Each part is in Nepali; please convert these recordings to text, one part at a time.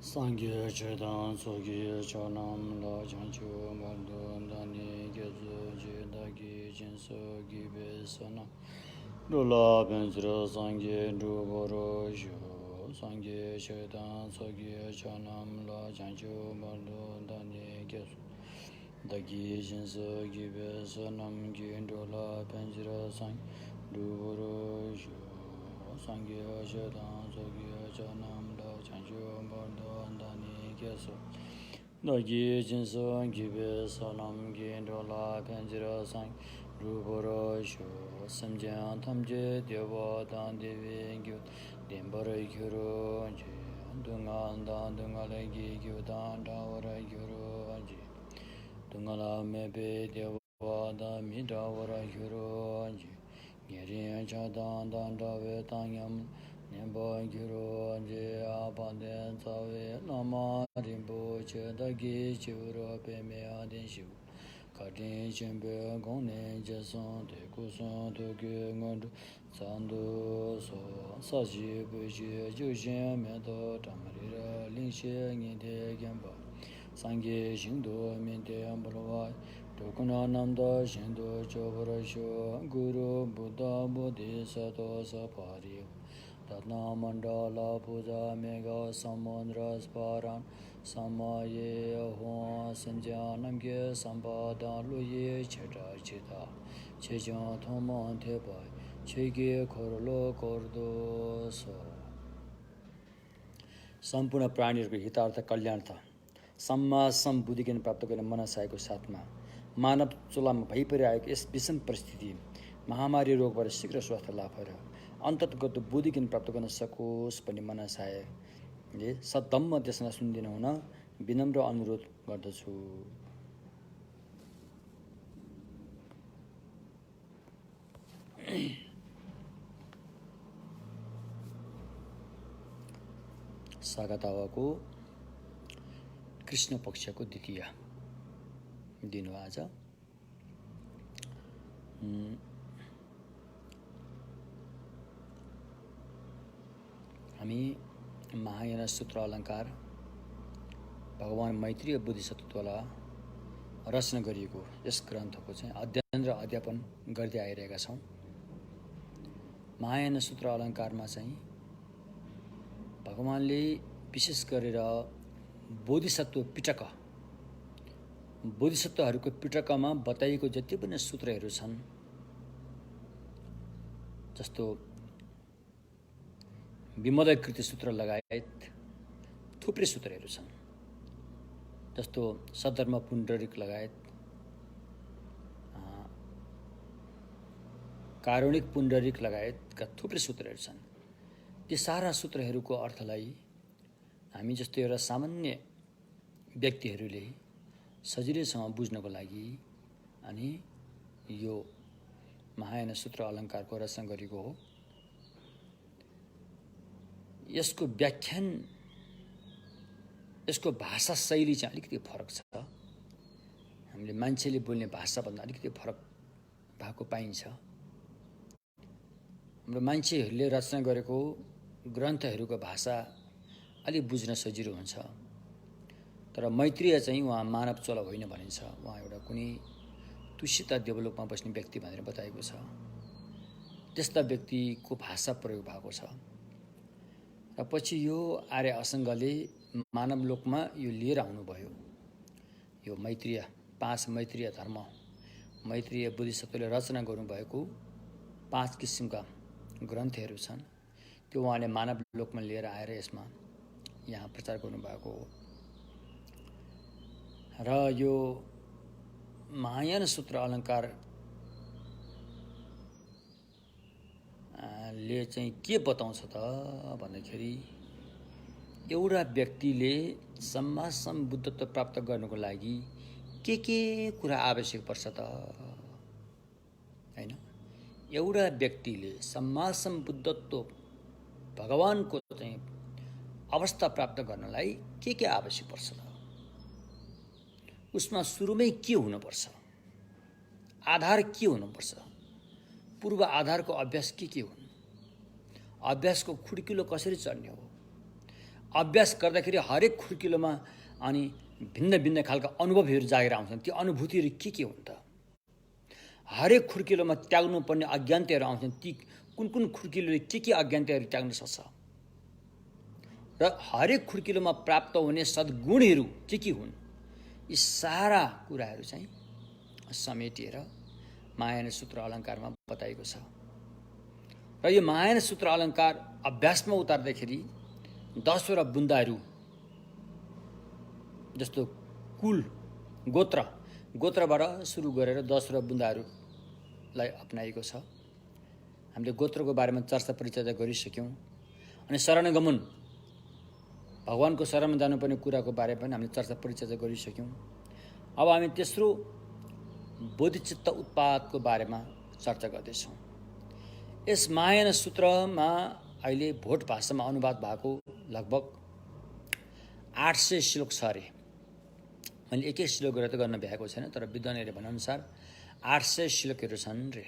Sangye chedan sogi chanam la chanchu mardun dani gezu jedagi jinso gibe sanam Lula benzira sangye druboro shu Sangye chedan sogi chanam la chanchu mardun dani gezu dagi jinso gibe sanam Lula benzira sangye druboro shu Sangye chedan sogi chanam la chanchu mardun dani gezu Dagi jinso gibe sanam Lula benzira sangye druboro shu Samjyan tamje dewa dan devi gyu Dembara gyuru anji Dungan dan dungala gi gyu dan dawara gyuru anji Dungala mebe dewa dan mi dawara gyuru anji Nyerin chadan dan dawe tangyam Nemba gyuru anji abanden zawe Nama rimbo che dagi chivura peme adin shivu Kadin chenpe gongne jason te kuson to ge ngandu sandu so saji buji jujin mendo tamarira lingshe nginte genpa sangye shingdo mente ambalwa dokuna namda shindo chobara sho guru buddha bodhi sato sapari Tatna mandala puja mega samandra sparan Samaye huan sanjanam ge sampada luye cheta cheta Chejan thoman tepai chege korlo kordo so सम्पूर्ण प्राणीहरूको हितार्थ कल्याण सम्मा सम्बुद्धि ज्ञान प्राप्त गर्ने मनसायको साथमा मानव चुलामा भइपरिआएको यस विषम परिस्थिति महामारी रोगबाट शीघ्र स्वास्थ्य लाभ भएर अन्ततगत बुद्धि ज्ञान प्राप्त गर्न सकोस् भन्ने मनसायले सद्धम्म देशना सुनिदिनु हुन विनम्र अनुरोध गर्दछु। सागातावाको कृष्ण पक्षको द्वितीय दिन हो आज। हामी महायान सूत्र अलङ्कार भगवान मैत्रेय बोधिसत्वद्वारा रचना गरिएको यस ग्रन्थको चाहिँ अध्ययन र अध्यापन गर्दै आइरहेका छौँ। महायान सूत्र अलङ्कारमा चाहिँ भगवानले विशेष गरेर बोधिसत्व पिटक बोधिसत्वहरूको पिटकमा बताइएको जति पनि सूत्रहरू छन्, जस्तो विमलकृति सूत्र लगायत थुप्रै सूत्रहरू छन्, जस्तो सद्धर्म पुण्डरिक लगायत कारुणिक पुण्डरिक लगायतका थुप्रै सूत्रहरू छन्। ती सारा सूत्रहरूको अर्थलाई हामी जस्तो एउटा सामान्य व्यक्तिहरूले सजिलैसँग बुझ्नको लागि अनि यो महायान सूत्र अलङ्कारको रचना गरेको हो। यसको व्याख्यान, यसको भाषा शैली चाहिँ अलिकति फरक छ। हामीले मान्छेले बोल्ने भाषाभन्दा अलिकति फरक भएको पाइन्छ। हाम्रो मान्छेहरूले रचना गरेको ग्रन्थहरूको भाषा अलि बुझ्न सजिलो हुन्छ। तर मैत्रेय चाहिँ उहाँ मानव चोला होइन भनिन्छ। उहाँ एउटा कुनै तुष्यता देवलोकमा बस्ने व्यक्ति भनेर बताएको छ। त्यस्ता व्यक्तिको भाषा प्रयोग भएको छ र पछि यो आर्य असङ्गले मानव लोकमा यो लिएर आउनुभयो। यो मैत्रेय 5 मैत्रेय धर्म, मैत्रेय बोधिसत्वले रचना गर्नुभएको 5 किसिमका ग्रन्थहरू छन्। त्यो उहाँले मानव लोकमा लिएर आएर यसमा यहाँ प्रचार गर्नुभएको हो। र यो महायान सूत्र अलङ्कार ले चाहिँ के बताउँछ त भन्दाखेरि एउटा व्यक्तिले सम्मा सम्बुद्धत्व प्राप्त गर्नको लागि के कुरा आवश्यक पर्छ त हैन। एउटा व्यक्तिले सम्मा सम्बुद्धत्व भगवानको चाहिँ अवस्था प्राप्त गर्नलाई के आवश्यक पर्छ त? उसमा सुरुमै के हुनुपर्छ? आधार के हुनुपर्छ? पूर्व आधारको अभ्यास के हुन्? अभ्यासको खुड्किलो कसरी चढ्ने हो? अभ्यास गर्दाखेरि हरेक खुर्किलोमा अनि भिन्न भिन्न खालका अनुभवहरू जागेर आउँछन्। ती अनुभूतिहरू के हुन् त? हरेक खुर्किलोमा त्याग्नुपर्ने अज्ञानताहरू आउँछन्। ती कुन खुर्किलोले के अज्ञानताहरू त्याग्न सक्छ? र हरेक खुर्किलोमा प्राप्त हुने सद्गुणहरू के हुन्? यी सारा कुराहरू चाहिँ समेटिएर महायान सूत्र अलङ्कारमा बताइएको छ। र यो महायान सूत्र अलङ्कार अभ्यासमा उतार्दाखेरि 10वटा बुन्दाहरू जस्तो कुल गोत्रबाट सुरु गरेर 10वटा बुन्दाहरूलाई अपनाएको छ। हामीले गोत्रको बारेमा चर्चा परिचर्चा गरिसक्यौँ। अनि शरणगमन, भगवानको शरणमा जानुपर्ने कुराको बारेमा पनि हामीले चर्चा परिचर्चा गरिसक्यौँ। अब हामी तेस्रो बोधिचित्त उत्पादको बारेमा चर्चा गर्दैछौँ। यस महायान सूत्रमा अहिले भोट भाषामा अनुवाद भएको लगभग 800 श्लोक छ अरे। मैले एक श्लोक गरेर त गर्न भ्याएको छैन, तर विद्वानहरूले भनेअनुसार 800 श्लोकहरू छन् रे।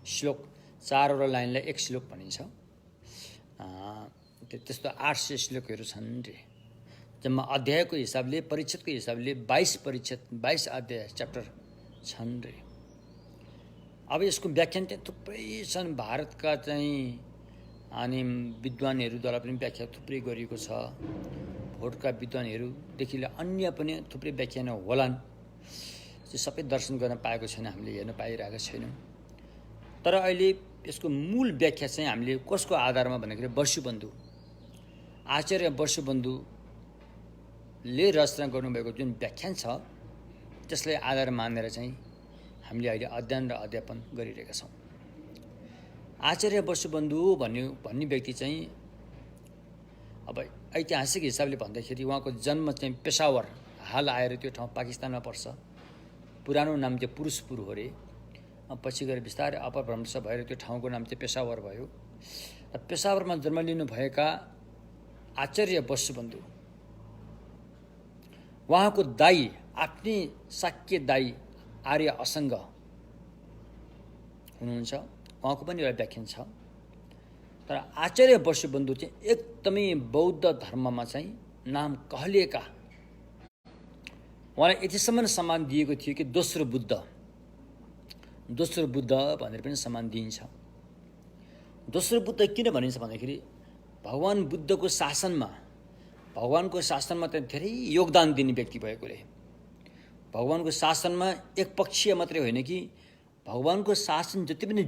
श्लोक 4वटा लाइनलाई एक श्लोक भनिन्छ। त्यस्तो 800 श्लोकहरू छन् रे। जम्मा अध्यायको हिसाबले, परिच्छेदको हिसाबले 22 परिच्छेद, 22 अध्याय च्याप्टर छन् रे। अब यसको व्याख्यान चाहिँ थुप्रै छन्। भारतका चाहिँ अनि विद्वानहरूद्वारा पनि व्याख्या थुप्रै गरिएको छ। भोटका विद्वानहरूदेखि अन्य पनि थुप्रै व्याख्यान होलान्। त्यो सबै दर्शन गर्न पाएको छैन, हामीले हेर्न पाइरहेका छैनौँ। तर अहिले यसको मूल व्याख्या चाहिँ हामीले कसको आधारमा भन्दाखेरि वसुबन्धु, आचार्य वसुबन्धुले रचना गर्नुभएको जुन व्याख्यान छ त्यसलाई आधार मानेर चाहिँ हामीले अहिले अध्ययन र अध्यापन गरिरहेका छौँ। आचार्य वसुबन्धु भन्ने व्यक्ति चाहिँ अब ऐतिहासिक हिसाबले भन्दाखेरि उहाँको जन्म चाहिँ पेसावर, हाल आएर त्यो ठाउँ पाकिस्तानमा पर्छ। पुरानो नाम चाहिँ पुरुषपुर हो रे। पछि गएर बिस्तारै अपभ्रंश भएर त्यो ठाउँको नाम चाहिँ पेसावर भयो। र पेसावरमा जन्म लिनुभएका आचार्य वसुबन्धु, उहाँको दाई, आफ्नै शाक्य दाई आर्य असङ्ग हुनुहुन्छ। उहाँको पनि एउटा व्याख्यान छ। तर आचार्य वसुबन्धु चाहिँ एकदमै बौद्ध धर्ममा चाहिँ नाम कहलिएका, उहाँलाई यतिसम्म सम्मान दिएको थियो कि दोस्रो बुद्ध भनेर पनि सम्मान दिइन्छ। दोस्रो बुद्ध किन भनिन्छ भन्दाखेरि भगवान बुद्धको शासनमा त धेरै योगदान दिने व्यक्ति भएकोले, भगवानको शासनमा एकपक्षीय मात्रै होइन कि भगवानको शासन जति पनि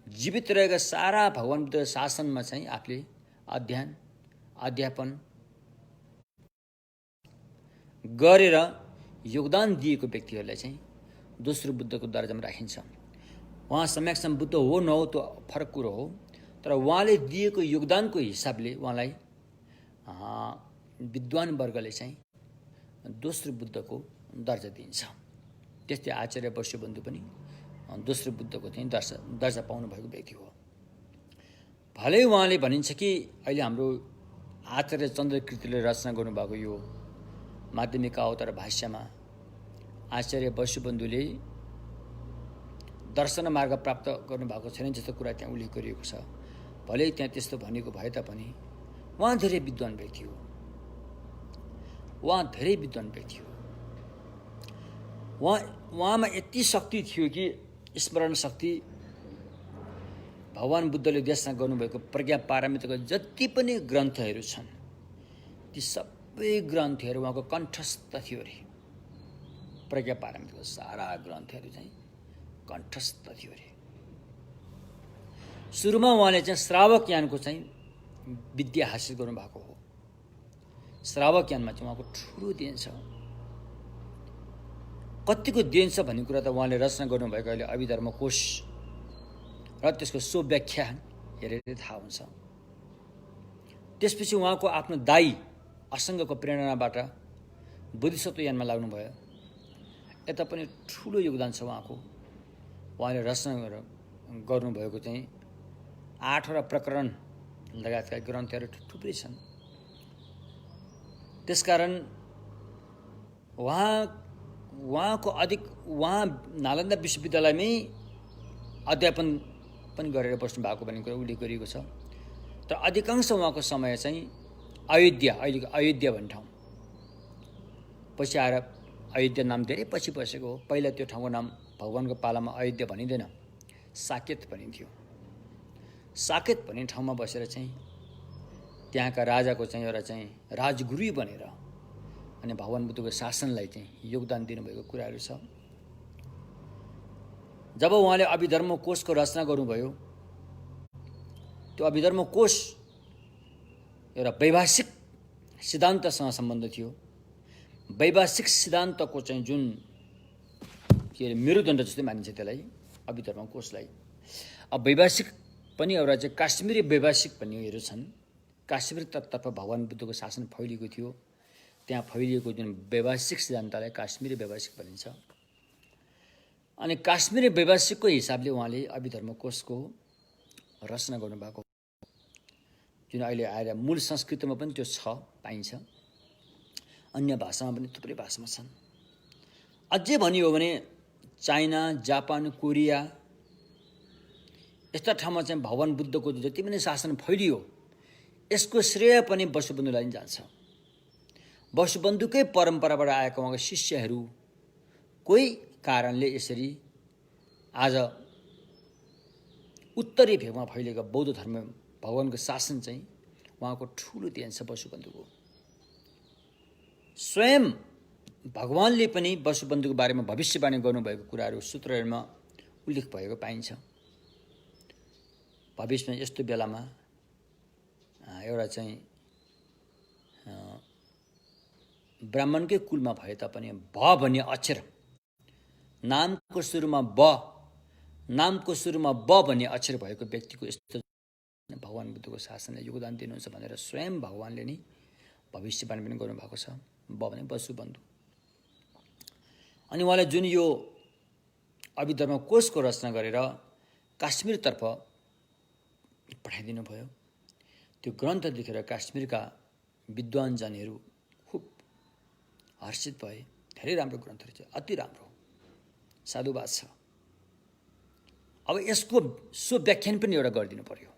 जीवित रहेका सारा भगवान बुद्धको शासनमा चाहिँ आफूले अध्यापन गरेर योगदान दिएको व्यक्तिहरूलाई चाहिँ दोस्रो बुद्धको दर्जामा राखिन्छ। उहाँ समयक्षम बुद्ध हो नहो त्यो फरक कुरो हो, तर उहाँले दिएको योगदानको हिसाबले उहाँलाई विद्वान वर्गले चाहिँ दोस्रो बुद्धको दर्जा दिन्छ। त्यस्तै आचार्य वसुबन्धु पनि दोस्रो बुद्धको चाहिँ दर्जा पाउनुभएको व्यक्ति हो। भलै उहाँले भनिन्छ कि अहिले हाम्रो आचार्य चन्द्रकृतिले रचना गर्नुभएको यो माध्यमिक अवतार भाष्यमा आचार्य वसुबन्धुले दर्शन मार्ग प्राप्त गर्नुभएको छैन जस्तो कुरा त्यहाँ उल्लेख गरिएको छ। भलै त्यहाँ त्यस्तो भनेको भए तापनि उहाँ धेरै विद्वान व्यक्ति हो। उहाँमा यति शक्ति थियो कि स्मरण शक्ति, भगवान बुद्धले देशना गर्नुभएको प्रज्ञा पारमिताको जति पनि ग्रन्थहरू छन् ती सबै ग्रन्थहरू उहाँको कण्ठस्थ थियो अरे। प्रज्ञा पारमिताको सारा ग्रन्थहरू चाहिँ कण्ठस्थ थियो अरे। सुरुमा उहाँले चाहिँ श्रावक यानको चाहिँ विद्या हासिल गर्नुभएको हो। श्रावक यानमा चाहिँ उहाँको ठुलो देन छ। कतिको देन छ भन्ने कुरा त उहाँले रचना गर्नुभएको अहिले अभिधर्म कोश र त्यसको व्याख्या हेरेर थाहा हुन्छ। त्यसपछि उहाँको आफ्नो दाई असङ्गको प्रेरणाबाट बोधिसत्व यानमा लाग्नुभयो। यता पनि ठुलो योगदान छ उहाँको। उहाँले रचना गर्नुभएको चाहिँ 8वटा प्रकरण लगायतका ग्रन्थहरू थुप्रै छन्। त्यसकारण उहाँ नालन्दा विश्वविद्यालयमै अध्यापन पनि गरेर बस्नु भएको भन्ने कुरा उल्लेख गरिएको छ। तर अधिकांश उहाँको समय चाहिँ अयोध्या, अहिलेको अयोध्या भन्ने ठाउँ, पछि आएर अयोध्या नाम धेरै पछि बसेको हो। पहिला त्यो ठाउँको नाम भगवानको पालामा अयोध्या भनिँदैन, साकेत भनिन्थ्यो। साकेत भन्ने ठाउँमा बसेर चाहिँ त्यहाँका राजाको चाहिँ एउटा चाहिँ राजगुरु बनेर अनि भगवान बुद्धको शासनलाई चाहिँ योगदान दिनुभएको कुराहरू छ। जब उहाँले अभिधर्म कोशको रचना गर्नुभयो, त्यो अभिधर्म कोश एउटा वैभाषिक सिद्धान्तसँग सम्बन्ध थियो। वैभाषिक सिद्धान्तको चाहिँ जुन के अरे मेरुदण्ड जस्तै मानिन्छ त्यसलाई, अभिधर्म कोशलाई। अब वैभाषिक पनि एउटा चाहिँ काश्मीरी वैभाषिक भन्नेहरू छन्। काश्मीरतर्फ भगवान बुद्धको शासन फैलिएको थियो, त्यहाँ फैलिएको जुन वैभाषिक सिद्धान्तलाई काश्मीरी वैभाषिक भनिन्छ। अनि काश्मीरी वैभाषिकको हिसाबले उहाँले अभिधर्म कोशको रचना गर्नुभएको, जुन अहिले आएर मूल संस्कृतमा पनि त्यो छ, पाइन्छ। अन्य भाषामा पनि थुप्रै भाषामा छन्। अझै भनियो भने चाइना, जापान, कोरिया यस्ता ठाउँमा चाहिँ भगवान बुद्धको जति पनि शासन फैलियो, यसको श्रेय पनि वसुबन्धुलाई नै जान्छ। वसुबन्धुकै परम्पराबाट आएका उहाँका शिष्यहरू कोही कारणले यसरी आज उत्तरी भेगमा फैलिएको बौद्ध धर्म, भगवानको शासन चाहिँ उहाँको ठुलो देन छ वसुबन्धुको। स्वयं भगवानले पनि वसुबन्धुको बारेमा भविष्यवाणी गर्नुभएको कुराहरू सूत्रहरूमा उल्लेख भएको पाइन्छ। भविष्यमा यस्तो बेलामा एउटा चाहिँ ब्राह्मणकै कुलमा भए तापनि भ भन्ने अक्षर, नामको सुरुमा ब भन्ने अक्षर भएको व्यक्तिको यस्तो भगवान बुद्धको शासनलाई योगदान दिनुहुन्छ भनेर स्वयं भगवानले नै भविष्यवाणी पनि गर्नुभएको छ। ब भने वसुबन्धु। अनि उहाँले जुन यो अभिधर्म कोशको रचना गरेर काश्मीरतर्फ पठाइदिनु भयो, त्यो ग्रन्थ देखेर काश्मीरका विद्वानजनहरू खुब हर्षित भए। धेरै राम्रो ग्रन्थ रहेछ, अति राम्रो, साधुवाद छ। अब यसको व्याख्यान पनि एउटा गरिदिनु पर्यो,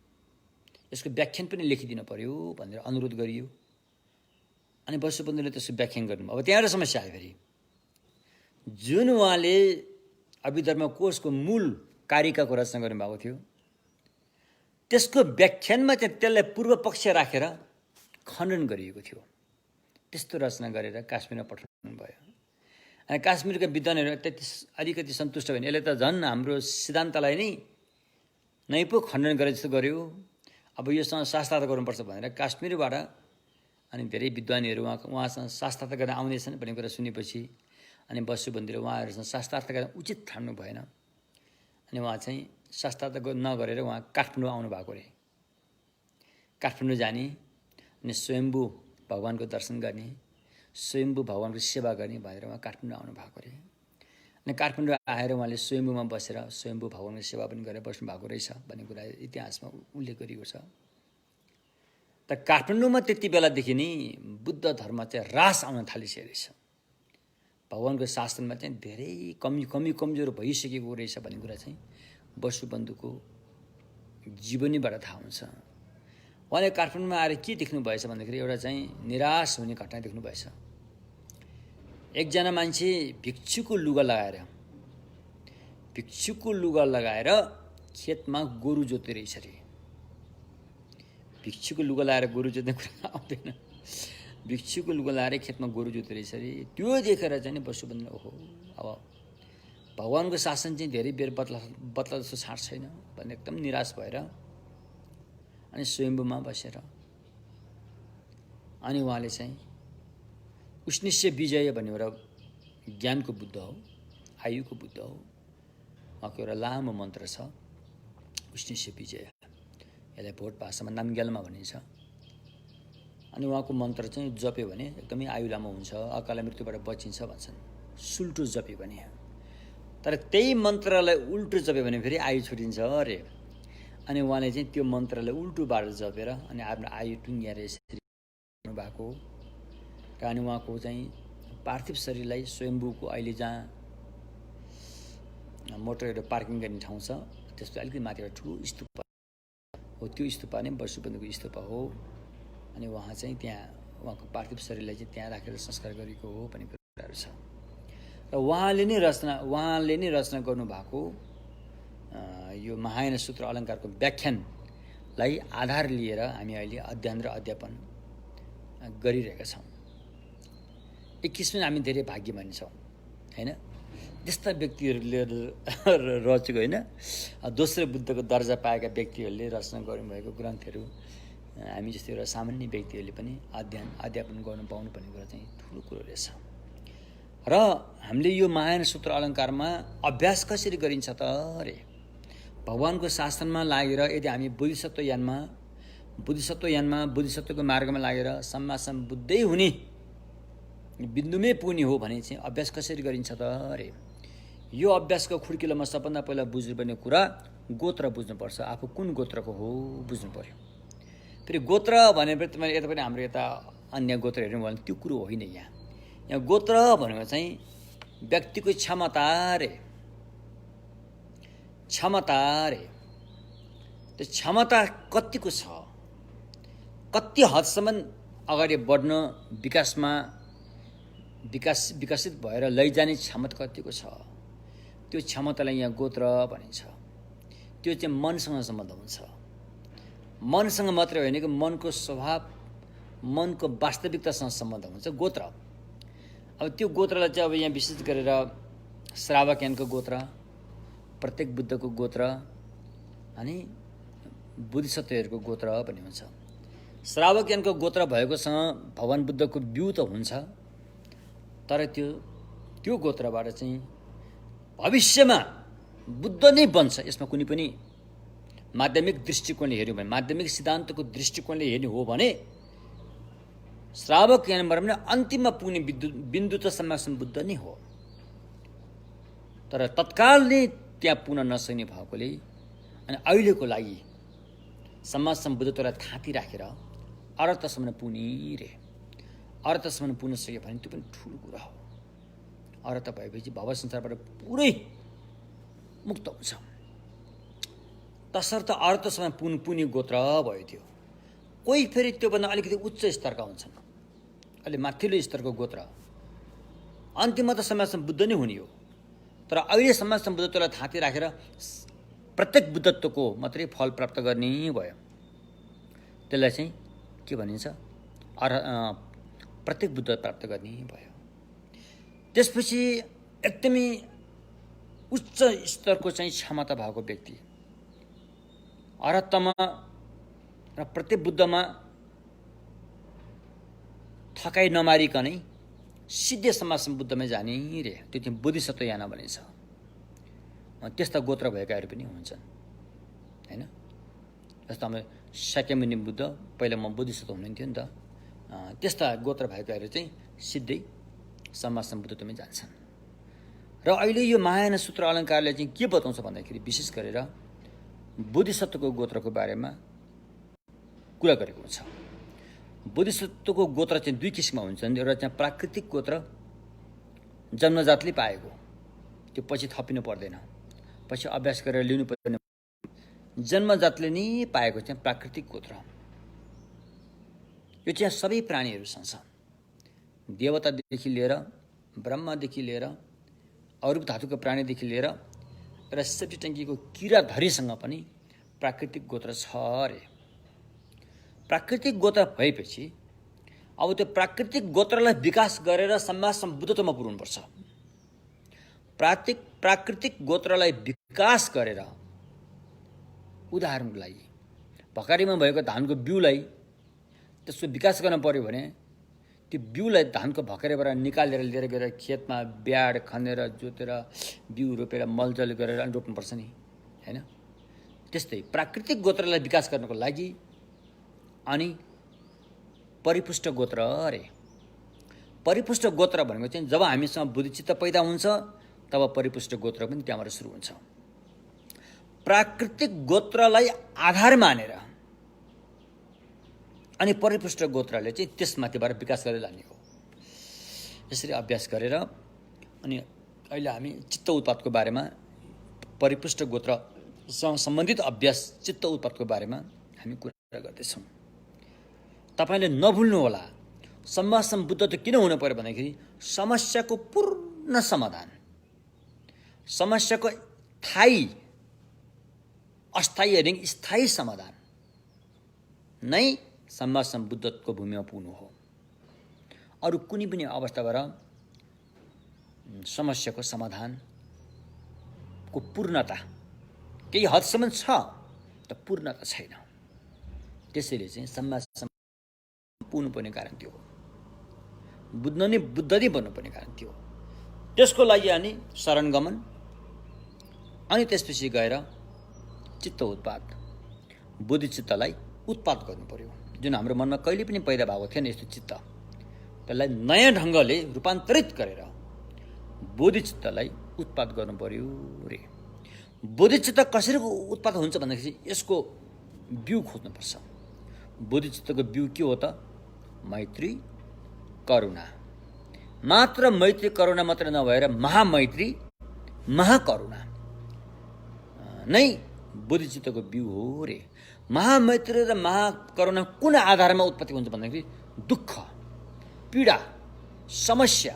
यसको व्याख्यान पनि लेखिदिनु पर्यो भनेर अनुरोध गरियो। अनि वसुबन्धुले त्यसको व्याख्यान गर्नु। अब त्यहाँ एउटा समस्या आयो फेरि। जुन उहाँले अभिधर्म कोशको मूल कारिकाको रचना गर्नुभएको थियो, त्यसको व्याख्यानमा चाहिँ त्यसलाई पूर्व पक्ष राखेर खण्डन गरिएको थियो। त्यस्तो रचना गरेर काश्मीरमा पठाउनु भयो। अनि काश्मीरका विद्वानहरू त्यति अलिकति सन्तुष्ट भएन। यसले त झन् हाम्रो सिद्धान्तलाई नै पो खण्डन गरे जस्तो गर्यो, अब योसँग शास्त्रार्थ गर्नुपर्छ भनेर काश्मीरबाट अनि धेरै विद्वानीहरू उहाँसँग शास्त्रार्थ गर्न आउँदैछन् भन्ने कुरा सुनेपछि अनि वसुबन्धुले उहाँहरूसँग शास्त्रार्थ गर्न उचित ठान्नु भएन। अनि उहाँ चाहिँ शास्त्रार्थ नगरेर उहाँ काठमाडौँ आउनु भएको अरे। काठमाडौँ जाने अनि स्वयम्भू भगवानको दर्शन गर्ने, स्वयम्भू भगवानको सेवा गर्ने भनेर उहाँ काठमाडौँ आउनु भएको अरे। अनि काठमाडौँ आएर उहाँले स्वयम्भूमा बसेर स्वयम्भू भगवानको सेवा पनि गरेर बस्नु भएको रहेछ भन्ने कुरा इतिहासमा उल्लेख गरिएको छ। त काठमाडौँमा त्यति बेलादेखि नै बुद्ध धर्म चाहिँ ह्रास आउन थालिसकेको रहेछ। भगवानको शासनमा चाहिँ धेरै कमजोर भइसकेको रहेछ भन्ने कुरा चाहिँ वसुबन्धुको जीवनीबाट थाहा हुन्छ। उहाँले काठमाडौँमा आएर के देख्नु भएछ भन्दाखेरि एउटा चाहिँ निराश हुने घटना देख्नु भएछ। एकजना मान्छे भिक्षुको लुगा लगाएर खेतमा गोरु जोत्दै रहेछ अरे। भिक्षुको लुगा लगाएर गोरु जोत्ने कुरा आउँदैन। भिक्षुको लुगा लगाएर खेतमा गोरु जोत्दै रहेछ अरे। त्यो देखेर चाहिँ वसुबन्धुले ओहो, अब भगवानको शासन चाहिँ धेरै बेर बदला जस्तो छाँट छैन भन्ने एकदम निराश भएर अनि स्वयम्भूमा बसेर अनि उहाँले चाहिँ उष्णिष्य विजय भन्ने एउटा ज्ञानको बुद्ध हो, आयुको बुद्ध हो, उहाँको एउटा लामो मन्त्र छ उष्णिष्य विजय। यसलाई भोट भाषामा नामग्यालमा भनिन्छ। अनि उहाँको मन्त्र चाहिँ जप्यो भने एकदमै आयु लामो हुन्छ, अकाल मृत्युबाट बचिन्छ भन्छन्। सुल्टो जप्यो भने, तर त्यही मन्त्रलाई उल्टो जप्यो भने फेरि आयु छुटिन्छ अरे। अनि उहाँले चाहिँ त्यो मन्त्रलाई उल्टो बाटो जपेर अनि आफ्नो आयु टुङ्ग्याएर यसरी भएको। र अनि उहाँको चाहिँ पार्थिव शरीरलाई स्वयम्भूको अहिले जहाँ मोटरहरू पार्किङ गर्ने ठाउँ छ त्यस्तो अलिकति माथि एउटा ठुलो स्तूप हो त्यो स्तूपा नै वसुबन्धुको स्तूपा हो। अनि उहाँ चाहिँ त्यहाँ उहाँको पार्थिव शरीरलाई चाहिँ त्यहाँ राखेर संस्कार गरेको हो भन्ने कुराहरू छ। र उहाँले नै रचना गर्नुभएको यो महायान सूत्र अलङ्कारको व्याख्यानलाई आधार लिएर हामी अहिले अध्ययन र अध्यापन गरिरहेका छौँ। एक किसिमले हामी धेरै भाग्यमानी छौँ होइन, त्यस्ता व्यक्तिहरूले रचेको होइन, दोस्रो बुद्धको दर्जा पाएका व्यक्तिहरूले रचना गर्नुभएको ग्रन्थहरू हामी जस्तो एउटा सामान्य व्यक्तिहरूले पनि अध्यापन गर्नु पाउनु भन्ने कुरा चाहिँ ठुलो कुरो रहेछ। र हामीले यो महायान सूत्र अलङ्कारमा अभ्यास कसरी गरिन्छ त अरे, भगवानको शासनमा लागेर यदि हामी बोधिसत्वको मार्गमा लागेर सम्मा सम्बुद्धै हुने बिन्दुमै पुग्ने हो भने चाहिँ अभ्यास कसरी गरिन्छ त अरे, यो अभ्यासको खुड्किलोमा सबभन्दा पहिला बुझ्नुपर्ने कुरा गोत्र बुझ्नुपर्छ। आफू कुन गोत्रको हो बुझ्नु पर्यो। फेरि गोत्र भनेपछि मैले यता पनि हाम्रो यता अन्य गोत्र हेर्नु भने त्यो कुरो होइन। यहाँ गोत्र भनेको चाहिँ व्यक्तिको क्षमता रे, त्यो क्षमता कतिको छ, कति हदसम्म अगाडि बढ्न विकसित भएर लैजाने क्षमता कतिको छ, त्यो क्षमतालाई यहाँ गोत्र भनिन्छ। त्यो चाहिँ मनसँग सम्बन्ध हुन्छ। मनसँग मात्रै होइन कि मनको स्वभाव, मनको वास्तविकतासँग सम्बन्ध हुन्छ गोत्र। अब त्यो गोत्रलाई चाहिँ अब यहाँ विशेष गरेर श्रावकयानको गोत्र, प्रत्येक बुद्धको गोत्र अनि बोधिसत्वहरूको गोत्र भन्ने हुन्छ। श्रावकयानको गोत्र भएकोसँग भगवान बुद्धको बिउ त हुन्छ, तर त्यो गोत्रबाट चाहिँ भविष्यमा बुद्ध नै बन्छ। यसमा कुनै पनि माध्यमिक दृष्टिकोणले हेऱ्यो भने, माध्यमिक सिद्धान्तको दृष्टिकोणले हेर्ने हो भने श्रावकयानबाट पनि अन्तिममा पुग्ने बिन्दु त सम्मा सम्बुद्ध नै हो। तर तत्काल नै त्यहाँ पुग्न नसक्ने भएकोले अनि अहिलेको लागि सम्मा सम्बुद्धतालाई थाँती राखेर अर्थसम्म पुग्ने रे, अर्थसम्म पुग्न सक्यो भने त्यो पनि ठुलो कुरा हो। अर्थ भएपछि भव संसारबाट पुरै मुक्त हुन्छ। तसर्थ अर्थसम्म पुग्ने गोत्र भयो त्यो। कोही फेरि त्योभन्दा अलिकति उच्च स्तरका हुन्छन्, अलि माथिल्लो स्तरको गोत्र, अन्तिममा त सम्मा सम्बुद्ध नै हुने हो। तर अहिले सम्मा सम्बुद्धतालाई थाँती राखेर प्रत्येक बुद्धत्वको मात्रै फल प्राप्त गर्ने भयो। त्यसलाई चाहिँ के भनिन्छ, प्रत्येक बुद्ध प्राप्त गर्ने भयो। त्यसपछि एकदमै उच्च स्तरको चाहिँ क्षमता भएको व्यक्ति अरहत्तमा र प्रत्येक बुद्धमा थकाइ नमारिकनै सिधै सम्मा सम्बुद्धमै जाने रे, त्यो चाहिँ बोधिसत्व याना भनिन्छ। त्यस्ता गोत्र भएकाहरू पनि हुन्छन् होइन। जस्तो हाम्रो शाक्यमुनि बुद्ध, पहिला म बोधिसत्व हुनुहुन्थ्यो नि त, त्यस्ता गोत्र भएकाहरू चाहिँ सिधै सम्मा सम्बुद्धमै जान्छन्। र अहिले यो महायान सूत्र अलङ्कारले चाहिँ के बताउँछ भन्दाखेरि विशेष गरेर बोधिसत्वको गोत्रको बारेमा कुरा गरेको हुन्छ। बोधिसत्वको गोत्र चाहिँ दुई किसिममा हुन्छन्। एउटा चाहिँ प्राकृतिक गोत्र, जन्मजातले पाएको, त्यो पछि थपिनु पर्दैन, पछि अभ्यास गरेर लिनु पर्दैन, जन्मजातले नै पाएको चाहिँ प्राकृतिक गोत्र। यो चाहिँ सबै प्राणीहरूसँग छ, देवतादेखि लिएर ब्रह्मादेखि लिएर अरू धातुको प्राणीदेखि लिएर र सेप्टी ट्याङ्कीको किराधरीसँग पनि प्राकृतिक गोत्र छ अरे। प्राकृतिक गोत्र भएपछि अब त्यो प्राकृतिक गोत्रलाई विकास गरेर सम्मा सम्बुद्धतामा पुर्याउनुपर्छ। प्राकृतिक गोत्रलाई विकास गरेर, उदाहरणको लागि भकारीमा भएको धानको बिउलाई त्यसको विकास गर्न पर्यो भने त्यो बिउलाई धानको भकारीबाट निकालेर लिएर गएर खेतमा ब्याड खनेर जोतेर बिउ रोपेर मलजल गरेर अनि रोप्नुपर्छ नि होइन। त्यस्तै प्राकृतिक गोत्रलाई विकास गर्नको लागि अनि परिपुष्ट गोत्र अरे, परिपुष्ट गोत्र भनेको चाहिँ जब हामीसँग बुद्धिचित्त पैदा हुन्छ तब परिपुष्ट गोत्र पनि त्यहाँबाट सुरु हुन्छ। प्राकृतिक गोत्रलाई आधार मानेर अनि परिपुष्ट गोत्रले चाहिँ त्यसमाथिबाट विकास गरेर लाने हो। यसरी अभ्यास गरेर अनि अहिले हामी चित्त उत्पादको बारेमा, परिपुष्ट गोत्रसँग सम्बन्धित अभ्यास चित्त उत्पादको बारेमा हामी कुरा गर्दैछौँ। तपाईँले नभुल्नुहोला, सम्मा सम्बुद्ध त किन हुनु पर्यो भन्दाखेरि समस्याको पूर्ण समाधान, समस्याको स्थायी अस्थायी होइन स्थायी समाधान नै सम्मा सम्बुद्धको भूमिमा पुग्नु हो। अरू कुनै पनि अवस्थाबाट समस्याको समाधानको पूर्णता केही हदसम्म छ त पूर्णता छैन। त्यसैले चाहिँ सम्मा पुग्नुपर्ने कारण त्यो हो, बुझ्न नै बुद्ध नै बन्नुपर्ने कारण त्यो हो। त्यसको लागि अनि शरणगमन, अनि त्यसपछि गएर चित्त उत्पाद, बोधिचित्तलाई उत्पाद गर्नु पर्यो। जुन हाम्रो मनमा कहिले पनि पैदा भएको थिएन यस्तो चित्त, त्यसलाई नयाँ ढङ्गले रूपान्तरित गरेर बोधिचित्तलाई उत्पाद गर्नु पर्यो रे। बोधिचित्त कसरी उत्पाद हुन्छ भन्दाखेरि यसको बिउ खोज्नुपर्छ। बोधिचित्तको बिउ के हो त? मैत्री करुणा। मात्र मैत्री करुणा मात्र नभएर महामैत्री महाकरुणा नै बोधिचित्तको बिउ हो रे। महामैत्री र महाकरुणा कुन आधारमा उत्पत्ति हुन्छ भन्दाखेरि दुःख, पीडा, समस्या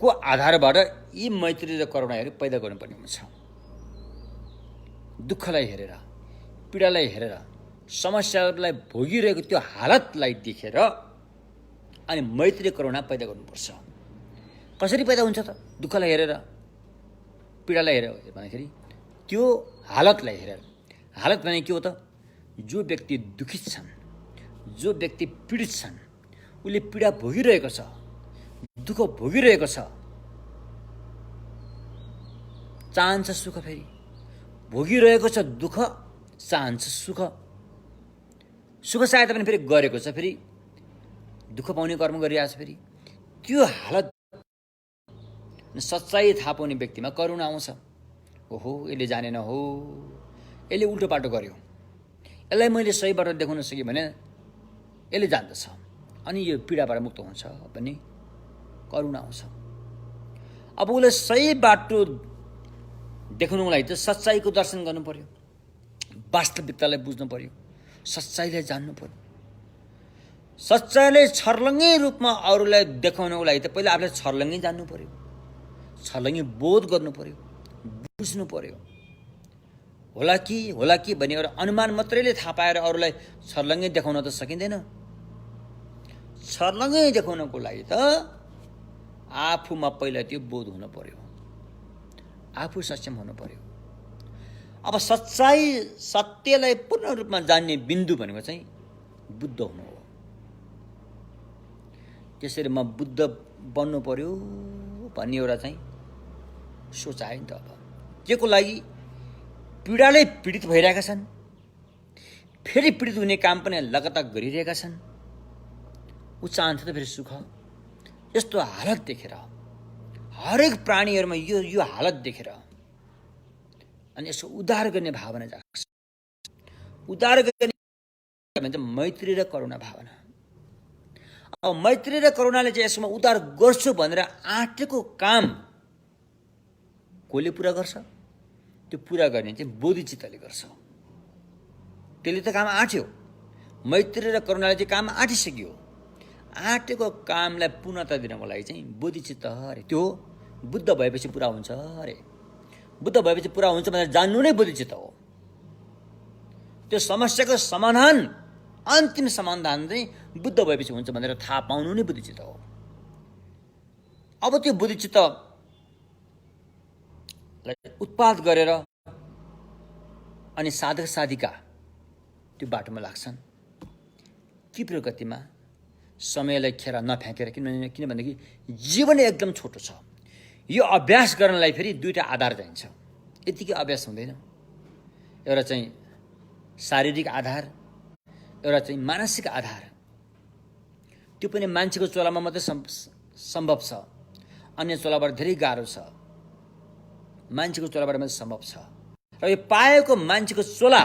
को आधारबाट यी मैत्री र करुणाहरू पैदा गर्नुपर्ने हुन्छ। दुःखलाई हेरेर, पीडालाई हेरेर, समस्याहरूलाई भोगिरहेको त्यो हालतलाई देखेर अनि मैत्री करुणा पैदा गर्नुपर्छ। कसरी पैदा हुन्छ त? दुःखलाई हेरेर, पीडालाई हेरेर भन्दाखेरि त्यो हालतलाई हेरेर। हालत भने के हो त? जो व्यक्ति दुखित छन्, जो व्यक्ति पीडित छन्, उसले पीडा भोगिरहेको छ, दुःख भोगिरहेको छ, चाहन्छ सुख, फेरि भोगिरहेको छ दुःख, चाहन्छ सुख। सुख चाहे पनि फेरि गरेको छ, फेरि दुःख पाउने कर्म गरिरहेको छ। फेरि त्यो हालत सच्चाइ थाहा पाउने व्यक्तिमा करुणा आउँछ। ओहो, यसले जानेन हो, यसले उल्टो पाटो गर्यो, यसलाई मैले सही बाटो देखाउन सकेँ भने यसले जान्दछ, अनि यो पीडाबाट मुक्त हुन्छ भन्ने करुणा आउँछ। अब उसलाई सही बाटो देखाउनुको लागि त सच्चाइको दर्शन गर्नु पर्यो, वास्तविकतालाई बुझ्नु पर्यो, सच्चाइलाई जान्नु पर्यो। सच्चाइलाई छर्लङ्गै रूपमा अरूलाई देखाउनको लागि त पहिला आफूलाई छर्लङ्गै जान्नु पर्यो, छर्लङ्गै बोध गर्नु पर्यो, बुझ्नु पर्यो। होला कि भन्ने एउटा अनुमान मात्रैले थाहा पाएर अरूलाई छर्लङ्गै देखाउन त सकिँदैन। छर्लङ्गै देखाउनको लागि त आफूमा पहिला त्यो बोध हुनु पर्यो, आफू सक्षम हुनु पर्यो। अब सच्चाइ सत्यलाई पूर्ण रूपमा जान्ने बिन्दु भनेको चाहिँ बुद्ध हुनु हो। त्यसरी म बुद्ध बन्नु पर्यो भन्ने एउटा चाहिँ सोच आयो नि त। अब के को लागि? पीडाले पीडित भइरहेका छन्, फेरि पीडित हुने काम पनि लगातार गरिरहेका छन्। ऊ चाहन्छ त फेरि सुख। यस्तो हालत देखेर, हरेक प्राणीहरूमा यो हालत देखेर अनि यसो उद्धार गर्ने भावना जाग्छ। उद्धार गर्ने भन्छ मैत्री र करुणा भावना। अब मैत्री र करुणाले चाहिँ यसमा उद्धार गर्छु भनेर आँटेको काम कसले पुरा गर्छ? त्यो पुरा गर्ने चाहिँ बोधिचित्तले गर्छ। त्यसले त काम आँट्यो, मैत्री र करुणाले चाहिँ काम आँटिसक्यो। आँटेको कामलाई पूर्णता दिनको लागि चाहिँ बोधिचित्त अरे, त्यो बुद्ध भएपछि पुरा हुन्छ अरे। बुद्ध भएपछि पुरा हुन्छ भनेर जान्नु नै बोधिचित्त हो। त्यो समस्याको समाधान, अन्तिम समाधान चाहिँ बुद्ध भएपछि हुन्छ भनेर थाहा पाउनु नै बोधिचित्त हो। अब त्यो बोधिचित्तलाई उत्पाद गरेर अनि साधक साधिका त्यो बाटोमा लाग्छन् तीव्र गतिमा, समयलाई खेर नफ्याँकेर। किनभनेदेखि जीवन एकदम छोटो छ। यो अभ्यास गर्नलाई फेरि दुईवटा आधार चाहिन्छ। यतिकै अभ्यास हुँदैन। एउटा चाहिँ शारीरिक आधार, एउटा चाहिँ मानसिक आधार। त्यो पनि मान्छेको चोलामा मात्रै सम्भव छ, अन्य चोलाबाट धेरै गाह्रो छ। मान्छेको चोलाबाट मात्रै सम्भव छ। र यो पाएको मान्छेको चोला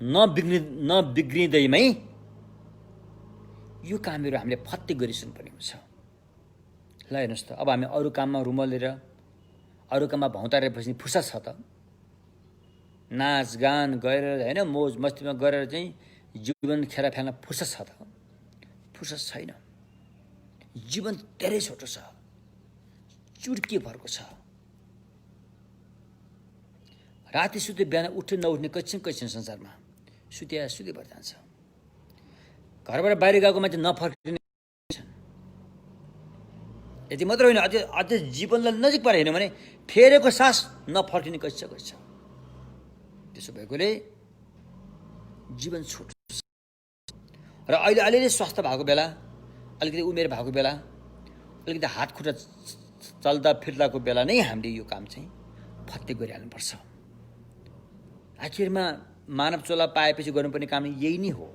नबिग्रिँदैमै यो कामहरू हामीले फत्ते गरिसक्नुपर्ने हुन्छ। ल हेर्नुहोस् त, अब हामी अरू काममा रुमलेर, अरू काममा भौँतारेर बस्ने फुर्सद छ त? नाचगान गरेर होइन मोज मस्तीमा गरेर चाहिँ जीवन खेर फाल्न फुर्सद छ त? फुर्सद छैन। जीवन धेरै छोटो छ, चुड्के भरको छ। राति सुते बिहान उठ्ने नउठ्ने कैछिन संसारमा सुते भएर जान्छ। घरबाट बाहिर गएको मान्छे नफर्किने छन्। यति मात्र होइन, अझै जीवनलाई नजिक पारेर हेर्नु भने फेरेको सास नफर्किने कैछ। त्यसो भएकोले जीवन छोटो छ। र अहिले अलिअलि स्वास्थ्य भएको बेला, अलिकति उमेर भएको बेला, अलिकति हात खुट्टा चल्दा फिर्दाको बेला नै हामीले यो काम चाहिँ फत्ते गरिहाल्नुपर्छ। आखिरमा मानव चोला पाएपछि गर्नुपर्ने काम यही नै हो।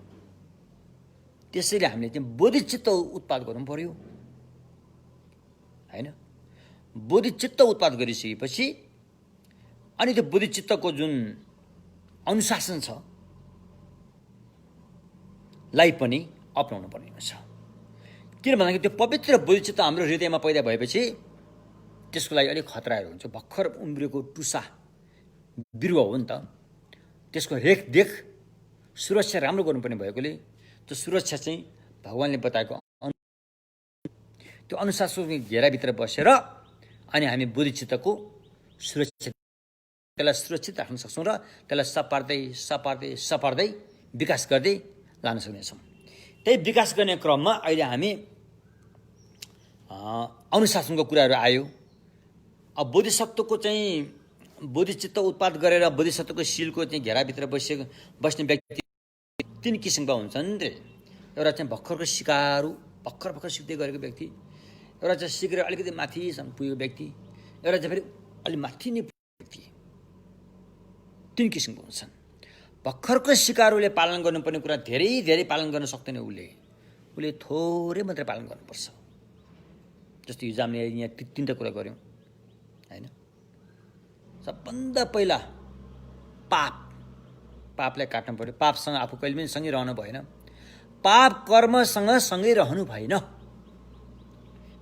त्यसैले हामीले चाहिँ बोधिचित्त उत्पाद गर्नु पर्यो हैन? बोधिचित्त उत्पाद गरिसकेपछि अनि त्यो बोधिचित्तको जुन अनुशासन छ लाई पनि अपनाउनु पर्ने हुन्छ। किन भन्दाखेरि त्यो पवित्र बोधिचित्त हाम्रो हृदयमा पैदा भएपछि त्यसको लागि अलिक खतराहरू हुन्छ। भर्खर उम्रेको टुसा बिरुवा हो नि त, त्यसको रेखदेख सुरक्षा राम्रो गर्नुपर्ने भएकोले त्यो सुरक्षा चाहिँ भगवानले बताएको त्यो अनुशासनको घेराभित्र बसेर अनि हामी बोधिचित्तको सुरक्षा त्यसलाई सुरक्षित राख्न सक्छौँ र त्यसलाई सपार्दै विकास गर्दै लान सक्नेछौँ। त्यही विकास गर्ने क्रममा अहिले हामी अनुशासनको कुराहरू आयो। अब बोधिसत्वको चाहिँ बोधिचित्त उत्पाद गरेर बोधिसत्वको शिलको चाहिँ घेराभित्र बस्ने व्यक्ति 3 किसिमका हुन्छन् रे। एउटा चाहिँ भर्खरको सिकारु, भर्खर सिक्दै गरेको व्यक्ति, एउटा चाहिँ सिकेर अलिकति माथिसम्म पुगेको व्यक्ति, एउटा चाहिँ फेरि अलि माथि नै व्यक्ति। 3 किसिमको हुन्छन्। भर्खरको सिकारुले पालन गर्नुपर्ने कुरा धेरै पालन गर्न सक्दैन। उसले थोरै मात्रै पालन गर्नुपर्छ। जस्तो हिजो हामीले यहाँ 3टा कुरा गऱ्यौँ हैन? सबभन्दा पहिला पापलाई काट्नु पर्यो। पापसँग आफू कहिले पनि सँगै रहनु भएन। पाप कर्मसँग सँगै रहनु भएन।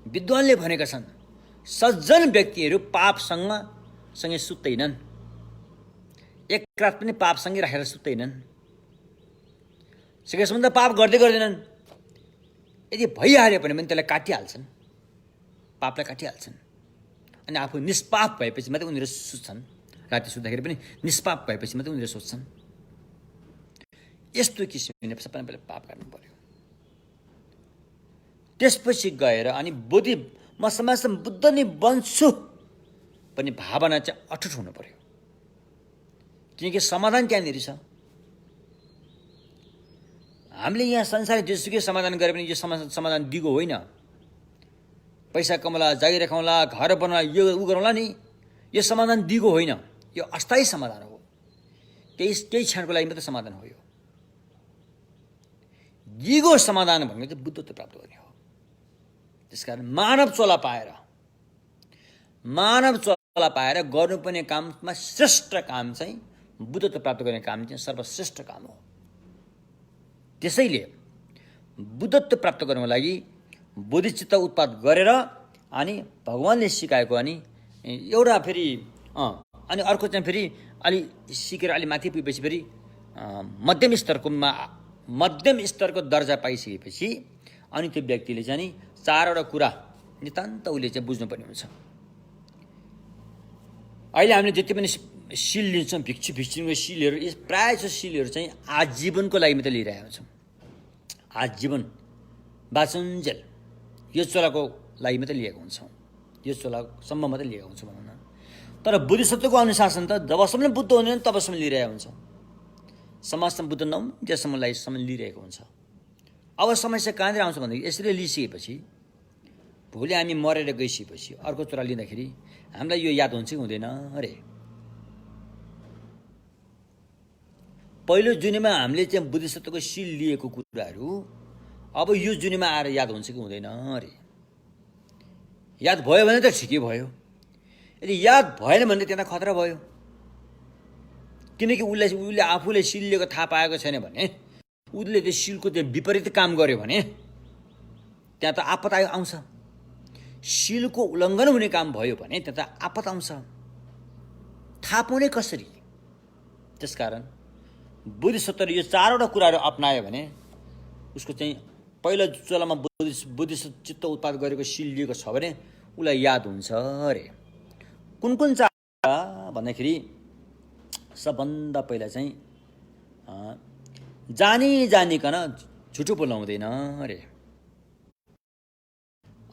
विद्वानले भनेका छन् सज्जन व्यक्तिहरू सँगै सुत्दैनन्, एक रात पनि पापसँगै राखेर सुत्दैनन्। सकेसम्म त पाप गर्दैनन्। यदि भइहाल्यो भने त्यसलाई काटिहाल्छन्, पापलाई काटिहाल्छन्। अनि आफू निष्पाप भएपछि मात्रै उनीहरू सुत्छन्। राति सुत्दाखेरि पनि निष्पाप भएपछि मात्रै उनीहरू सोच्छन्। यस्तो किसिमले सबैभन्दा पहिला पाप काट्नु पर्यो। त्यसपछि गएर अनि म समाजमा बुद्ध नै बन्छु भन्ने भावना चाहिँ अटुट हुनु पर्यो। किनकि समाधान त्यहाँनिर छ। हामीले यहाँ संसारले जेसुकै समाधान गरे पनि यो समाधान दिगो होइन। पैसा कमाउला, जागिर राखौँला, घर बनाउला, यो गरौँला नि, यो समाधान दिगो होइन। यो अस्थायी समाधान हो। केही क्षणको लागि मात्रै समाधान हो। यो दिगो समाधान भनेको चाहिँ बुद्धत्व प्राप्त गर्ने हो। त्यसकारण मानव चोला पाएर गर्नुपर्ने काममा श्रेष्ठ काम चाहिँ बुद्धत्व प्राप्त गर्ने काम चाहिँ सर्वश्रेष्ठ काम हो। त्यसैले बुद्धत्व प्राप्त गर्नको लागि बोधिचित्त उत्पाद गरेर अनि भगवानले सिकाएको अनि एउटा फेरि अनि अर्को चाहिँ फेरि अलि सिकेर अलि माथि पुगेपछि फेरि मध्यम स्तरको दर्जा पाइसकेपछि अनि त्यो व्यक्तिले चाहिँ नि 4वटा कुरा नितान्त उसले चाहिँ बुझ्नुपर्ने हुन्छ। अहिले हामीले जति पनि सिल लिन्छौँ, भिक्षुको सिलहरू, प्रायः जस्तो सिलहरू चाहिँ आजीवनको लागि मात्रै लिइरहेका हुन्छौँ। आजीवन बाँचुन्जेल यो चोलाको लागि मात्रै लिएको हुन्छौँ। यो चोलासम्म मात्रै लिएको हुन्छौँ भनौँ न। तर बोधिसत्वको अनुशासन त जबसम्म बुद्ध हुँदैन तबसम्म लिइरहेको हुन्छ। समाजसम्म बुद्ध नहुन् त्यससम्म लिइरहेको हुन्छ। अब समस्या कहाँनिर आउँछ भन्दाखेरि यसरी लिइसकेपछि भोलि हामी मरेर गइसकेपछि अर्को चोला लिँदाखेरि हामीलाई यो याद हुन्छ कि हुँदैन अरे? पहिलो जुनीमा हामीले चाहिँ बोधिसत्वको सिल लिएको कुराहरू अब यो जुनीमा आएर याद हुन्छ कि हुँदैन अरे? याद भयो भने त ठिकै भयो। यदि याद भएन भने त्यहाँ खतरा भयो। किनकि उसले आफूले सिल लिएको थाहा पाएको छैन भने, उसले त्यो सिलको त्यो विपरीत काम गर्यो भने त्यहाँ त आपत आउँछ। सिलको उल्लङ्घन हुने काम भयो भने त्यहाँ त आपत आउँछ। थाहा पाउने कसरी? त्यसकारण बुद्धिसत्वले यो चारवटा कुराहरू अपनायो भने उसको चाहिँ पहिलो चोलामा बुद्धिसत्व चित्त उत्पाद गरेको सिल लिएको छ भने उसलाई याद हुन्छ अरे। कुन कुन चार भन्दाखेरि सबभन्दा पहिला चाहिँ जानिकन झुटो बोल्नु हुँदैन अरे।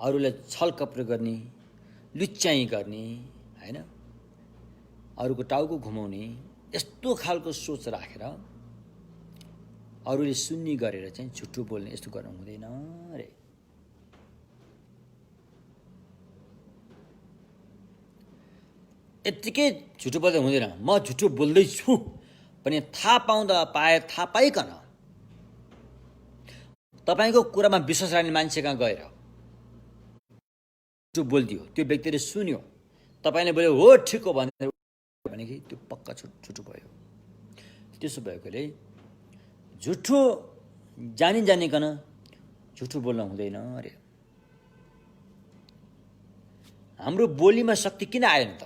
अरूलाई छल कपट गर्ने, लुच्चाइ गर्ने, हैन, अरूको टाउको घुमाउने, यस्तो खालको सोच राखेर अरूले सुन्नी गरेर चाहिँ झुटो बोल्ने यस्तो गर्नु हुँदैन अरे। यत्तिकै झुटो बोल्दै हुँदैन, म झुटो बोल्दैछु भने थाहा पाइकन तपाईँको कुरामा विश्वास राख्ने मान्छे कहाँ गएर झुटो बोलिदियो, त्यो व्यक्तिले सुन्यो, तपाईँले बोल्यो हो ठिक हो भने कि त्यो पक्का झुटो भयो। त्यसो भएकोले झुटो जानिकन झुटो बोल्न हुँदैन अरे। हाम्रो बोलीमा शक्ति किन आएन त?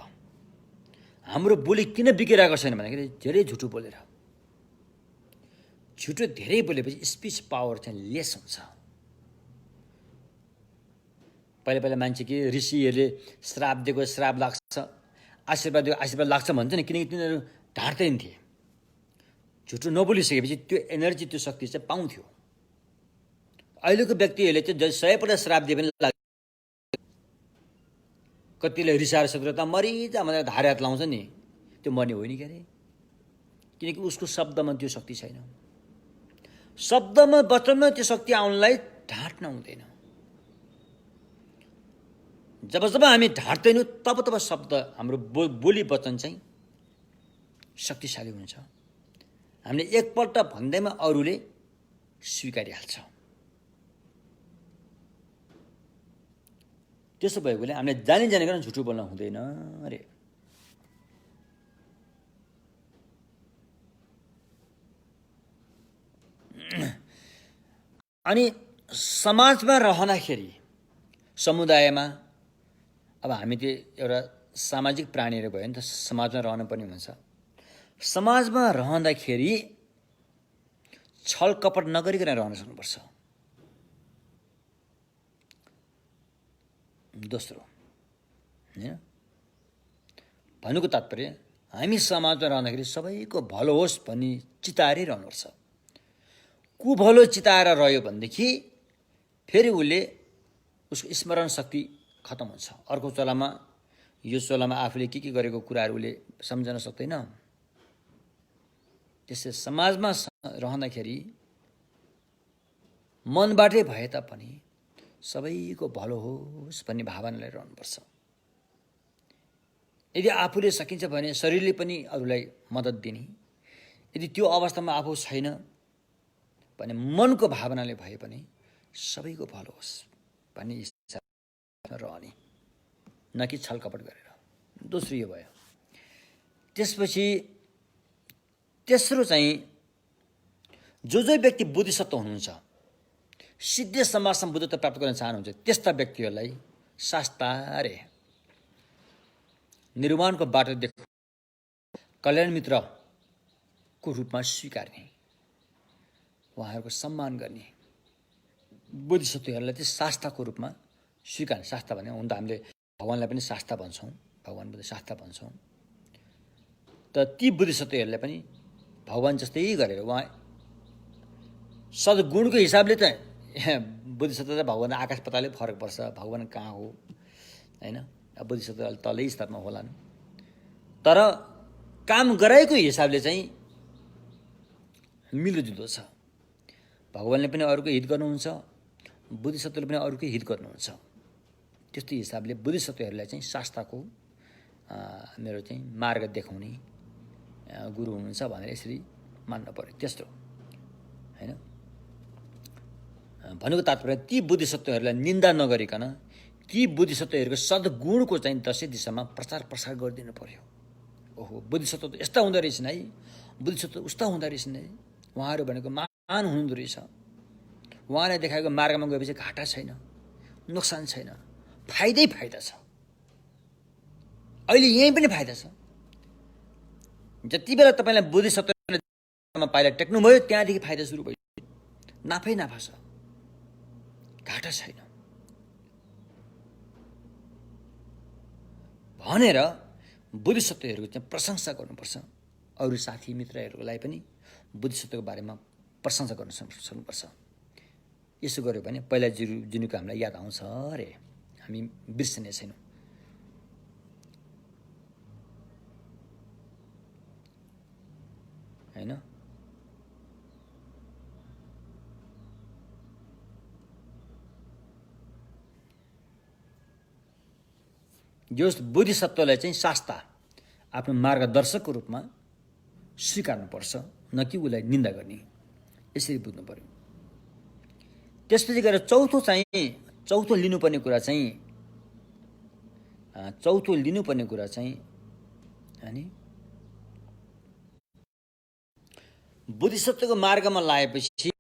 हाम्रो बोली किन बिग्रिरहेको छैन भन्दाखेरि धेरै झुटो बोलेर। झुटो धेरै बोलेपछि स्पिच पावर चाहिँ लेस हुन्छ। पहिला पहिला मान्छे कि ऋषिहरूले श्राप दिएको श्राप लाग्छ, आशीर्वाद दिएको आशीर्वाद लाग्छ भन्छ नि, किनकि तिनीहरू ढाँट्दैन थिए। झुटो नबोलिसकेपछि त्यो एनर्जी त्यो शक्ति चाहिँ पाउँथ्यो। अहिलेको व्यक्तिहरूले चाहिँ 100 पल्ट श्राप दिए पनि लाग्छ। कतिले रिसाएर शत्रुता मरिजा भनेर धारे हात लाउँछ नि, त्यो मर्ने होइन क्या अरे। किनकि उसको शब्दमा त्यो शक्ति छैन। शब्दमा वचनमा त्यो शक्ति आउनलाई ढाँट्न हुँदैन। जब जब हामी ढाँट्दैनौँ तब तब शब्द हाम्रो बोली वचन चाहिँ शक्तिशाली हुन्छ। हामीले एकपल्ट भन्दैमा अरूले स्वीकारिहाल्छ। त्यसो भएकोले हामीले जानिकन झुटो बोल्न हुँदैन अरे। अनि समाजमा रहँदाखेरि, समुदायमा, अब हामी त्यो एउटा सामाजिक प्राणीहरू भयो नि त, समाजमा रहन पनि हुन्छ। समाजमा रहँदाखेरि छल कपट नगरिकन रहन सक्नुपर्छ। दोस्रो हैन, भन्नुको तात्पर्य हामी समाजमा रहँदाखेरि सबैको भलो होस् भनी चिताएरै रहनुपर्छ। कुभलो चिताएर रह्यो भनेदेखि फेरि उसको स्मरण शक्ति खतम हुन्छ। अर्को चोलामा, यो चोलामा आफूले के गरेको कुराहरू उसले सम्झन सक्दैन। त्यसै समाजमा रहँदाखेरि मनबाटै भए तापनि सबैको भलो होस् भन्ने भावनाले रहनुपर्छ। यदि आफूले सकिन्छ भने शरीरले पनि अरूलाई मद्दत दिने, यदि त्यो अवस्थामा आफू छैन भने मनको भावनाले भए पनि सबैको भलो होस् भन्ने इच्छा रहने, न कि छलकपट गरेर। दोस्रो यो भयो। त्यसपछि तेस्रो चाहिँ जो व्यक्ति बुद्धिसत्व हुनुहुन्छ, सिद्धे समाजमा बुद्धत्व प्राप्त गर्न चाहनुहुन्छ, त्यस्ता व्यक्तिहरूलाई शास्तारे निर्वाणको बाटो देख कल्याण मित्रको रूपमा स्वीकार्ने, उहाँहरूको सम्मान गर्ने, बुद्धिसत्वहरूलाई चाहिँ शास्ताको रूपमा स्वीकार्ने। शास्ता भने हुन त हामीले भगवानलाई पनि शास्ता भन्छौँ, भगवान बुद्ध शास्ता भन्छौँ। त ती बुद्धिसत्वहरूलाई पनि भगवान जस्तै गरेर उहाँ सद्गुणको हिसाबले त बुद्धिसत्व त भगवान आकाश पतालै फरक पर्छ। भगवान कहाँ हो हैन, बुद्धिसत्व तलै स्तरमा होलान्, तर काम गराएको हिसाबले चाहिँ मिलोजुलो छ। भगवानले पनि अरूको हित गर्नुहुन्छ, बुद्धिसत्वले पनि अरूकै हित गर्नुहुन्छ। त्यस्तो हिसाबले बुद्धिसत्वहरूलाई चाहिँ शास्त्रको मेरो चाहिँ मार्ग देखाउने गुरु हुनुहुन्छ भनेर यसरी मान्न पर्यो। त्यस्तो हैन, भनेको तात्पर्य ती बुद्धिसत्वहरूलाई निन्दा नगरिकन ती बुद्धिसत्वहरूको सद्गुणको चाहिँ दशै दिशामा प्रचार प्रसार गरिदिनु पर्यो। ओहो, बुद्धिसत्व त यस्ता हुँदो रहेछन् है, बुद्धिसत्व उस्ता हुँदो रहेछन् है, उहाँहरू भनेको महान हुनुहुँदो रहेछ, उहाँलाई देखाएको मार्गमा गएपछि घाटा छैन, नोक्सान छैन, फाइदै फाइदा छ। अहिले यहीँ पनि फाइदा छ। जति बेला तपाईँलाई बोधिसत्वमा पाइला टेक्नुभयो त्यहाँदेखि फाइदा सुरु भयो। नाफै नाफा छ, घाटा छैन भनेर बोधिसत्वहरूको चाहिँ प्रशंसा गर्नुपर्छ। अरू साथी मित्रहरूलाई पनि बोधिसत्वको बारेमा प्रशंसा गर्न सक्नुपर्छ। यसो गर्यो भने पहिला जुनीको हामीलाई याद आउँछ अरे, हामी बिर्सने छैनौँ। हैन, यो बोधिसत्वलाई चाहिँ शास्ता आफ्नो मार्गदर्शकको रूपमा स्वीकार्नुपर्छ, न कि उसलाई निन्दा गर्ने। यसरी बुझ्नु पर्यो। त्यसपछि गएर चौथो लिनुपर्ने कुरा चाहिँ अनि बोधिसत्वको मार्गमा लागेपछि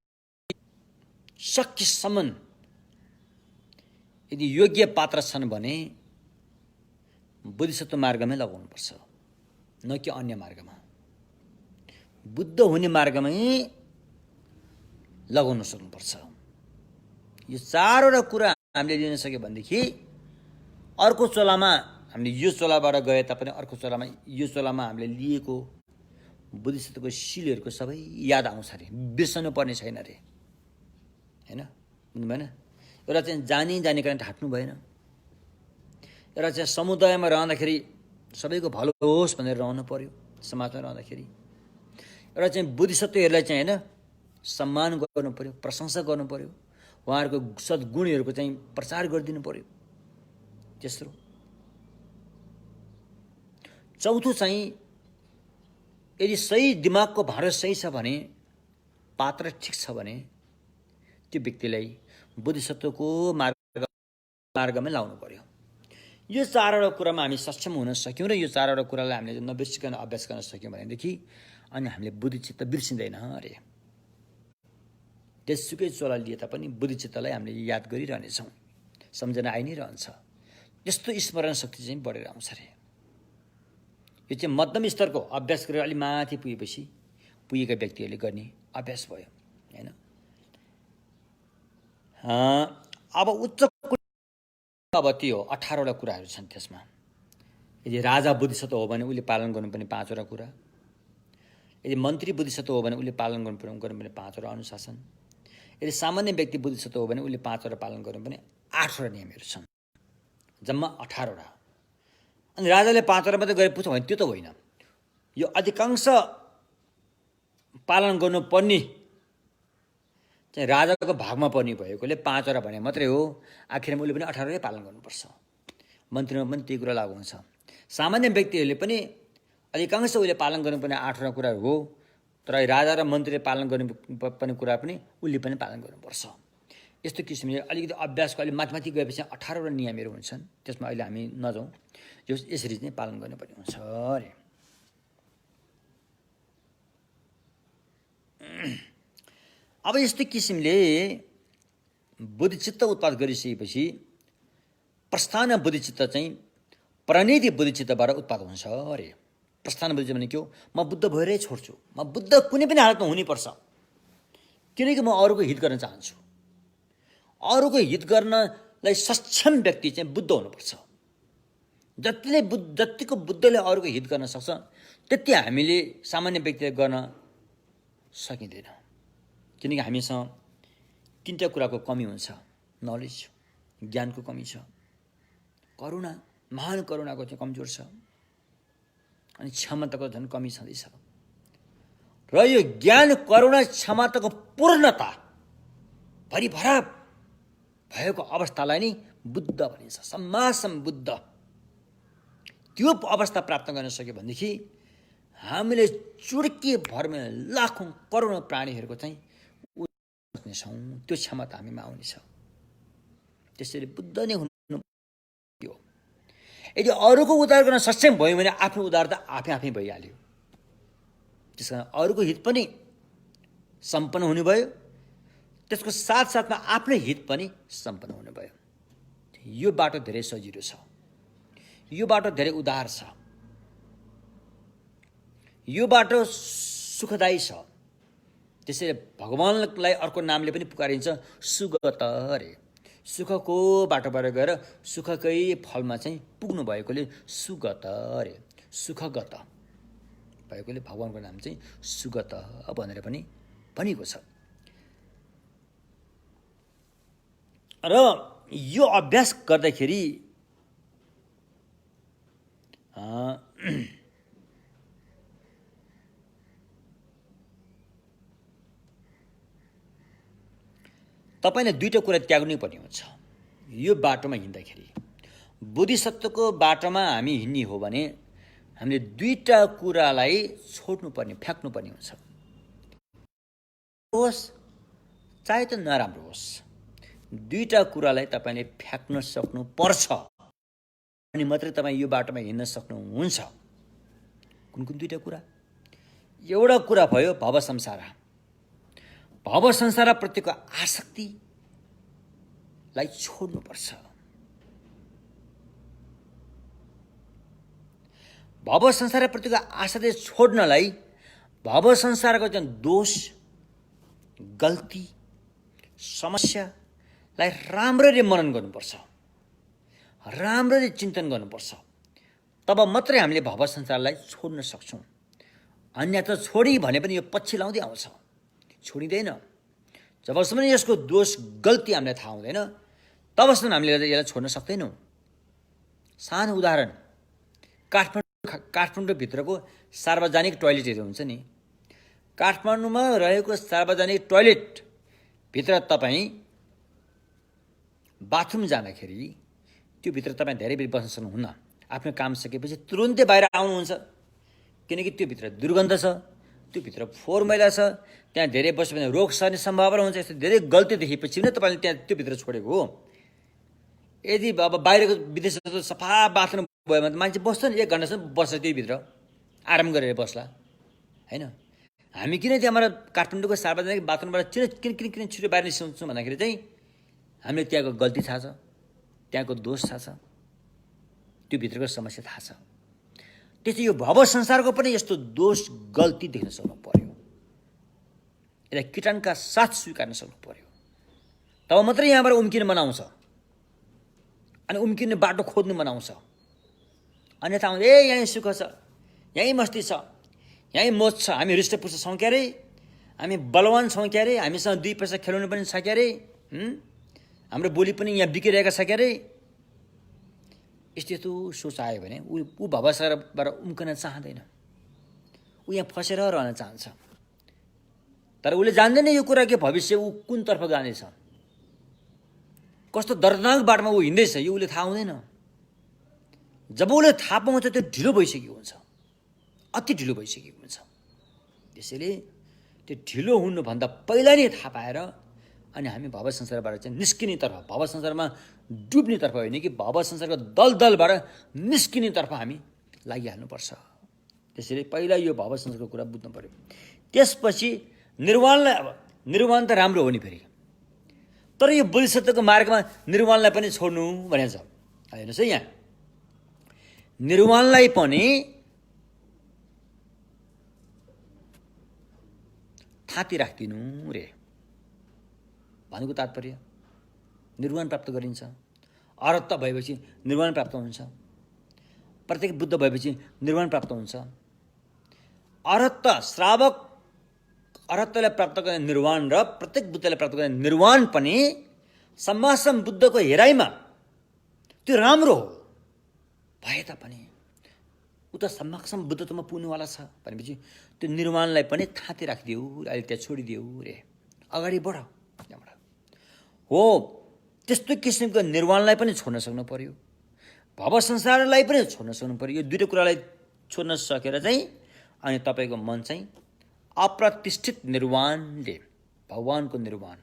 सकेसम्म यदि योग्य पात्र छन् भने बोधिसत्व मार्गमै लगाउनुपर्छ, न कि अन्य मार्गमा। बुद्ध हुने मार्गमै लगाउन सक्नुपर्छ। यो चारवटा कुरा हामीले लिन सक्यो भनेदेखि अर्को चोलामा हामीले यो चोलाबाट गए तापनि अर्को चोलामा यो चोलामा हामीले लिएको बोधिसत्वको सिलहरूको सबै याद आउँछ अरे, बिर्सनु पर्ने छैन अरे। हैन, बुझ्नु भएन? एउटा चाहिँ जानी कारण ढाट्नु भएन। एउटा चाहिँ समुदायमा रहँदाखेरि सबैको भलो होस् भनेर रहनु पर्यो। समाजमा रहँदाखेरि एउटा चाहिँ बोधिसत्वहरूलाई चाहिँ हैन सम्मान गर्नु पर्यो, प्रशंसा गर्नु पर्यो, उहाँहरूको सद्गुणहरूको चाहिँ प्रचार गरिदिनु पर्यो। तेस्रो, चौथो चाहिँ यदि सही दिमागको भाँडो सही छ भने, पात्र ठिक छ भने त्यो व्यक्तिलाई बोधिसत्वको मार्गमै लाउनु पर्यो। यो चारवटा कुरामा हामी सक्षम हुन सक्यौँ र यो चारवटा कुरालाई हामीले नबिर्सिकन अभ्यास गर्न सक्यौँ भनेदेखि अनि हामीले बुद्धिचित्त बिर्सिँदैन अरे। त्यसुकै चोला लिए तापनि बुद्धिचित्तलाई हामीले याद गरिरहनेछौँ, सम्झना आइ नै रहन्छ। यस्तो स्मरण शक्ति चाहिँ बढेर आउँछ अरे। यो चाहिँ मध्यम स्तरको अभ्यास गरेर अलि माथि पुगेका व्यक्तिहरूले गर्ने अभ्यास भयो। हैन, अब उच्च अब त्यो 18वटा कुराहरू छन्। त्यसमा यदि राजा बोधिसत्व हो भने उसले पालन गर्नुपर्ने 5वटा कुरा, यदि मन्त्री बोधिसत्व हो भने उसले पालन गर्नुपर्ने 5वटा अनुशासन, यदि सामान्य व्यक्ति बोधिसत्व हो भने उसले 5वटा पालन गर्नुपर्ने 8वटा नियमहरू छन्। जम्मा 18वटा। अनि राजाले 5वटा मात्रै गरे पुग्छ भने त्यो त होइन। यो अधिकांश पालन गर्नुपर्ने चाहिँ राजाको भागमा पर्ने भएकोले 5वटा भने मात्रै हो। आखिरमा उसले पनि 18वटै पालन गर्नुपर्छ। मन्त्रीमा पनि त्यही कुरा लागु हुन्छ। सामान्य व्यक्तिहरूले पनि अधिकांश उसले पालन गर्नुपर्ने 8वटा कुराहरू हो, तर राजा र मन्त्रीले पालन गर्नुपर्ने कुरा पनि उसले पनि पालन गर्नुपर्छ। यस्तो किसिमले अलिकति अभ्यासको अलि माथि गएपछि 18वटा नियमहरू हुन्छन्। त्यसमा अहिले हामी नजाउँ, यसरी चाहिँ पालन गर्नुपर्ने हुन्छ अरे। अब यस्तो किसिमले बोधिचित्त उत्पाद गरिसकेपछि प्रस्थान बोधिचित्त चाहिँ प्रणिधि बोधिचित्तबाट उत्पाद हुन्छ अरे। प्रस्थान बोधिचित्त भने के हो? म बुद्ध भएरै छोड्छु, म बुद्ध कुनै पनि हालतमा हुनुपर्छ, किनकि म अरूको हित गर्न चाहन्छु। अरूको हित गर्नलाई सक्षम व्यक्ति चाहिँ बुद्ध हुनुपर्छ। जतिको बुद्धले अरूको हित गर्न सक्छ त्यति हामीले सामान्य व्यक्तिले गर्न सकिँदैन। किनकि हामीसँग 3टा कुराको कमी हुन्छ। नलेज, ज्ञानको कमी छ, करुणा, महान करुणाको चाहिँ कमजोर छ, अनि क्षमताको झन् कमी छँदैछ। र यो ज्ञान, करुणा, क्षमताको पूर्णता भरिभरा भएको अवस्थालाई नै बुद्ध भनिन्छ, सम्मा सम्बुद्ध। त्यो अवस्था प्राप्त गर्न सक्यो भनेदेखि हामीले चुड्की भरमा लाखौँ करोडौँ प्राणीहरूको चाहिँ छौँ, त्यो क्षमता हामीमा आउनेछ। त्यसरी बुद्ध नै हुनु हो। यदि अरूको उद्धार गर्न सक्षम भयो भने आफ्नो उद्धार त आफै भइहाल्यो। त्यस कारण अरूको हित पनि सम्पन्न हुनुभयो, त्यसको साथसाथमा आफ्नो हित पनि सम्पन्न हुनुभयो। यो बाटो धेरै सजिलो छ, यो बाटो धेरै उदार छ, यो बाटो सुखदायी छ। त्यसैले भगवानलाई अर्को नामले पनि पुकारिन्छ सुगत अरे। सुखको बाटोबाट गएर सुखकै फलमा चाहिँ पुग्नु भएकोले सुगत अरे। सुखगत भएकोले भगवानको नाम चाहिँ सुगत भनेर पनि भनिएको छ। र यो अभ्यास गर्दाखेरि तपाईले दुईटा कुरा त्याग्नै पर्ने हुन्छ यो बाटोमा हिँड्दाखेरि। बोधिसत्वको बाटोमा हामी हिँड्ने हो भने हामीले दुईटा कुरालाई छोड्नुपर्ने, फ्याँक्नुपर्ने हुन्छ। होस् चाहे त नराम्रो होस्, दुईटा कुरालाई तपाईले फ्याँक्न सक्नु पर्छ, अनि मात्रै तपाईँ यो बाटोमा हिँड्न सक्नुहुन्छ। कुन कुन दुईटा कुरा? एउटा कुरा भयो भव संसार। भव संसारप्रतिको आसक्तिलाई छोड्नुपर्छ। भव संसारप्रतिको आसक्ति छोड्नलाई भव संसारको चाहिँ दोष, गल्ती, समस्यालाई राम्ररी मनन गर्नुपर्छ, राम्ररी चिन्तन गर्नुपर्छ। तब मात्रै हामीले भव संसारलाई छोड्न सक्छौँ। अन्यथा छोडी भने पनि यो पछि लाउँदै आउँछ, छोडिँदैन। जबसम्म यसको दोष, गल्ती हामीलाई थाहा हुँदैन तबसम्म हामीले यसलाई छोड्न सक्दैनौँ। सानो उदाहरण, काठमाडौँभित्रको सार्वजनिक टोयलेटहरू हुन्छ नि। काठमाडौँमा रहेको सार्वजनिक टोयलेटभित्र तपाईँ बाथरुम जाँदाखेरि त्यो भित्र तपाईँ धेरै बेर बस्न सक्नुहुन्न। आफ्नो काम सकेपछि तुरुन्तै बाहिर आउनुहुन्छ, किनकि त्यो भित्र दुर्गन्ध छ, त्यो भित्र फोहोर मैला छ। त्यहाँ धेरै बस्यो भने रोग सर्ने सम्भावना हुन्छ। यस्तो धेरै गल्ती देखेपछि नै तपाईँले त्यहाँ त्यो भित्र छोडेको हो। यदि अब बाहिरको विदेशको सफा बाथरुम भयो भने मान्छे बस्छ नि, 1 घन्टासम्म बस्छ त्यही भित्र, आराम गरेर बस्ला हैन। हामी किन त्यहाँबाट काठमाडौँको सार्वजनिक बाथरुमबाट किन छिटो बाहिर निस्कन्छौँ भन्दाखेरि चाहिँ हामीले त्यहाँको गल्ती थाहा छ, त्यहाँको दोष थाहा छ, त्यो भित्रको समस्या थाहा छ। त्यसै यो भव संसारको पनि यस्तो दोष, गल्ती देख्न सक्नु पर्यो। यसलाई कीटाणुका साथ स्वीकार्न सक्नु पर्यो। तब मात्रै यहाँबाट उम्किन मनाउँछ, अनि उम्किने बाटो खोज्नु मनाउँछ। अन्यथा आउँछ यहीँ सुख छ, यहीँ मस्ती छ, यहीँ मोज छ, हामी हृष्टपुष्ट छौँ क्यारे, हामी बलवान छौँ क्यारे, हामीसँग 2 पैसा खेलाउनु पनि छ क्यारे, हाम्रो बोली पनि यहाँ बिकिरहेका छ क्यारे। यस्तो सोच आयो भने ऊ भवसागरबाट उम्कन चाहँदैन, ऊ यहाँ फसेर रहन चाहन्छ। तर उसले जान्दैन यो कुरा कि भविष्य ऊ कुनतर्फ जानेछ, कस्तो दर्दनाक बाटोमा ऊ हिँड्दैछ, यो उसले थाहा हुँदैन। जब उसले थाहा पाउँछ त्यो ढिलो भइसकेको हुन्छ, अति ढिलो भइसकेको हुन्छ। त्यसैले त्यो ढिलो हुनुभन्दा पहिला नै थाहा पाएर अनि हामी भव संसारबाट चाहिँ निस्किनेतर्फ, भव संसारमा डुब्नेतर्फ होइन कि भव संसारको दलदलबाट निस्किनेतर्फ हामी लागिहाल्नुपर्छ। त्यसैले पहिला यो भव संसारको कुरा बुझ्नु पर्यो। त्यसपछि निर्वाणलाई, अब निर्वाण त राम्रो हो नि फेरि, तर यो बोधिसत्वको मार्गमा निर्वाणलाई पनि छोड्नु भनेको छ। हेर्नुहोस् है, यहाँ निर्वाणलाई पनि थाती राखिदिनु रे भनेको तात्पर्य। निर्वाण प्राप्त गरिन्छ, अरहत भएपछि निर्वाण प्राप्त हुन्छ, प्रत्येक बुद्ध भएपछि निर्वाण प्राप्त हुन्छ। अरहत श्रावक अरहतलाई प्राप्त गर्ने निर्वाण र प्रत्येक बुद्धलाई प्राप्त गर्ने निर्वाण पनि सम्मासम बुद्धको हेराइमा त्यो राम्रो हो भए तापनि ऊ त सम्मासम बुद्धत्वमा पुग्नुवाला छ भनेपछि त्यो निर्वाणलाई पनि थाती राखिदिऊ, अहिले त्यहाँ छोडिदिऊ रे, अगाडि बढ त्यहाँबाट। हो, त्यस्तो किसिमको निर्वाणलाई पनि छोड्न सक्नु पर्यो, भव संसारलाई पनि छोड्न सक्नु पर्यो। यो दुईवटा कुरालाई छोड्न सकेर चाहिँ अनि तपाईँको मन चाहिँ अप्रतिष्ठित निर्वाणले, भगवानको निर्वाण,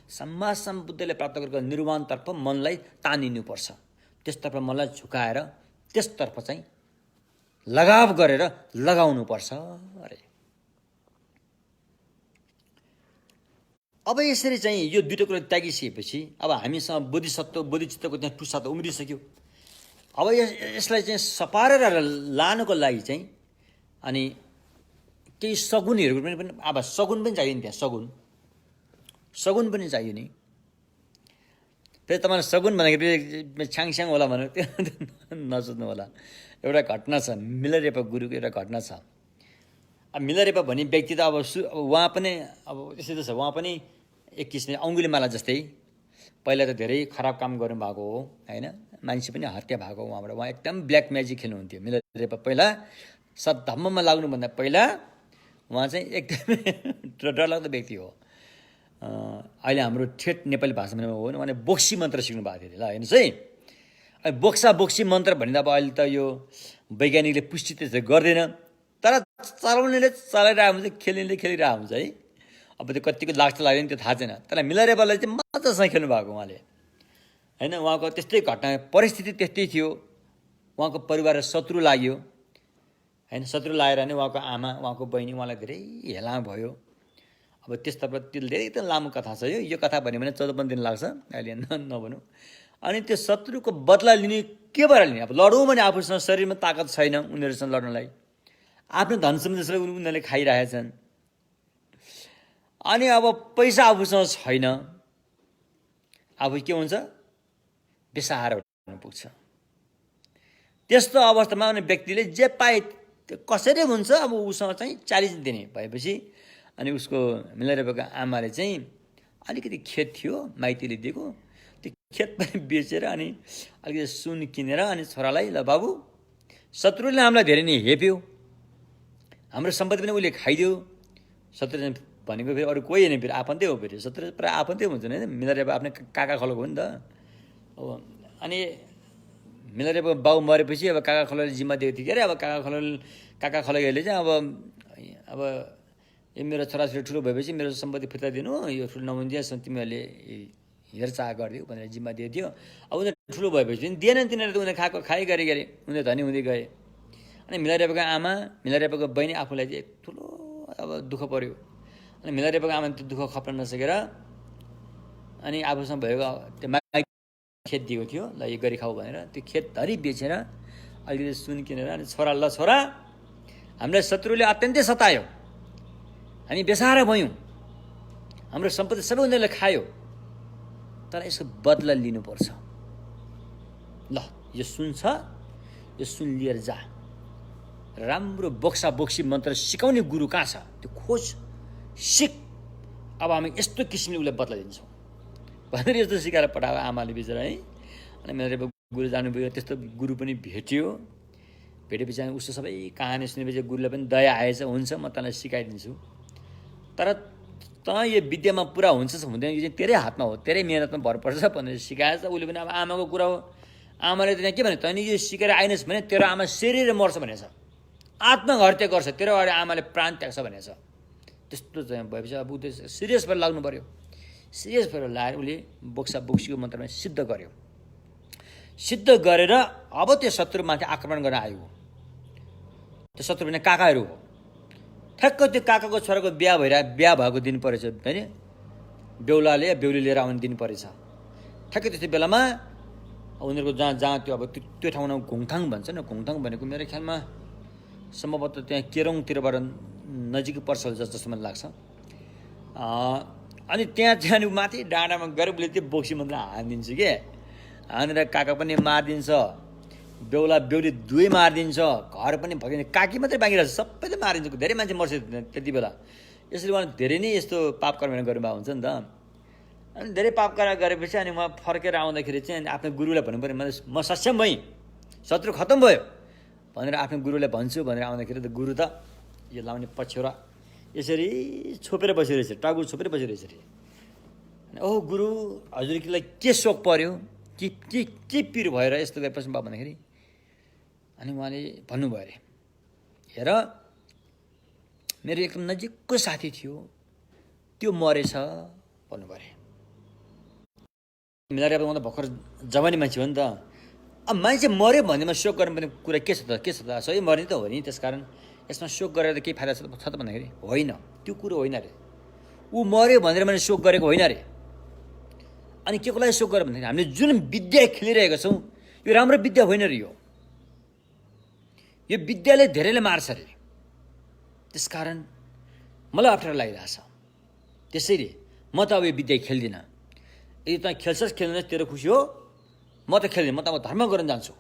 सम्मा सम्बुद्धले प्राप्त गरेको निर्वाणतर्फ मनलाई तानिनुपर्छ। त्यसतर्फ मनलाई झुकाएर त्यसतर्फ चाहिँ लगाव गरेर लगाउनुपर्छ अरे। अब यसरी चाहिँ यो दुईवटा कुरा त्यागिसकेपछि अब हामीसँग बोधिसत्व, बोधिचित्तको त्यहाँ टुसा त उम्रिसक्यो। अब यसलाई चाहिँ सपारेर लानुको लागि चाहिँ अनि केही सगुनहरू पनि अब सगुन पनि चाहियो नि, त्यहाँ सगुन पनि चाहियो नि। फेरि तपाईँलाई सगुन भन्दाखेरि छ्याङछ्याङ होला भनेर त्यो नसोच्नु होला। एउटा घटना छ, मिलरेपा गुरुको एउटा घटना छ। अब मिलरेपा भन्ने व्यक्ति त अब उहाँ पनि अब त्यस्तै त छ, उहाँ पनि एक किसिमले अङ्गुलीमाला जस्तै पहिला त धेरै खराब काम गर्नुभएको हो होइन, मान्छे पनि हत्या भएको उहाँबाट। उहाँ एकदम ब्ल्याक म्याजिक खेल्नुहुन्थ्यो मिलरेपा। पहिला सद्धम्ममा लाग्नुभन्दा पहिला उहाँ चाहिँ एकदमै डरलाग्दो व्यक्ति हो। अहिले हाम्रो ठेट नेपाली भाषामा हो भने उहाँले बोक्सी मन्त्र सिक्नु भएको थियो ल, हेर्नुहोस् है। अब बोक्सी मन्त्र भने त अब अहिले त यो वैज्ञानिकले पुष्टि त्यसो गर्दैन, तर चलाउनेले चलाइरहेको हुन्छ, खेल्नेले खेलिरहेको हुन्छ है। अब त्यो कतिको लाग्छ लाग्दैन त्यो थाहा छैन, तर मिलरेपालाई चाहिँ मजासँग खेल्नु भएको उहाँले होइन। उहाँको त्यस्तै घटना परिस्थिति त्यस्तै थियो, उहाँको परिवार शत्रु लाग्यो होइन। शत्रु लागेर नै उहाँको आमा, उहाँको बहिनी उहाँलाई धेरै हेला भयो। अब त्यस्तोबाट त्यो धेरै त लामो कथा छ यो कथा भन्यो भने 14-15 दिन लाग्छ, अहिले नभनौँ। अनि त्यो शत्रुको बदला लिने के भएर लिने? अब लडौँ भने आफूसँग शरीरमा ताकत छैन उनीहरूसँग लड्नलाई, आफ्नो धन सम्पत्ति उनीहरूले खाइरहेछन्। अनि अब पैसा आफूसँग छैन, आफू के हुन्छ बेसहारा हुन पुग्छ। त्यस्तो अवस्थामा अनि व्यक्तिले जे पाए त्यो कसरी हुन्छ, अब उसँग चाहिँ 40 दिने भएपछि अनि उसको मिलरेपाको आमाले चाहिँ अलिकति खेत थियो माइतीले दिएको, त्यो खेत पनि बेचेर अनि अलिकति सुन किनेर अनि छोरालाई, ल बाबु शत्रुले हामीलाई धेरै नै हेप्यो, हाम्रो सम्पत्ति पनि उसले खाइदियो। शत्रु भनेको फेरि अरू कोही होइन, फेरि आफन्तै हो, फेरि शत्रु प्रायः आफन्तै हुन्छ नि, मिलरेपा आफ्नै काका खलोको हो नि त। अब अनि मिलरेपा बाउ मरेपछि अब काका खलोले जिम्मा दिएको थियो के अरे। अब काका खलोले चाहिँ अब यो मेरो छोराछोरी ठुलो भएपछि मेरो सम्पत्ति फिर्ता दिनु, यो ठुलो नहुन्जेसम्म तिमीहरूले हेरचाह गरिदियो भनेर जिम्मा दिएको थियो। अब उनीहरू ठुलो भएपछि पनि दिएन, तिनीहरू त उनीहरू खाइ गरे उनीहरू धनी हुँदै गए। अनि मिलरेपाको आमा, मिलरेपाको बहिनी आफूलाई चाहिँ ठुलो अब दुःख पऱ्यो। अनि मिलरेपाको आमाले त्यो दुःख खप्न नसकेर अनि आफूसँग भएको त्यो माइक खेत दिएको थियो, ल यो गरी खाऊ भनेर त्यो खेत धरी बेचेर अलिकति सुन किनेर अनि छोरा, ल छोरा हामीलाई शत्रुले अत्यन्तै सतायो, हामी बेसहारा भयौँ, हाम्रो सम्पत्ति सबै उनीहरूले खायो, तर यसको बदला लिनुपर्छ। ल यो सुन छ, यो सुन लिएर जा, राम्रो बोक्सी मन्त्र सिकाउने गुरु कहाँ छ त्यो खोज, सिक, अब हामी यस्तो किसिमले उसलाई बदला दिन्छौँ भनेर यस्तो सिकाएर पठायो आमाले बिचरा है। अनि मेरो गुरु जानुभयो, त्यस्तो गुरु पनि भेट्यो। भेटेपछि उसको सबै कहानी सुनेपछि गुरुलाई पनि दया आएछ, हुन्छ म तँलाई सिकाइदिन्छु, तर तँ यो विद्यामा पुरा हुन्छ हुँदैन यो चाहिँ तेरै हातमा हो, तेरै मेहनतमा भर पर्छ भनेर सिकाएछ। उसले पनि अब आमाको कुरा हो, आमाले त त्यहाँ के भने, तैँले यो सिकेर आइनस् भने तेरो आमा शरीर मर्छ भनेछ, आत्महत्या गर्छ, तेरो अगाडि आमाले प्राण त्याग्छ भनेछ। त्यस्तो चाहिँ भएपछि अब ऊ सिरियस भएर लाग्नु पऱ्यो। सिरियस भएर लाएर उसले बोक्सीको मन्त्रमा सिद्ध गर्यो। सिद्ध गरेर अब त्यो शत्रुमाथि आक्रमण गर्न आयो। त्यो शत्रु भने काकाहरू हो। ठ्याक्क त्यो काकाको छोराको बिहा भएको दिन परेछ होइन, बेहुलाले बेहुली लिएर आउने दिन परेछ। ठ्याक्कै त्यस्तो बेलामा उनीहरूको जहाँ त्यो अब त्यो ठाउँमा घुङथाङ भन्छ नि, घुङथाङ भनेको मेरो ख्यालमा सम्भवतः त्यहाँ केरोङतिरबाट नजिकै पर्छ जस्तो मलाई लाग्छ। अनि त्यहाँ चाहिँ माथि डाँडामा गएर उसले त्यो बोक्सी मन्त्र हानिदिन्छ के, हानेर काका पनि मारिदिन्छ, बेहुली दुवै मारिदिन्छ, घर पनि भगिन्छ, काकी मात्रै बाँकी रहेछ, सबैले मारिदिन्छ, धेरै मान्छे मर्छ त्यति बेला। यसरी उहाँले धेरै नै यस्तो पाप कर्म गर्नुभएको हुन्छ नि त। अनि धेरै पाप कर्म गरेपछि अनि उहाँ फर्केर आउँदाखेरि चाहिँ आफ्नो गुरुलाई भन्नु पऱ्यो, म सक्षम भएँ, शत्रु खत्तम भयो भनेर आफ्नो गुरुलाई भन्छु भनेर आउँदाखेरि त गुरु त यो लाउने पछ्यौरा यसरी छोपेर बसिरहेछ, टाउको छोपेर बसिरहेछ अरे। अनि ओ गुरु हजुरलाई के शोक पर्यो, के पिर भएर यस्तो गरेपछि बा भन्दाखेरि अनि उहाँले भन्नुभयो अरे, हेर मेरो एकदम नजिकको साथी थियो त्यो मरेछ भन्नुभयो अरे। मिलाएर त भर्खर जवानी मान्छे हो नि त, अब मान्छे मऱ्यो भन्नेमा शोक गर्नुपर्ने कुरा के छ त, सही मर्ने त हो नि, त्यसकारण यसमा शोक गरेर त केही फाइदा छ त भन्दाखेरि होइन, त्यो कुरो होइन अरे। ऊ मऱ्यो भनेर मैले शोक गरेको होइन अरे। अनि के को लागि शोक गरेर भन्दाखेरि हामीले जुन विद्या खेलिरहेका छौँ यो राम्रो विद्या होइन अरे। यो विद्याले धेरैले मार्छ अरे, त्यसकारण मलाई अप्ठ्यारो लागिरहेछ। त्यसैले म त अब यो विद्या खेल्दिनँ। यदि तँ खेल्छस् खेल्दैनस् तेरो खुसी हो, म त खेल्दिनँ, म त अब धर्म गर्न जान्छु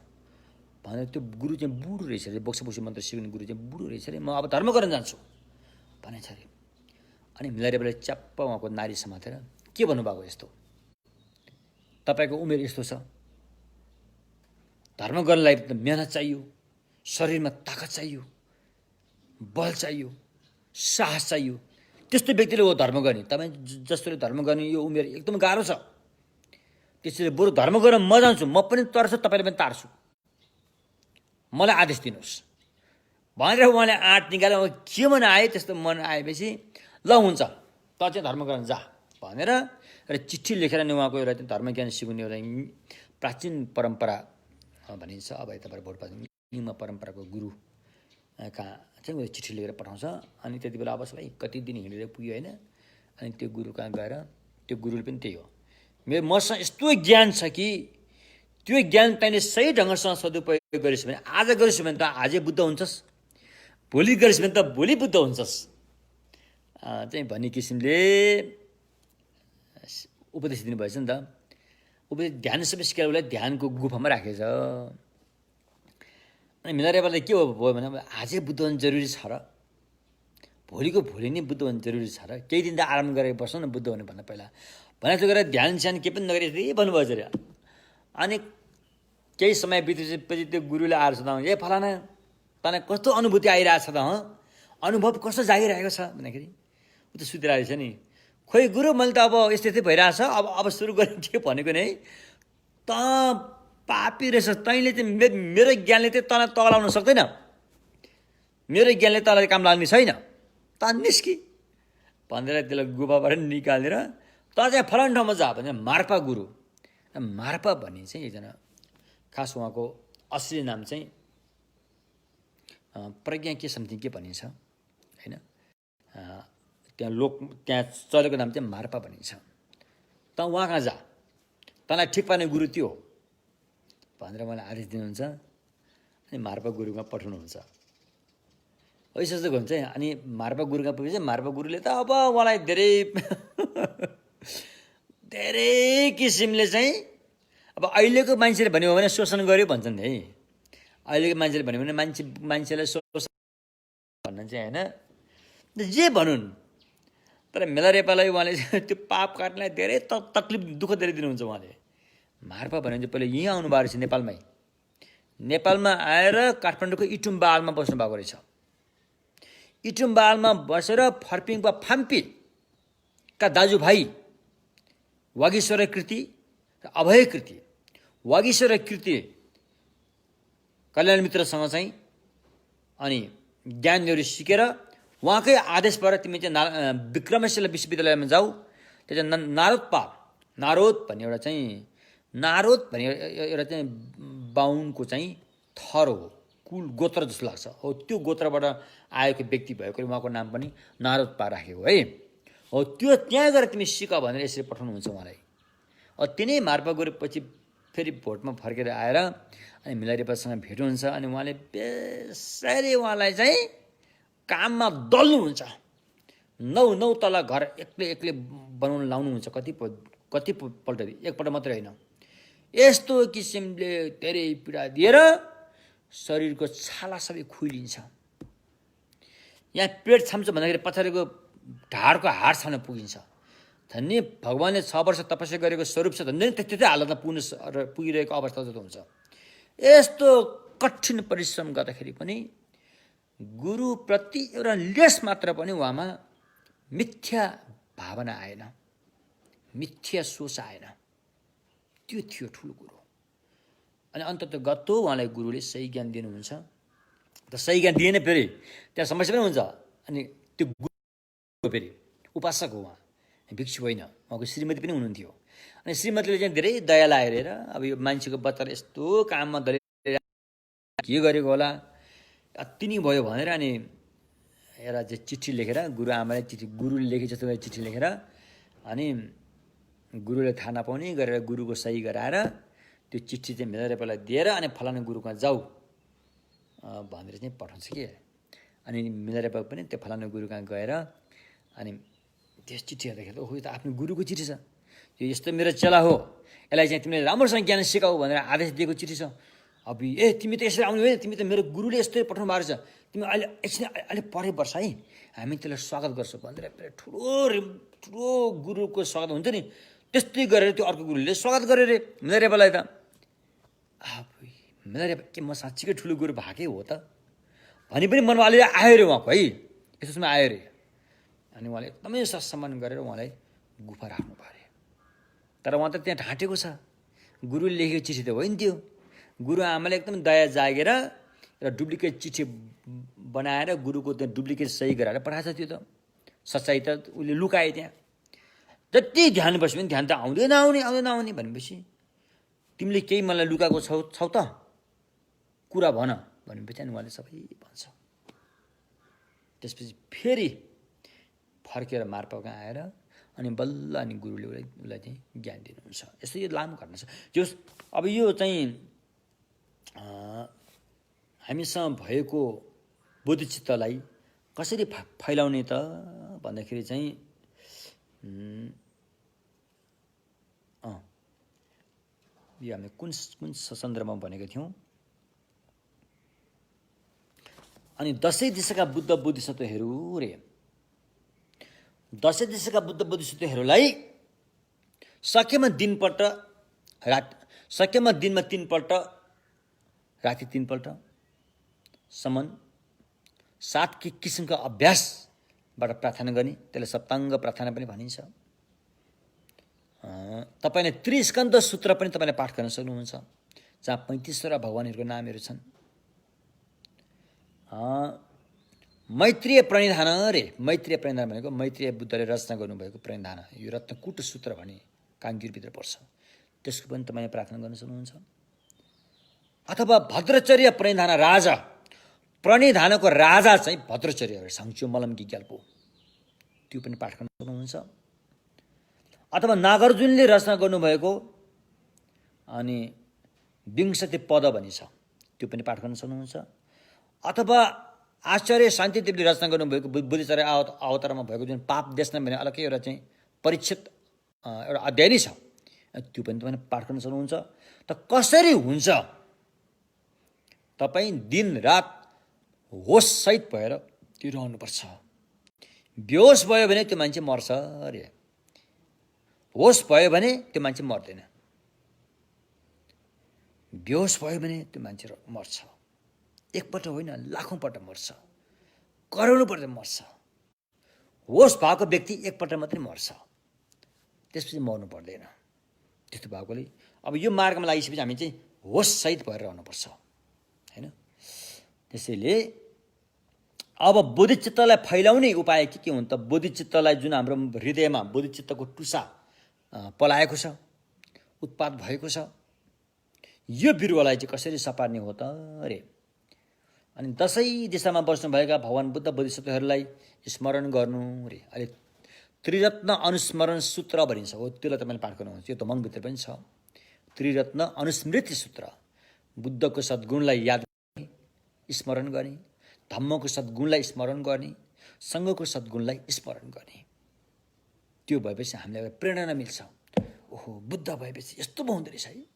भनेर त्यो गुरु चाहिँ बुढो रहेछ अरे, बोक्सा मन्त्र सिक्ने गुरु चाहिँ बुढो रहेछ अरे, म अब धर्म गर्न जान्छु भनेछ अरे। अनि मिलारेबाले च्याप्प उहाँको नारी समातेर के भन्नुभएको, यस्तो तपाईँको उमेर यस्तो छ, धर्म गर्नलाई त मेहनत चाहियो, शरीरमा ताकत चाहियो, बल चाहियो, साहस चाहियो, त्यस्तो व्यक्तिले हो धर्म गर्ने। तपाईँ जस्तोले धर्म गर्ने यो उमेर एकदम गाह्रो छ। त्यसैले बरु धर्म गरेर म जान्छु, म पनि तर्छु, तपाईँले पनि तार्छु, मलाई आदेश दिनुहोस् भनेर उहाँले आँट निकालेर के मन आयो। त्यस्तो मन आएपछि ल हुन्छ त चाहिँ धर्म गर्न जा भनेर र चिठी लेखेर नि उहाँको एउटा धर्म ज्ञान सिकाउने एउटा प्राचीन परम्परा भनिन्छ। अब यताबाट भोटपास निम परम्पराको गुरु कहाँ चाहिँ उसले चिठी लेखेर पठाउँछ। अनि त्यति बेला अब सबै कति दिन हिँडेर पुग्यो होइन। अनि त्यो गुरु कहाँ गएर त्यो गुरुले पनि त्यही हो, मेरो मसँग यस्तो ज्ञान छ कि त्यो ज्ञान तैँले सही ढङ्गसँग सदुपयोग गरिस् भने आज गरिस् भने त आजै बुद्ध हुन्छस्, भोलि गरिस् भने त भोलि बुद्ध हुन्छस् चाहिँ भन्ने किसिमले उपदेश दिनुभएछ नि त। उपदेश ध्यान सबै सिकाएर उसलाई ध्यानको गुफामा राखेछ। अनि मिलारेबाले के भयो भने आजै बुद्ध हुनु जरुरी छ र, भोलिको भोलि नै बुद्ध हुनु जरुरी छ र, केही दिन त आराम गरेर बस्नु न बुद्ध हुने भन्दा पहिला भनेर गरेर ध्यान स्यान के पनि नगरी यति भन्नुभएछ अरे। अनि केही समय बितेपछि त्यो गुरुले आएर सोध्दा ए फलाना तँलाई कस्तो अनुभूति आइरहेछ त, अनुभव कस्तो जागिरहेको छ भन्दाखेरि ऊ त सुतिरहेको छ नि। खोइ गुरु मैले त अब यस्तै भइरहेछ, अब सुरु गरेँ के भनेको नि है, त पापी रहेछ, तैँले चाहिँ मेरो ज्ञानले चाहिँ तँलाई तगलाउन सक्दैन, मेरो ज्ञानले तँलाई काम लाग्ने छैन, त निस्कि भनेर त्यसलाई गुफाबाट निकालेर त चाहिँ फलान ठाउँमा जा भनेर मार्पा गुरु। मार्पा भन्ने चाहिँ एकजना खास उहाँको असली नाम चाहिँ प्रज्ञा के समथिङ के भनिन्छ होइन। त्यहाँ चलेको नाम चाहिँ मार्पा भनिन्छ। त उहाँ कहाँ जा, तँलाई ठिक पार्ने गुरु त्यो हो भनेर मलाई आदेश दिनुहुन्छ। अनि मार्पा गुरुमा पठाउनुहुन्छ। ऐसा हुन्छ। अनि मार्पा गुरुमा पुगेपछि मार्पा गुरुले त अब उहाँलाई धेरै धेरै किसिमले चाहिँ अब अहिलेको मान्छेले भन्यो भने शोषण गर्यो भन्छन् नि है। अहिलेको मान्छेले भन्यो भने मान्छेलाई शोषण भन्न चाहिँ होइन, जे भनुन्, तर मिलारेपालाई उहाँले त्यो पाप काट्नलाई धेरै तकलिफ दुःख धेरै दिनुहुन्छ उहाँले। मार्पा भन्यो भने चाहिँ पहिले यहीँ आउनु भएको रहेछ नेपालमै, नेपालमा आएर काठमाडौँको इटुम्बालमा बस्नु भएको रहेछ। इटुम्बालमा बसेर फर्पिङको फाम्पीका दाजुभाइ वागीश्वर कृति र अभय कृति, वागीश्वर कृति कल्याण मित्रसँग चाहिँ अनि ज्ञानहरू सिकेर उहाँकै आदेशबाट तिमी चाहिँ विक्रमशिला विश्वविद्यालयमा जाऊ। त्यो चाहिँ नारोद भन्ने एउटा चाहिँ नारोद भन्ने एउटा चाहिँ बाहुनको चाहिँ थर हो, कुल गोत्र जस्तो लाग्छ हो। त्यो गोत्रबाट आएको व्यक्ति भएकोले उहाँको नाम पनि नारोद राखेको है हो। त्यो त्यहाँ गएर तिमी सिक भनेर यसरी पठाउनुहुन्छ उहाँलाई। तिनै मार्पा गरेपछि फेरि भोटमा फर्केर आएर अनि मिलारेपासँग भेट हुन्छ। अनि उहाँले बेसरी उहाँलाई चाहिँ काममा दल्नुहुन्छ। 9 तला घर एक्लै बनाउन लाउनुहुन्छ। कतिपल्ट एकपल्ट मात्रै होइन, यस्तो किसिमले धेरै पीडा दिएर शरीरको छाला सबै खुइलिन्छ। यहाँ पेट छाम्छ भन्दाखेरि पछाडिको ढाडको हाड छाम्न पुगिन्छ। धन्य भगवानले 6 वर्ष तपस्या गरेको स्वरूप छ धन्य त्यस्तै हालतमा पुगिरहेको अवस्था जस्तो हुन्छ। यस्तो कठिन परिश्रम गर्दाखेरि पनि गुरुप्रति एउटा लेस मात्र पनि उहाँमा मिथ्या भावना आएन, मिथ्या सोच आएन। त्यो थियो ठुलो कुरो। अनि अन्ततः गत्तो उहाँलाई गुरुले सही ज्ञान दिनुहुन्छ। त सही ज्ञान दिएन फेरि त्यहाँ समस्या पनि हुन्छ। अनि त्यो गुरु फेरि उपासक हो, उहाँ भिक्षु होइन, उहाँको श्रीमती पनि हुनुहुन्थ्यो। अनि श्रीमतीले चाहिँ धेरै दया लागेर अब यो मान्छेको बच्चाले यस्तो काममा दले के गरेको होला अति नै भयो भनेर अनि एउटा चाहिँ चिठी लेखेर गुरु आमाले गुरुले लेखे जस्तो चिठी लेखेर अनि गुरुले थाहा नपाउने गरेर गुरुको सही गराएर त्यो चिठी चाहिँ मिलारेपालाई दिएर अनि फलाना गुरुकहाँ जाऊ भनेर चाहिँ पठाउँछ कि। अनि मिलाएर पनि त्यो फलानु गुरु कहाँ गएर अनि त्यस चिठी हेर्दाखेरि ओहो यो त आफ्नो गुरुको चिठी छ, यो यस्तो मेरो चेला हो, यसलाई चाहिँ तिमीले राम्रोसँग ज्ञान सिकाऊ भनेर आदेश दिएको चिठी छ। अब तिमी त यसरी आउनु होइन, तिमी त मेरो गुरुले यस्तै पठाउनु भएको छ, तिमी अहिले एकछिन अहिले परे वर्ष है हामी त्यसलाई स्वागत गर्छौँ भनेर ठुलो गुरुको स्वागत हुन्छ नि, त्यस्तै गरेर त्यो अर्को गुरुले स्वागत गरे रे मिलारेपालाई त। मिलारेपा के म साँच्चीकै ठुलो गुरु भएकै हो त भने पनि मनमा अलि आयो रे उहाँको है, यसोमा आयो रे। अनि उहाँले एकदमै सम्मान गरेर उहाँलाई गुफा राख्नु पऱ्यो। तर उहाँ त त्यहाँ ढाँटेको छ, गुरुले लेखेको चिठी त होइन त्यो। गुरु आमाले एकदम दया जागेर र डुप्लिकेट चिठी बनाएर गुरुको त्यहाँ डुप्लिकेट सही गराएर पठाएको छ। त्यो त सच्चाइ त उसले लुकाए त्यहाँ। जति ध्यान बस्यो भने ध्यान त आउँदैन आउने भनेपछि तिमीले केही मलाई लुकाएको छौ त कुरा भन भनेपछि अनि उहाँले सबै भन्छ। त्यसपछि फेरि फर्केर मार्पाका आएर अनि बल्ल अनि गुरुले उसलाई चाहिँ ज्ञान दिनुहुन्छ। यस्तो यो लामो घटना छ। जो अब यो चाहिँ हामीसँग भएको बोधिचित्तलाई कसरी फैलाउने त भन्दाखेरि चाहिँ यो हामीले कुन सन्दर्भमा भनेको थियौँ। अनि 10 दिशाका बुद्ध बोधिसत्वहरू रे, 10 दिशाका बुद्ध बोधिसत्वहरूलाई सकेमा दिनपल्ट सकेमा दिनमा 3 पल्ट राति 3 पल्ट सम्म 7 किसिमका अभ्यासबाट प्रार्थना गर्ने, त्यसलाई सप्ताङ्ग प्रार्थना पनि भनिन्छ। तपाईँले त्रिस्कन्द सूत्र पनि तपाईँले पाठ गर्न सक्नुहुन्छ, जहाँ 35वटा भगवानहरूको नामहरू छन्। मैत्रीय प्रणिधान रे, मैत्रीय प्रणिधान भनेको मैत्रीय बुद्धले रचना गर्नुभएको प्रणिधान, यो रत्नकुट सूत्र भने काङ्गिरभित्र पर्छ, त्यसको पनि तपाईँले प्रार्थना गर्न सक्नुहुन्छ। अथवा भद्रचर्य प्रणिधान राजा, प्रणिधानको राजा चाहिँ भद्रचर्य हो, साङ्चो मलमकी ग्याल्पो, त्यो पनि पाठ गर्न सक्नुहुन्छ। अथवा नागार्जुनले रचना गर्नुभएको अनि 20 पद भनी छ, त्यो पनि पाठ गर्न सक्नुहुन्छ। अथवा आचार्य शान्तिदेवले रचना गर्नुभएको बुद्धिचर्य अवतारमा भएको जुन पाप देशना भन्ने अलग्गै एउटा चाहिँ परीक्षित एउटा अध्याय नै छ, त्यो पनि तपाईँले पाठ गर्न सक्नुहुन्छ। त कसरी हुन्छ? तपाईँ दिन रात होससहित भएर त्यो रहनुपर्छ। बेहोस भयो भने त्यो मान्छे मर्छ अरे, होस भयो भने त्यो मान्छे मर्दैन, बेहोस भयो भने त्यो मान्छे मर्छ। एकपल्ट होइन, लाखौँपल्ट मर्छ, करोडौँपल्ट मर्छ। होस भएको व्यक्ति एकपल्ट मात्रै मर्छ, त्यसपछि मर्नु पर्दैन। त्यस्तो भएकोले अब यो मार्गमा लागिसकेपछि हामी चाहिँ होससहित भएर रहनुपर्छ, होइन? त्यसैले अब बोधिचित्तलाई फैलाउने उपाय के हुन् त? बोधिचित्तलाई जुन हाम्रो हृदयमा बोधिचित्तको टुसा पलाएको छ, उत्पाद भएको छ, यो बिरुवालाई चाहिँ कसरी सपार्ने हो त अरे? अनि 10 दिशामा बस्नुभएका भगवान बुद्ध बोधिसत्वहरूलाई स्मरण गर्नु रे। अहिले त्रिरत्न अनुस्मरण सूत्र भनिन्छ हो, त्यसलाई तपाईँले पाठ गर्नुहुन्छ। यो तमङभित्र पनि छ, त्रिरत्न अनुस्मृति सूत्र। बुद्धको सद्गुणलाई याद गर्ने, स्मरण गर्ने, धम्मको सद्गुणलाई स्मरण गर्ने, सङ्घको सद्गुणलाई स्मरण गर्ने। त्यो भएपछि हामीलाई एउटा प्रेरणा मिल्छ। ओहो, बुद्ध भएपछि यस्तो पो हुँदो रहेछ है,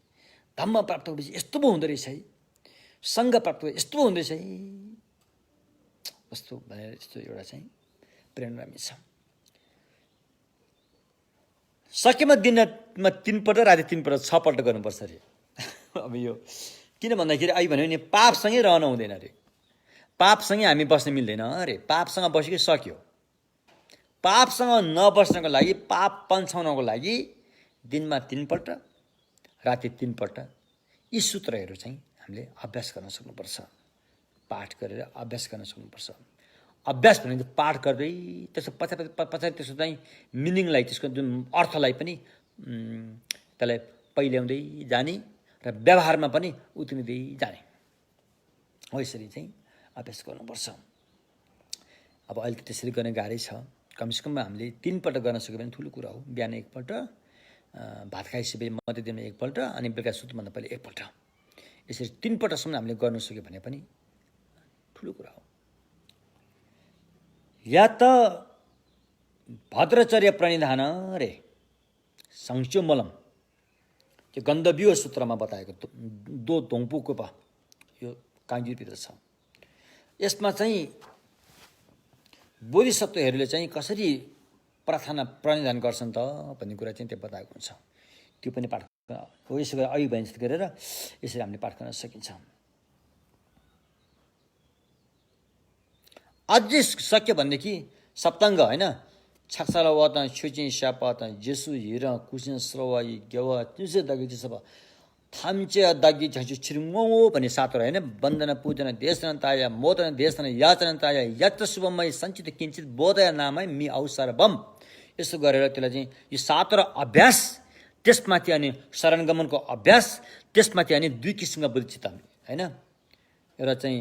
धम्म प्राप्त भएपछि यस्तो पो हुँदो रहेछ है, सङ्घ प्राप्त भए यस्तो पो हुँदो रहेछ है, कस्तो भनेर यस्तो एउटा चाहिँ प्रेरणा मिल्छ। सकेमा दिनमा 3 पल्ट, राति 3 पल्ट, 6 पल्ट गर्नुपर्छ अरे। अब यो किन भन्दाखेरि अहिले भन्यो भने पापसँगै रहन हुँदैन अरे, पापसँगै हामी बस्न मिल्दैन अरे। पापसँग बसेकै सक्यो। पापसँग नबस्नको लागि, पाप पन्छाउनको लागि दिनमा 3 पल्ट, राति 3 पल्ट यी सूत्रहरू चाहिँ हामीले अभ्यास गर्न सक्नुपर्छ, पाठ गरेर अभ्यास गर्न सक्नुपर्छ। अभ्यास भनेको पाठ गर्दै त्यसको पछाडि त्यसको चाहिँ मिनिङलाई, त्यसको जुन अर्थलाई पनि त्यसलाई पहिल्याउँदै जाने र व्यवहारमा पनि उत्रिँदै जाने हो, यसरी चाहिँ अभ्यास गर्नुपर्छ। अब अहिले त त्यसरी गर्न गाह्रै छ। कमसेकम हामीले 3 पल्ट गर्न सक्यो भने ठुलो कुरा हो। बिहान 1 पल्ट, भात खाइसकेपछि मध्य दिनमा 1 पल्ट, अनि बेलुका सुत्नुभन्दा पहिले 1 पल्ट, यसरी 3 पल्टसम्म हामीले गर्न सक्यो भने पनि ठुलो कुरा हो। या त भद्रचर्य प्रणिधान रे संक्षो मलम त्यो गन्धव्यूह सूत्रमा बताएको दो धोङ्पुको पा यो काङ्जीभित्र छ। यसमा चाहिँ बोधिसत्वहरूले चाहिँ कसरी प्रार्थना प्रणिधान गर्छन् त भन्ने कुरा चाहिँ त्यो बताएको हुन्छ। त्यो पनि पाठ हो, यसो गरेर अभिव्यञ्जित गरेर यसरी हामीले पाठ गर्न सकिन्छ। अझै सक्यो भनेदेखि सप्ताङ्ग होइन, छक्साला वाता छुचिन स्यापाता जेसु हिर कुसिन स्रवाई गेवा तुसे दगी सब थाम्चे दगी झन्छु छिरुङो भन्ने सातवटा होइन। वन्दना पूजना देशना ताया मोदना देशना याचना ताया यत्र शुभमय सञ्चित किञ्चित बोधय नामै मि अवसर बम। यसो गरेर त्यसलाई चाहिँ यो सातवटा अभ्यास, त्यसमाथि अनि शरणगमनको अभ्यास, त्यसमाथि अनि दुई किसिमका बुद्धिचित्त होइन। एउटा चाहिँ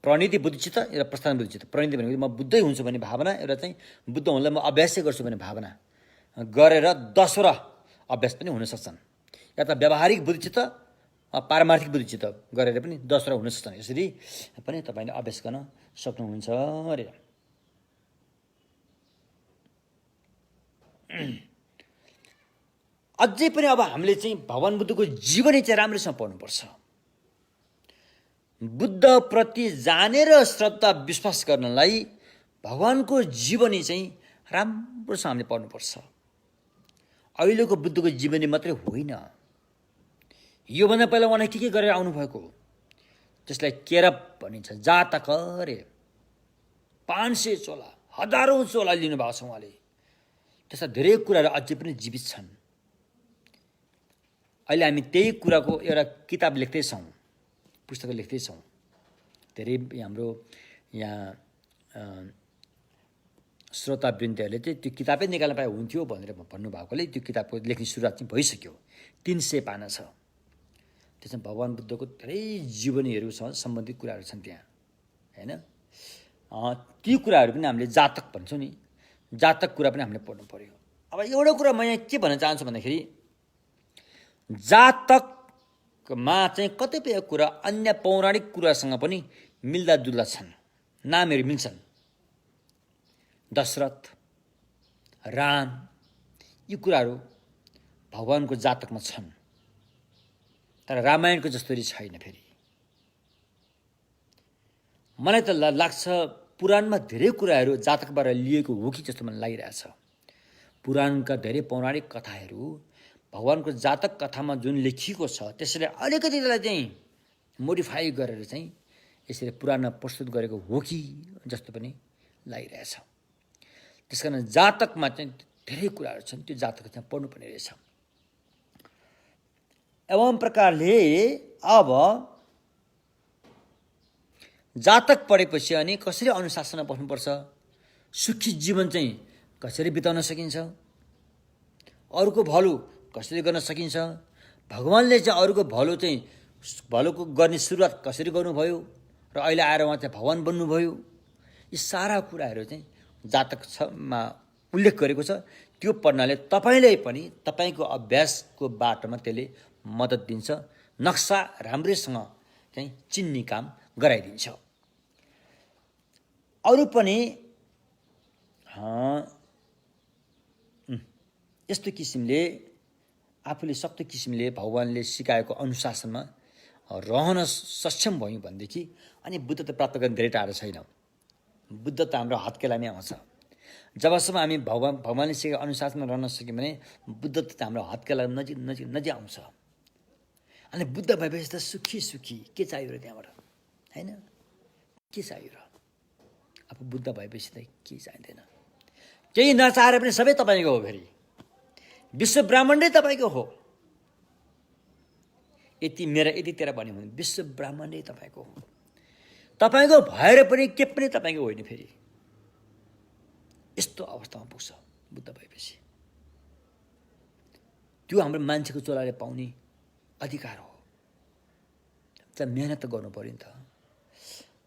प्रणिति बुद्धिचित्त, एउटा प्रस्थान बुद्धिचित्त। प्रणिति भनेको म बुद्धै हुन्छु भन्ने भावना, एउटा चाहिँ बुद्ध हुनलाई म अभ्यासै गर्छु भन्ने भावना गरेर 10वटा अभ्यास पनि हुन सक्छन्। या त व्यावहारिक बुद्धिचित्त, पारमार्थिक बुद्धिचित्त गरेर पनि 10वटा हुन सक्छन्। यसरी पनि तपाईँले अभ्यास गर्न सक्नुहुन्छ अरे। अझै पनि अब हामीले चाहिँ भगवान् बुद्धको जीवनी चाहिँ राम्रोसँग पढ्नुपर्छ। बुद्धप्रति जानेर श्रद्धा विश्वास गर्नलाई भगवानको जीवनी चाहिँ राम्रोसँग हामीले पढ्नुपर्छ। अहिलेको बुद्धको जीवनी मात्रै होइन, योभन्दा पहिला उहाँले के गरेर आउनुभएको, त्यसलाई केरप भनिन्छ, जातक अरे। 500 चोला, हजारौँ चोला लिनुभएको छ उहाँले। त्यस्ता धेरै कुराहरू अझै पनि जीवित छन्। अहिले हामी त्यही कुराको एउटा किताब लेख्दैछौँ, पुस्तक लेख्दैछौँ। धेरै हाम्रो यहाँ श्रोतावृन्दहरूले चाहिँ त्यो किताबै निकाल्न पाए हुन्थ्यो भनेर भन्नुभएकोले त्यो किताबको लेख्ने सुरुवात चाहिँ भइसक्यो। 300 पाना छ। त्यसमा भगवान् बुद्धको धेरै जीवनीहरूसँग सम्बन्धित कुराहरू छन् त्यहाँ होइन। ती कुराहरू पनि हामीले जातक भन्छौँ नि, जातक कुरा पनि हामीले पढ्नु पर्यो। अब एउटा कुरा म यहाँ के भन्न चाहन्छु भन्दाखेरि, जातकमा चाहिँ कतिपय कुरा अन्य पौराणिक कुरासँग पनि मिल्दा जुल्दा छन्, नामहरू मिल्छन्। दशरथ, राम, यी कुराहरू भगवानको जातकमा छन्, तर रामायणको जस्तरी छैन। फेरि मलाई त लाग्छ पुराणमा धेरै कुराहरू जातकबाट लिएको हो कि जस्तो मलाई लागिरहेछ। पुराणका धेरै पौराणिक कथाहरू भगवानको जातक कथामा जुन लेखिएको छ त्यसैले अलिकति त्यसलाई चाहिँ मोडिफाई गरेर चाहिँ यसरी पुराणमा प्रस्तुत गरेको हो कि जस्तो पनि लागिरहेछ। त्यसकारण जातकमा चाहिँ धेरै कुराहरू छन्, त्यो जातक चाहिँ पढ्नुपर्ने रहेछ। एवं प्रकारले अब जातक पढेपछि अनि कसरी अनुशासनमा बस्नुपर्छ, सुखी जीवन चाहिँ कसरी बिताउन सकिन्छ, अरूको भलो कसरी गर्न सकिन्छ, भगवान्ले चाहिँ अरूको भलोको गर्ने सुरुवात कसरी गर्नुभयो र अहिले आएर उहाँ चाहिँ भगवान् बन्नुभयो, यी सारा कुराहरू चाहिँ जातकमा उल्लेख गरेको छ। त्यो पढ्नाले तपाईँले पनि तपाईँको अभ्यासको बाटोमा त्यसले मद्दत दिन्छ, नक्सा राम्रैसँग चाहिँ चिन्ने काम गराइदिन्छ। अरू पनि यस्तो किसिमले आफूले सक्दो किसिमले भगवान्ले सिकाएको अनुशासनमा रहन सक्षम भयौँ भनेदेखि अनि बुद्ध त प्राप्त गर्न धेरै टाढो छैन। बुद्ध त हाम्रो हातकेलामै आउँछ। जबसम्म हामी भगवान्ले सिकाएको अनुशासनमा रहन सक्यौँ भने बुद्ध त हाम्रो हातकेला नजिक आउँछ। अनि बुद्ध भएपछि त सुखी के चाहियो र त्यहाँबाट होइन, के चाहियो र? अब बुद्ध भएपछि त के चाहिँदैन, केही नचाहेर पनि सबै तपाईँको हो। फेरि विश्व ब्राह्मणै तपाईँको हो। यति मेरा यति तेरा भन्यो भने विश्व ब्राह्मणै तपाईँको हो। तपाईँको भएर पनि के पनि तपाईँको होइन। फेरि यस्तो अवस्थामा पुग्छ बुद्ध भएपछि। त्यो हाम्रो मान्छेको चोलाले पाउने अधिकार हो। त मेहनत त गर्नु पर्यो नि त।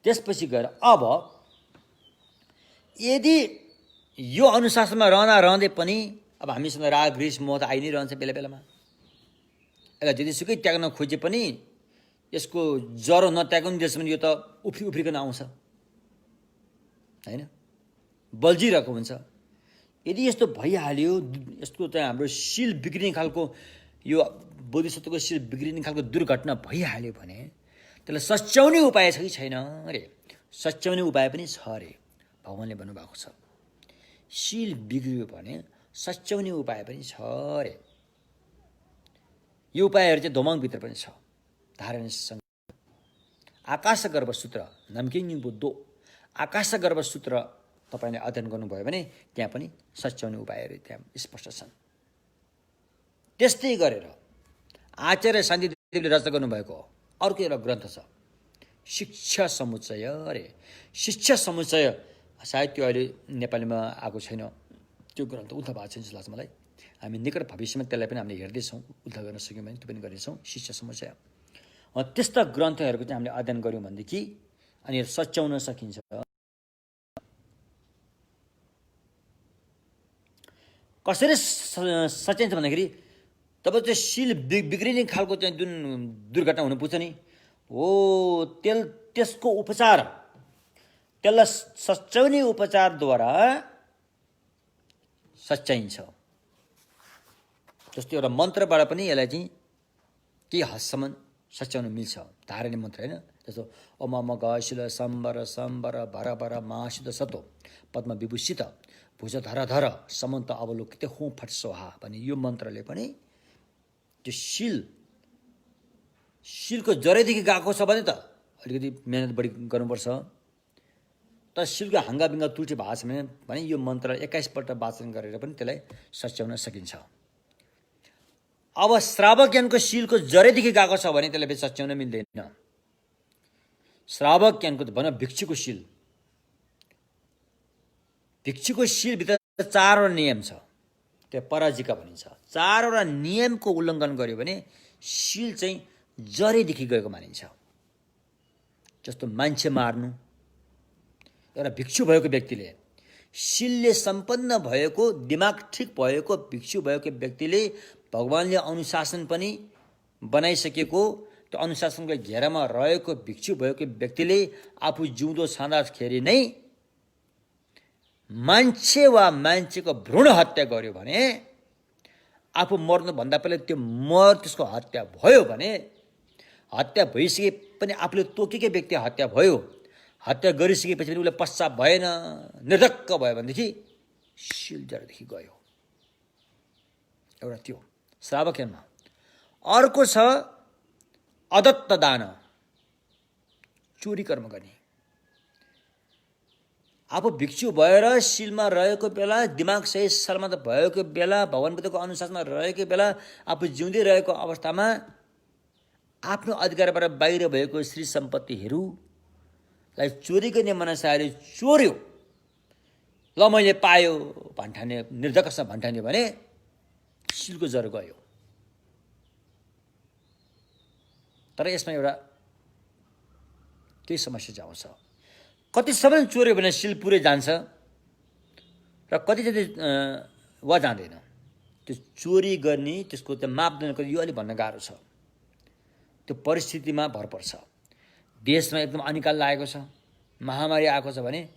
त्यसपछि गएर अब यदि यो अनुशासनमा रहँदै पनि अब हामीसँग राग रिस मोह त आइ नै रहन्छ बेला बेलामा। यसलाई जतिसुकै त्याग्न खोजे पनि यसको जरो नत्याग्नु दिएछ भने यो त उफ्रिकन आउँछ हैन, बल्झिरहेको हुन्छ। यदि यस्तो भइहाल्यो, यसको चाहिँ हाम्रो सिल बिग्रिने खालको, यो बोधिसत्वको सिल बिग्रिने खालको दुर्घटना भइहाल्यो भने त्यसलाई सच्याउने उपाय छ कि छैन अरे? सच्याउने उपाय पनि छ अरे। भगवान्ले भन्नुभएको छ सिल बिग्रियो भने सच्याउने उपाय पनि छ अरे। यो उपायहरू चाहिँ दोमाङभित्र पनि छ। धारण आकाश गर्भसूत्र नामकिङ बुद्धो, आकाश गर्भसूत्र तपाईँले अध्ययन गर्नुभयो भने त्यहाँ पनि सच्याउने उपायहरू त्यहाँ स्पष्ट छन्। त्यस्तै गरेर आचार्य शान्तिदेवले रचना गर्नुभएको अर्को एउटा ग्रन्थ छ शिक्षा समुच्चय अरे। शिक्षा समुच्चय सायद त्यो अहिले नेपालीमा आएको छैन, त्यो ग्रन्थ उद्धार भएको छैन जस्तो लाग्छ मलाई। हामी निकट भविष्यमा त्यसलाई पनि हामीले हेर्दैछौँ, उद्धार गर्न सक्यौँ भने त्यो पनि गर्नेछौँ। शिक्षा समुच्चय त्यस्ता ग्रन्थहरूको चाहिँ हामीले अध्ययन गऱ्यौँ भनेदेखि अनि सच्याउन सकिन्छ। कसरी सच्याइन्छ भन्दाखेरि तब चाहिँ सिल बिग्रिने खालको चाहिँ जुन दुर्घटना हुनु पुग्छ नि हो, त्यसको उपचार, त्यसलाई सच्याउने उपचारद्वारा सच्याइन्छ। जस्तो एउटा मन्त्रबाट पनि यसलाई चाहिँ केही हदसम्म सच्याउन मिल्छ। धारणे मन्त्र होइन, जस्तो ओम म गशिल सम्बर सम्बर भर भर मासित सतो पद्म विभूषित भुज धर धर समन्त अवलोकित हुँ फट सोहा भन्ने यो मन्त्रले पनि त्यो सिलको जरैदेखि गएको छ भने त अलिकति मेहनत बढी गर्नुपर्छ। तर सिलको हाँगाबिङ्गा त्रुटि भएको छ भने यो मन्त्र 21 पल्ट वाचन गरेर पनि त्यसलाई सच्याउन सकिन्छ। अब श्रावक ज्ञानको सिलको जरैदेखि गएको छ भने त्यसलाई सच्याउन मिल्दैन। श्रावक ज्ञानको भन भिक्षुको सिल, भिक्षुको सिलभित्र 4 वटा नियम छ, त्यो पराजिका भनिन्छ। 4 वटा नियमको उल्लङ्घन गर्यो भने सिल चाहिँ जरैदेखि गएको मानिन्छ। जस्तो मान्छे मार्नु, एउटा भिक्षु भएको व्यक्तिले, सिलले सम्पन्न भएको, दिमाग ठिक भएको भिक्षु भएको व्यक्तिले भगवान्ले अनुशासन पनि बनाइसकेको, त्यो अनुशासनको घेरामा रहेको भिक्षु भएको व्यक्तिले आफू जिउँदो छँदाखेरि नै मान्छे वा मान्छेको भ्रूण हत्या गर्यो भने, आफू मर्नुभन्दा पहिला त्यसको हत्या भयो भने, हत्या भइसके पनि आफूले तोकेकै व्यक्ति हत्या भयो, हत्या गरिसकेपछि पनि उसलाई पश्चाप भएन, निर्धक्क भयो भनेदेखि सिल जरादेखि गयो। एउटा त्यो श्रावकमा। अर्को छ अदत्त दान, चोरी कर्म गर्ने। आफू भिक्षु भएर सिलमा रहेको बेला, दिमाग सही सलामत भएको बेला, भगवान्को अनुशासनमा रहेको बेला, आफू जिउँदै रहेको अवस्थामा आफ्नो अधिकारबाट बाहिर भएको श्री सम्पत्तिहरूलाई चोरी गर्ने मनसाले चोर्यो, ल मैले पायो भन्ठाने, निर्धक्कसँग भन्ठान्यो भने सिलको जर गयो। तर यसमा एउटा केही समस्या चाहिँ आउँछ। कति समय चोर्यो भने सिल पुरै जान्छ र कति जति वा जाँदैन। त्यो चोरी गर्ने, त्यसको त्यो मापदण्ड यो अलि भन्न गाह्रो छ। त्यो परिस्थितिमा भर पर्छ। देशमा एकदम अनिकाल लागेको छ, महामारी आएको छ भने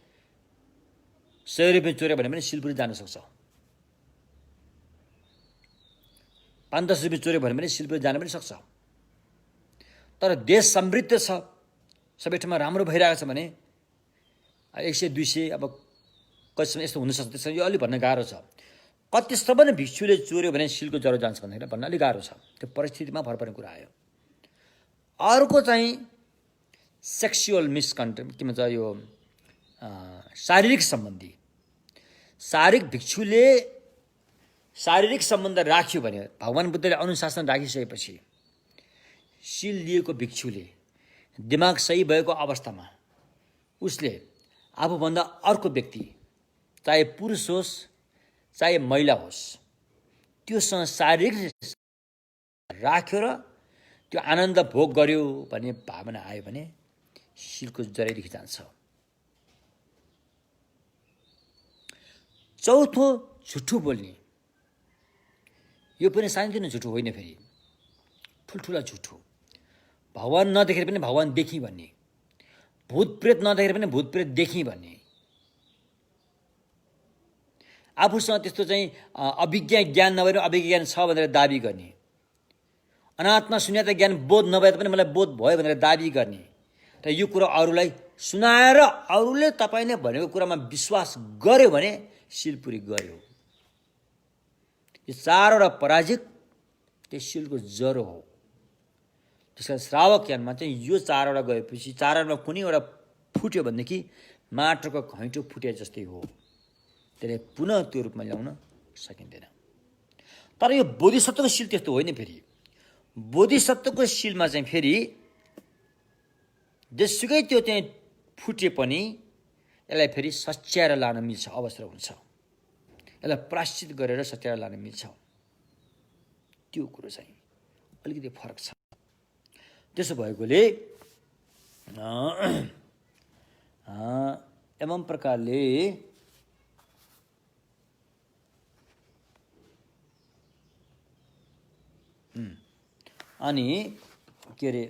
100 रुपियाँ चोर्यो भने पनि सिल पुरै जान सक्छ। 5-10 रुपियाँ चोर्यो भने पनि सिल पुरै जान पनि सक्छ। तर देश समृद्ध छ, सबै ठाउँमा राम्रो भइरहेको छ भने 100-200 अब कतिसम्म यस्तो हुनसक्छ। त्यसमा यो अलिक भन्न गाह्रो छ। कतिसम्म भिक्षुले चोर्यो भने सिलको जरो जान्छ भन्दाखेरि भन्न अलिक गाह्रो छ। त्यो परिस्थितिमा भर पर्ने कुरा आयो। अर्को चाहिँ सेक्सुअल मिसकन्डक्ट, के भन्छ यो शारीरिक सम्बन्धी। शारीरिक भिक्षुले शारीरिक सम्बन्ध राख्यो भने, भगवान बुद्धले अनुशासन राखिसकेपछि सिल लिएको भिक्षुले दिमाग सही भएको अवस्थामा उसले आफूभन्दा अर्को व्यक्ति, चाहे पुरुष होस् चाहे महिला होस्, त्योसँग शारीरिक राख्यो र त्यो आनन्द भोग गर्यो भन्ने भावना आयो भने सिलको जरैदेखि जान्छ। चौथो झुठो बोल्ने, यो पनि सानोतिनो झुठो होइन। फेरि ठुल्ठुला झुट हो। भगवान नदेखेर पनि भगवान देखी भन्ने, भूत प्रेत नदेखेर पनि भूत प्रेत देखी भन्ने, आफूसँग त्यस्तो चाहिँ अभिज्ञ ज्ञान नभएर अभिज्ञ ज्ञान छ भनेर दाबी गर्ने, अनात्मा शून्यता ज्ञान बोध नभए पनि मलाई बोध भयो भनेर दाबी गर्ने र यो कुरा अरूलाई सुनाएर अरूले तपाईँले भनेको कुरामा विश्वास गर्यो भने सिलपुरी गर्यो। यो चारवटा पराजित त्यो सिलको जरो हो। त्यसकारण श्रावक यानमा चाहिँ यो चारवटा गएपछि चारवटामा कुनै एउटा फुट्यो भनेदेखि माटोको घैँटो फुटे जस्तै हो, त्यसलाई पुनः त्यो रूपमा ल्याउन सकिँदैन। तर यो बोधिसत्वको सिल त्यस्तो होइन। फेरि बोधिसत्वको सिलमा चाहिँ फेरि जेसुकै त्यो चाहिँ फुटे पनि यसलाई फेरि सच्याएर लान मिल्छ, अवसर हुन्छ। यसलाई प्रायश्चित गरेर सच्याएर लान मिल्छ। त्यो कुरो चाहिँ अलिकति फरक छ। त्यसो भएकोले एवं प्रकारले अनि के अरे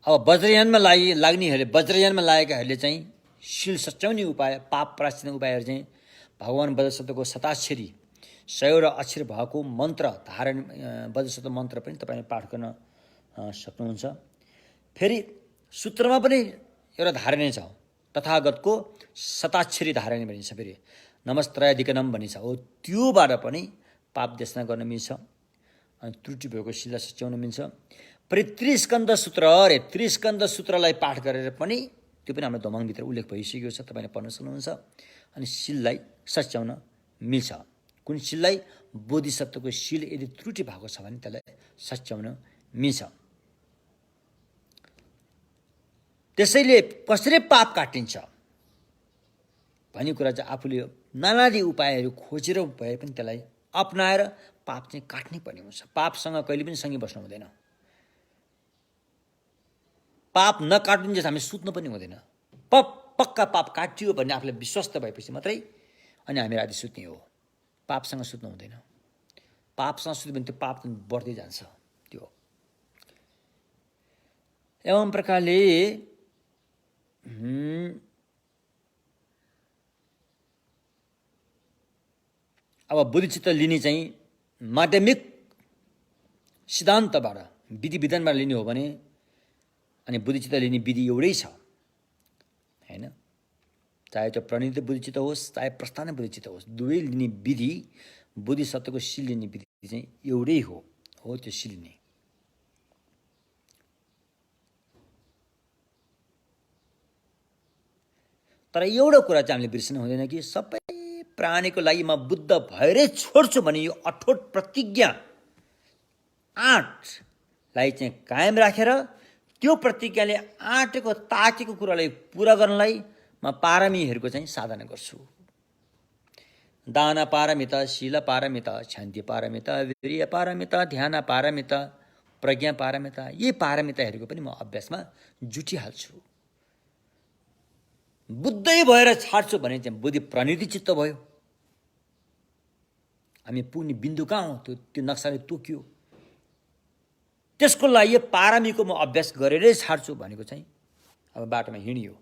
अब वज्रयानमा लाग्नेहरूले वज्रयानमा लागेकाहरूले चाहिँ शिल सच्याउने उपाय, पाप प्रायश्चित उपायहरू चाहिँ भगवान वज्रशब्दको शताक्षरी 100 अक्षर भएको मन्त्र धारण, वज्रशब्द मन्त्र पनि तपाईँले पाठ गर्न सक्नुहुन्छ। फेरि सूत्रमा पनि एउटा धारणै छ, तथागतको शताक्षरी धारणै भनिन्छ। फेरि नमस्त्रयाधिकनम भनिन्छ हो, त्योबाट पनि पाप देशना गर्न मिल्छ अनि त्रुटि भएको शिललाई सच्याउन मिल्छ। फेरि त्रिस्कन्द सूत्र अरे त्रिस्कन्द सूत्रलाई पाठ गरेर पनि त्यो पनि हाम्रो दमङभित्र उल्लेख भइसकेको छ, तपाईँले पढ्न सक्नुहुन्छ। अनि शिललाई सच्याउन मिल्छ। कुन शिललाई? बोधिसत्वको शिल यदि त्रुटि भएको छ भने त्यसलाई सच्याउन मिल्छ। त्यसैले कसरी पाप काटिन्छ भन्ने कुरा चाहिँ आफूले नानादी उपायहरू खोजेर भए पनि त्यसलाई अपनाएर पाप चाहिँ काट्नै पर्ने हुन्छ। पापसँग कहिले पनि सँगै बस्नु हुँदैन। पाप नकाट्नु जस्तो हामी सुत्नु पनि हुँदैन। पक्का पाप काटियो भन्ने आफूलाई विश्वस्त भएपछि मात्रै अनि हामी राति सुत्ने हो। पापसँग सुत्नु हुँदैन। पापसँग सुत्यो भने त्यो पाप बढ्दै जान्छ। त्यो एवं प्रकारले अब बुद्धिचित्त लिने चाहिँ माध्यमिक सिद्धान्तबाट विधि विधानबाट लिने हो भने अनि बुद्धिचित्त लिने विधि एउटै छ हैन। चाहे त्यो प्रणीत बुद्धिचित्त होस् चाहे प्रस्थान बुद्धिचित्त होस्, दुवै लिने विधि बोधिसत्वको सिल लिने विधि चाहिँ एउटै हो त्यो सिल लिने। तर एउटा कुरा चाहिँ हामीले बिर्सनु हुँदैन कि सबै प्राणीको लागि म बुद्ध भएरै छोड्छु भन्ने यो अठोट प्रतिज्ञा आँटलाई चाहिँ कायम राखेर त्यो प्रतिज्ञाले आँटेको ताकेको कुरालाई पुरा गर्नलाई म पारमीहरूको चाहिँ साधना गर्छु। दान पारमिता, शील पारमिता, शान्ति पारमिता, वीर्य पारमिता, ध्यान पारमिता, प्रज्ञा पारमिता, यी पारमिताहरूको पनि म अभ्यासमा जुटिहाल्छु। बुद्धै भएर छाड्छु भने चाहिँ बुद्धि प्रणिधि चित्त भयो। हामी पुग्ने बिन्दु कहाँ हो? त्यो नक्साले तोकियो। त्यसको लागि पारमीको म अभ्यास गरेरै छाड्छु भनेको चाहिँ अब बाटोमा हिँडियो,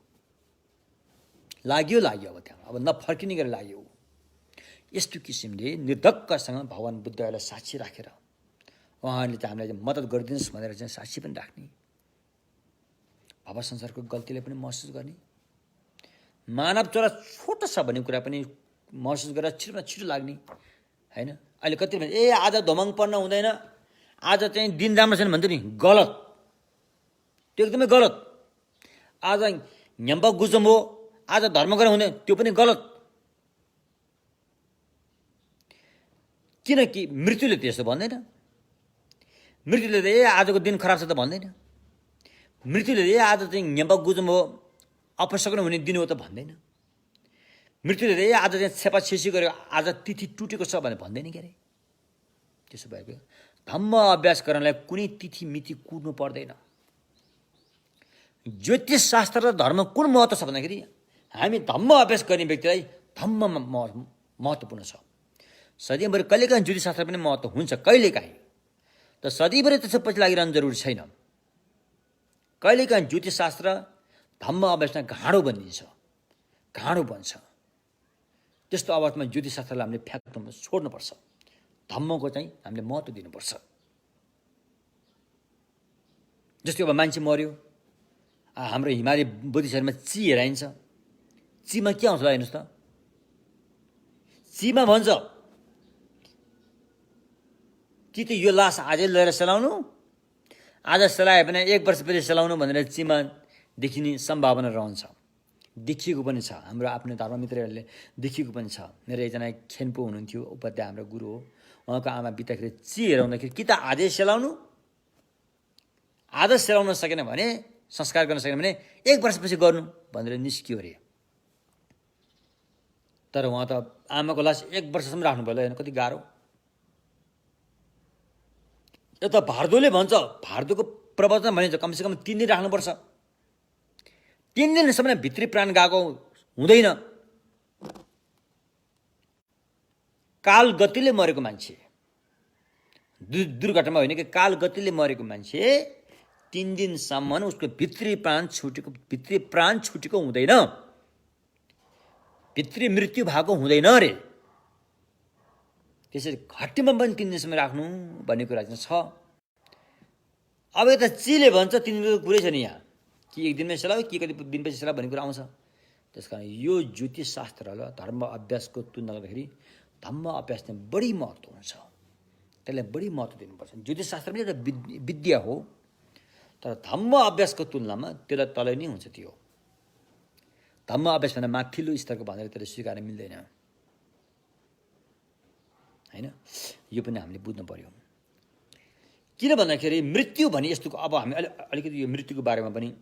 लाग्यो अब त्यहाँ अब नफर्किने गरेर लाग्यो। यस्तो किसिमले निर्धक्कसँग भगवान बुद्धलाई साक्षी राखेर उहाँहरूले चाहिँ हामीलाई मद्दत गरिदिनुहोस् भनेर चाहिँ साक्षी पनि राख्ने, भव संसारको गल्तीलाई पनि महसुस गर्ने, मानव चोरा छोटो छ भन्ने कुरा पनि महसुस गरेर छिटोमा छिटो लाग्ने हैन। अहिले कति भन्छ ए आज धमङ पर्न हुँदैन, आज चाहिँ दिन राम्रो छैन भन्थ्यो नि, गलत। त्यो एकदमै गलत। आज न्याम्बा गुजम हो, आज धर्म गर्न हुँदैन, त्यो पनि गलत। किनकि मृत्युले त्यस्तो भन्दैन। मृत्युले त ए आजको दिन खराब छ त भन्दैन। मृत्युले ए आज चाहिँ न्याम्बा गुजम हो, अपसग्न हुने दिन हो त भन्दैन। मृत्युले ए आज चाहिँ छेपा छेसी गर्यो, आज तिथि टुटेको छ भनेर भन्दैन के अरे। त्यसो भएको धम्म अभ्यास गर्नलाई कुनै तिथि मिति कुर्नु पर्दैन। ज्योतिष शास्त्र र धर्म कुन महत्त्व छ भन्दाखेरि हामी धम्म अभ्यास गर्ने व्यक्तिलाई धम्ममा महत्त्वपूर्ण छ। सधैँभरि कहिलेकाहीँ ज्योतिषशास्त्र पनि महत्त्व हुन्छ, कहिलेकाहीँ, तर सधैँभरि त्यसो पछि लागिरहनु जरुरी छैन। कहिलेकाहीँ ज्योतिषशास्त्र धम्म अभ्यासमा घाँडो बनिन्छ, घाँडो बन्छ। त्यस्तो अवस्थामा ज्योतिषशास्त्रलाई हामीले फ्याक्नु छोड्नुपर्छ, धम्मको चाहिँ हामीले महत्त्व दिनुपर्छ। जस्तै अब मान्छे मऱ्यो, हाम्रो हिमाली बुद्धिस्टहरूमा ची हेराइन्छ। चीमा के आउँछ हेर्नुहोस् त, चीमा भन्छ कि त यो लास आजै लिएर सेलाउनु, आज सेलायो भने 1 वर्षपछि सेलाउनु भनेर चीमा देखिने सम्भावना रहन्छ। देखिएको पनि छ, हाम्रो आफ्नो धर्ममित्रहरूले देखिएको पनि छ। मेरो एकजना खेन्पो हुनुहुन्थ्यो, उपाध्याय हाम्रो गुरु हो, उहाँको आमा बित्दाखेरि ची हेराउँदाखेरि कि त आजै सेलाउनु, आज सेलाउन सकेन भने, संस्कार गर्न सकेन भने 1 वर्षपछि गर्नु भनेर निस्कियो अरे। तर उहाँ त आमाको लास 1 वर्षसम्म राख्नु भयो, हेर्नु कति गाह्रो। यता भारदोले भन्छ, भारदोको प्रवचन भनिन्छ कमसेकम 3 दिन राख्नुपर्छ। 3 दिनसम्म भित्री प्राण गएको हुँदैन। काल गतिले मरेको मान्छे, दुर्घटनामा होइन कि काल गतिले मरेको मान्छे 3 दिनसम्म उसको भित्री प्राण छुटेको हुँदैन, भित्री मृत्यु भएको हुँदैन रे। त्यसरी घट्टीमा पनि 3 दिनसम्म राख्नु भन्ने कुरा चाहिँ छ। अब यता चीले भन्छ 3 दिनको कुरै छैन यहाँ, कि 1 दिनमै सेलाऊ कि कति दिनपछि सेलाऊ भन्ने कुरा आउँछ। त्यसकारण यो ज्योतिषशास्त्र र धर्म अभ्यासको तुलना गर्दाखेरि धम्म अभ्यास चाहिँ बढी महत्त्व हुन्छ, त्यसलाई बढी महत्त्व दिनुपर्छ। ज्योतिषशास्त्र पनि एउटा विद्या हो, तर धम्म अभ्यासको तुलनामा त्यसलाई तलै नै हुन्छ। त्यो धम्म अभ्यास भन्दा माथिल्लो स्तरको भनेर त्यसले स्वीकार मिल्दैन, होइन? यो पनि हामीले बुझ्नु पर्यो। किन भन्दाखेरि मृत्यु भने यस्तो, अब हामी अलिकति यो मृत्युको बारेमा पनि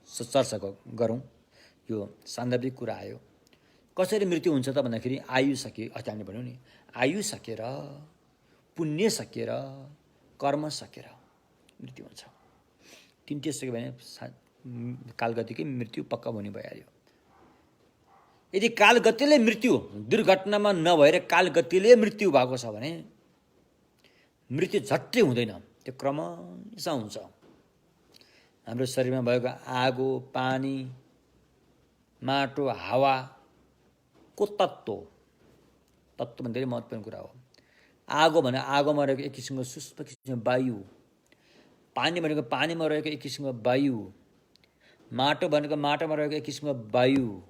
चर्चा गरौँ। यो सान्दर्भिक कुरा आयो। कसरी मृत्यु हुन्छ त भन्दाखेरि आयु सके, अस्ति हामीले भन्यौँ नि, आयु सकेर, पुण्य सकेर, कर्म सकेर मृत्यु हुन्छ। 3 सक्यो भने कालगतिकै मृत्यु पक्का हुने भइहाल्यो। यदि कालगतिले मृत्यु, दुर्घटनामा नभएर कालगतिले मृत्यु भएको छ भने मृत्यु झट्टै हुँदैन, त्यो क्रमशः हुन्छ। हाम्रो शरीरमा भएको आगो, पानी, माटो, हावाको तत्त्व पनि धेरै महत्त्वपूर्ण कुरा हो। आगो भने आगोमा रहेको एक किसिमको सूक्ष्म किसिमको वायु, पानी भनेको पानीमा रहेको एक किसिमको वायु, माटो भनेको माटोमा रहेको एक किसिमको वायु,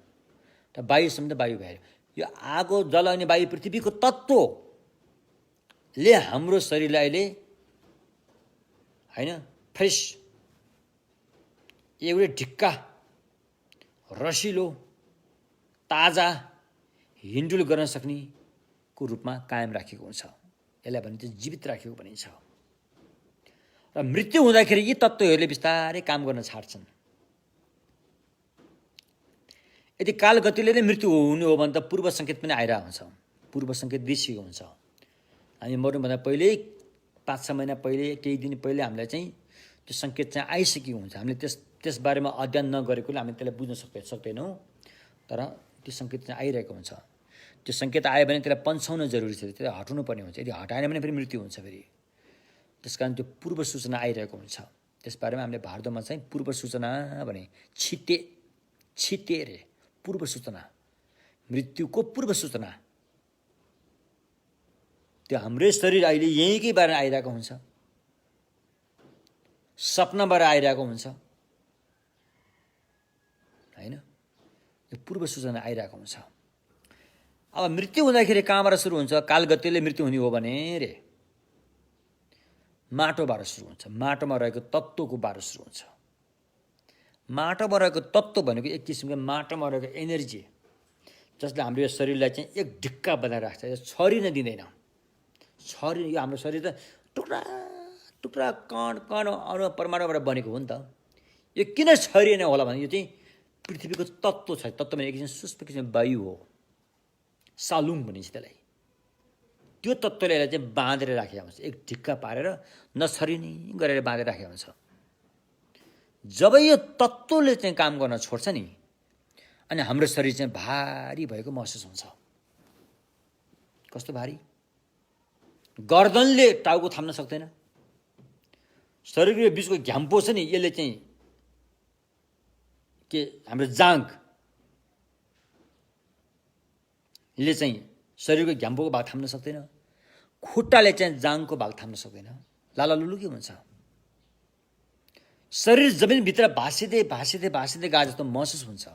त वायुसम्म त वायु भयो। यो आगो, जल अनि वायु पृथ्वीको तत्त्वले हाम्रो शरीरलाई अहिले होइन फ्रेस, एउटै ढिक्का, रसिलो, ताजा, हिन्डुल गर्न सक्नेको रूपमा कायम राखेको हुन्छ। यसलाई भने चाहिँ जीवित राखेको भनिन्छ। र मृत्यु हुँदाखेरि यी तत्त्वहरूले बिस्तारै काम गर्न छाड्छन्। यदि कालगतिले नै मृत्यु हुने हो भने त पूर्व सङ्केत पनि आइरहेको हुन्छ, पूर्व सङ्केत देखिएको हुन्छ। हामी मर्नुभन्दा पहिल्यै 5-6 महिना पहिले, केही दिन पहिले हामीलाई चाहिँ त्यो सङ्केत चाहिँ आइसकेको हुन्छ। हामीले त्यसबारेमा अध्ययन नगरेकोले हामी त्यसलाई बुझ्न सक्दैनौँ, तर त्यो सङ्केत चाहिँ आइरहेको हुन्छ। त्यो सङ्केत आयो भने त्यसलाई पन्छाउन जरुरी छ, त्यसलाई हटाउनु पर्ने हुन्छ। यदि हटाएन भने फेरि मृत्यु हुन्छ फेरि। त्यसकारण त्यो पूर्व सूचना आइरहेको हुन्छ। त्यसबारेमा हामीले भारतमा चाहिँ पूर्व सूचना भने छिते रे, पूर्व सूचना, मृत्युको पूर्व सूचना। त्यो हाम्रै शरीर अहिले यहीँकै बारेमा आइरहेको हुन्छ, सपनाबाट आइरहेको हुन्छ, होइन? यो पूर्व सूचना आइरहेको हुन्छ। अब मृत्यु हुँदाखेरि कहाँबाट सुरु हुन्छ? कालगतिले मृत्यु हुने हो भने रे माटोबाट सुरु हुन्छ। माटोमा रहेको तत्त्वको बाट सुरु हुन्छ। माटोमा रहेको तत्त्व भनेको एक किसिमको माटोमा रहेको एनर्जी, जसले हाम्रो यो शरीरलाई चाहिँ एक ढिक्का बनाएर राख्छ। यो छरिन दिँदैन। यो हाम्रो शरीर त टुक्रा टुक्रा कण अणु परमाणुबाट बनेको हो नि त। यो किन छरिएन होला भने यो चाहिँ पृथ्वीको तत्त्व छ। तत्त्व भने एक किसिम सूक्ष्म किसिमको वायु हो, सालुङ भनिन्छ त्यसलाई। त्यो तत्त्वले यसलाई चाहिँ बाँधेर राखेको हुन्छ, एक ढिक्का पारेर नछरिने गरेर बाँधेर राखेको हुन्छ। जब यो तत्त्वले चाहिँ काम गर्न छोड्छ नि, अनि हाम्रो शरीर चाहिँ भारी भएको महसुस हुन्छ। कस्तो भारी? गर्दनले टाउको थाम्न सक्दैन। शरीरको बिचको घ्याम्पो छ नि, यसले चाहिँ के हाम्रो जाँघले चाहिँ शरीरको घ्याम्पोको भाग थाम्न सक्दैन। खुट्टाले चाहिँ जाँघको भाग थाम्न सक्दैन। लालालुलु के हुन्छ? शरीर जमिनभित्र भासिँदै भासिँदै भासिँदै गए जस्तो महसुस हुन्छ।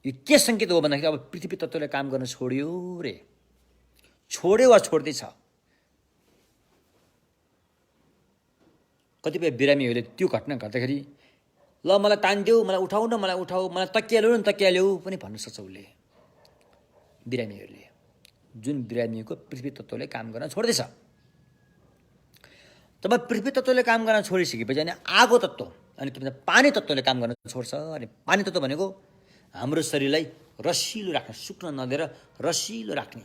यो के सङ्केत हो भन्दाखेरि अब पृथ्वी तत्त्वले काम गर्न छोड्यो रे, छोड्यो वा छोड्दैछ। कतिपय बिरामीहरूले त्यो घटना घट्दाखेरि ल मलाई तानिदेऊ, मलाई उठाऊ न, मलाई उठाऊ, मलाई तकिया ल्याऊ न, तकिया ल्याऊ पनि भन्न सक्छ उसले। बिरामीहरूले, जुन बिरामीको पृथ्वी तत्त्वले काम गर्न छोड्दैछ। जब पृथ्वी तत्त्वले काम गर्न छोडिसकेपछि अनि आगो तत्त्व अनि पानी तत्त्वले काम गर्न छोड्छ। अनि पानी तत्त्व भनेको हाम्रो शरीरलाई रसिलो राख्ने, सुक्न नदिएर रसिलो राख्ने।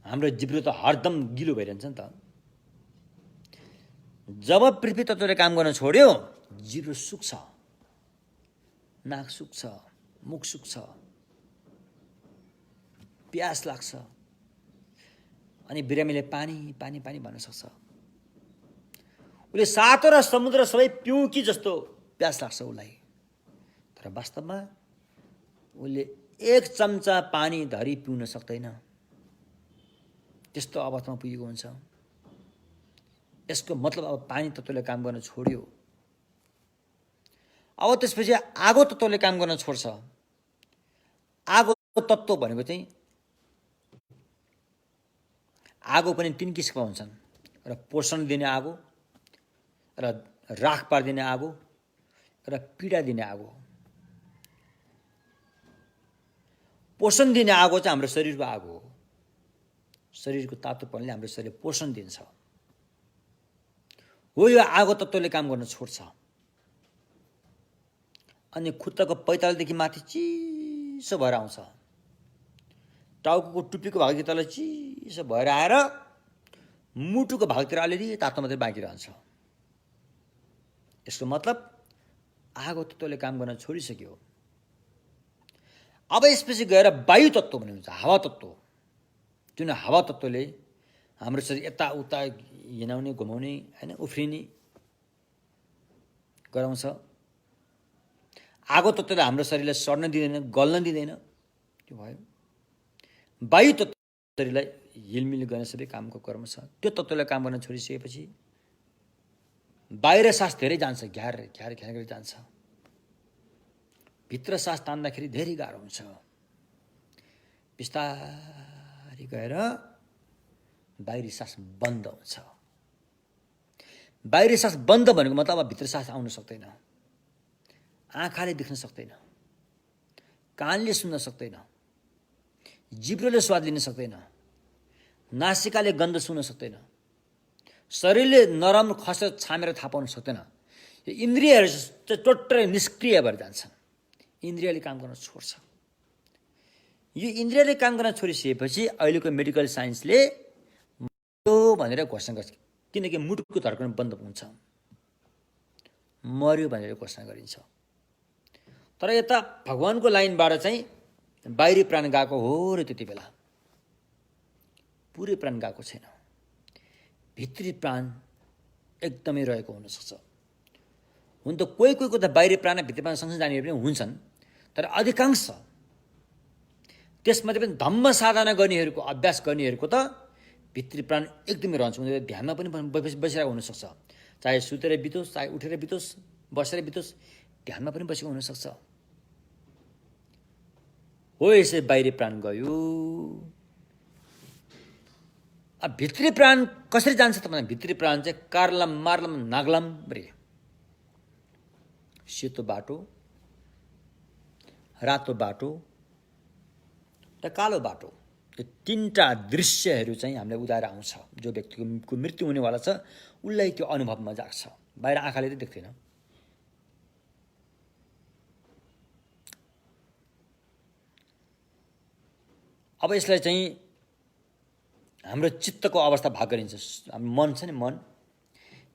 हाम्रो जिब्रो त हरदम गिलो भइरहन्छ नि त। जब पृथ्वी तत्त्वले काम गर्न छोड्यो, जिब्रो सुक्छ, नाक सुक्छ, मुख सुक्छ, प्यास लाग्छ। अनि बिरामीले पानी पानी पानी भन्न सक्छ। उसले सातवटा समुद्र सबै पिउँ कि जस्तो प्यास लाग्छ उसलाई। तर वास्तवमा उसले 1 चम्चा पानी धरी पिउन सक्दैन। त्यस्तो अवस्थामा पुगेको हुन्छ। यसको मतलब अब पानी तत्त्वले काम गर्न छोड्यो। अब त्यसपछि आगो तत्त्वले काम गर्न छोड्छ। आगो तत्त्व भनेको चाहिँ आगो पनि 3 किसिमका हुन्छन्। र पोषण दिने आगो, र राख पारिदिने आगो, र पीडा दिने आगो। पोषण दिने आगो चाहिँ हाम्रो शरीरको आगो हो। शरीरको तातोपनले हाम्रो शरीरले पोषण दिन्छ। हो, यो आगो तत्त्वले काम गर्न छोड्छ। अनि खुट्टाको पैतालदेखि माथि चिसो भएर आउँछ। टाउको टुप्पीको भागदेखि तल चिसो भएर आएर मुटुको भागतिर अलिअलि तातो मात्रै बाँकी रहन्छ। यसको मतलब आगो तत्त्वले काम गर्न छोडिसक्यो। अब यसपछि गएर वायु तत्त्व भन्ने हुन्छ, हावा तत्त्व। जुन हावा तत्त्वले हाम्रो शरीर यताउता हिँडाउने, घुमाउने, होइन, उफ्रिने गराउँछ। आगो तत्त्वले हाम्रो शरीरलाई सड्न दिँदैन, गल्न दिँदैन। त्यो भयो। वायु तत्त्व शरीरलाई हिलमिल गर्ने सबै कामको कर्म छ। त्यो तत्त्वले काम गर्न छोडिसकेपछि बाहिर सास धेरै जान्छ, घ्यार घ्यार घ्यार गरी जान्छ। भित्र सास तान्दाखेरि धेरै गाह्रो हुन्छ। बिस्तारै गएर बाहिरी सास बन्द हुन्छ। बाहिरी सास बन्द भनेको मतलब अब भित्र सास आउन सक्दैन। आँखाले देख्न सक्दैन, कानले सुन्न सक्दैन, जिब्रोले स्वाद लिन सक्दैन, नासिकाले गन्ध सुन्न सक्दैन, शरीरले नरम खस छामेर थाहा पाउन सक्दैन। यो इन्द्रियहरू चाहिँ टोटल्ली निष्क्रिय भएर जान्छन्। इन्द्रियले काम गर्न छोड्छ। यो इन्द्रियले काम गर्न छोडिसकेपछि अहिलेको मेडिकल साइन्सले मर्यो भनेर घोषणा गर्छ। किनकि मुटुको धड्कन बन्द हुन्छ, मर्यो भनेर घोषणा गरिन्छ। तर यता भगवानको लाइनबाट चाहिँ बाहिरी प्राण गएको हो र त्यति बेला पुरै प्राण गएको छैन। भित्री प्राण एकदमै रहेको हुनसक्छ। हुन त कोही कोहीको त बाहिरी प्राण भित्री प्राण सँगसँगै जानेहरू पनि हुन्छन्। तर अधिकांश त्यसमध्ये पनि धम्म साधना गर्नेहरूको, अभ्यास गर्नेहरूको त भित्री प्राण एकदमै रहन्छ। उनीहरू ध्यानमा पनि बसिरहेको हुनसक्छ। चाहे सुतेर बितोस्, चाहे उठेर बितोस्, बसेर बितोस्, ध्यानमा पनि बसेको हुनसक्छ। हो, यसै बाहिरी प्राण गयो। अब भित्री प्राण कसरी जान्छ त भन्दा भित्री प्राण चाहिँ कार्लम मार्लम नाग्लम रे, सेतो बाटो, रातो बाटो र कालो बाटो। यो 3टा दृश्यहरू चाहिँ हामीलाई उदाएर आउँछ। जो व्यक्तिको मृत्यु हुनेवाला छ उसलाई त्यो अनुभवमा जाग्छ। बाहिर आँखाले त देख्दैन। अब यसलाई चाहिँ हाम्रो चित्तको अवस्था भाग गरिन्छ। हाम्रो मन छ नि, मन